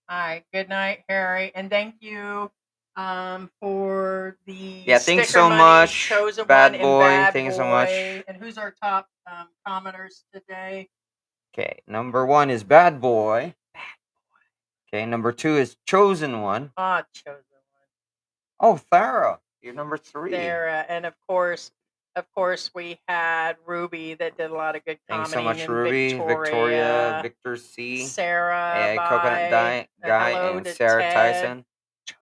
All right. Good night, Harry, and thank you for the Yeah, thanks sticker so money, much, chosen Bad one, Boy. and Bad Thank you Boy. so much. And who's our top commenters today? Okay, number 1 is Bad Boy. Okay, number 2 is Chosen One. Ah, chosen one. Oh, Farah, you're number 3. Sarah, and of course, we had Ruby that did a lot of good Thanks so commenting, much, and Ruby, Victoria, Victoria, Victor C, Sarah, AI Coconut bye. Guy, Hello and to Sarah Ted. Tyson.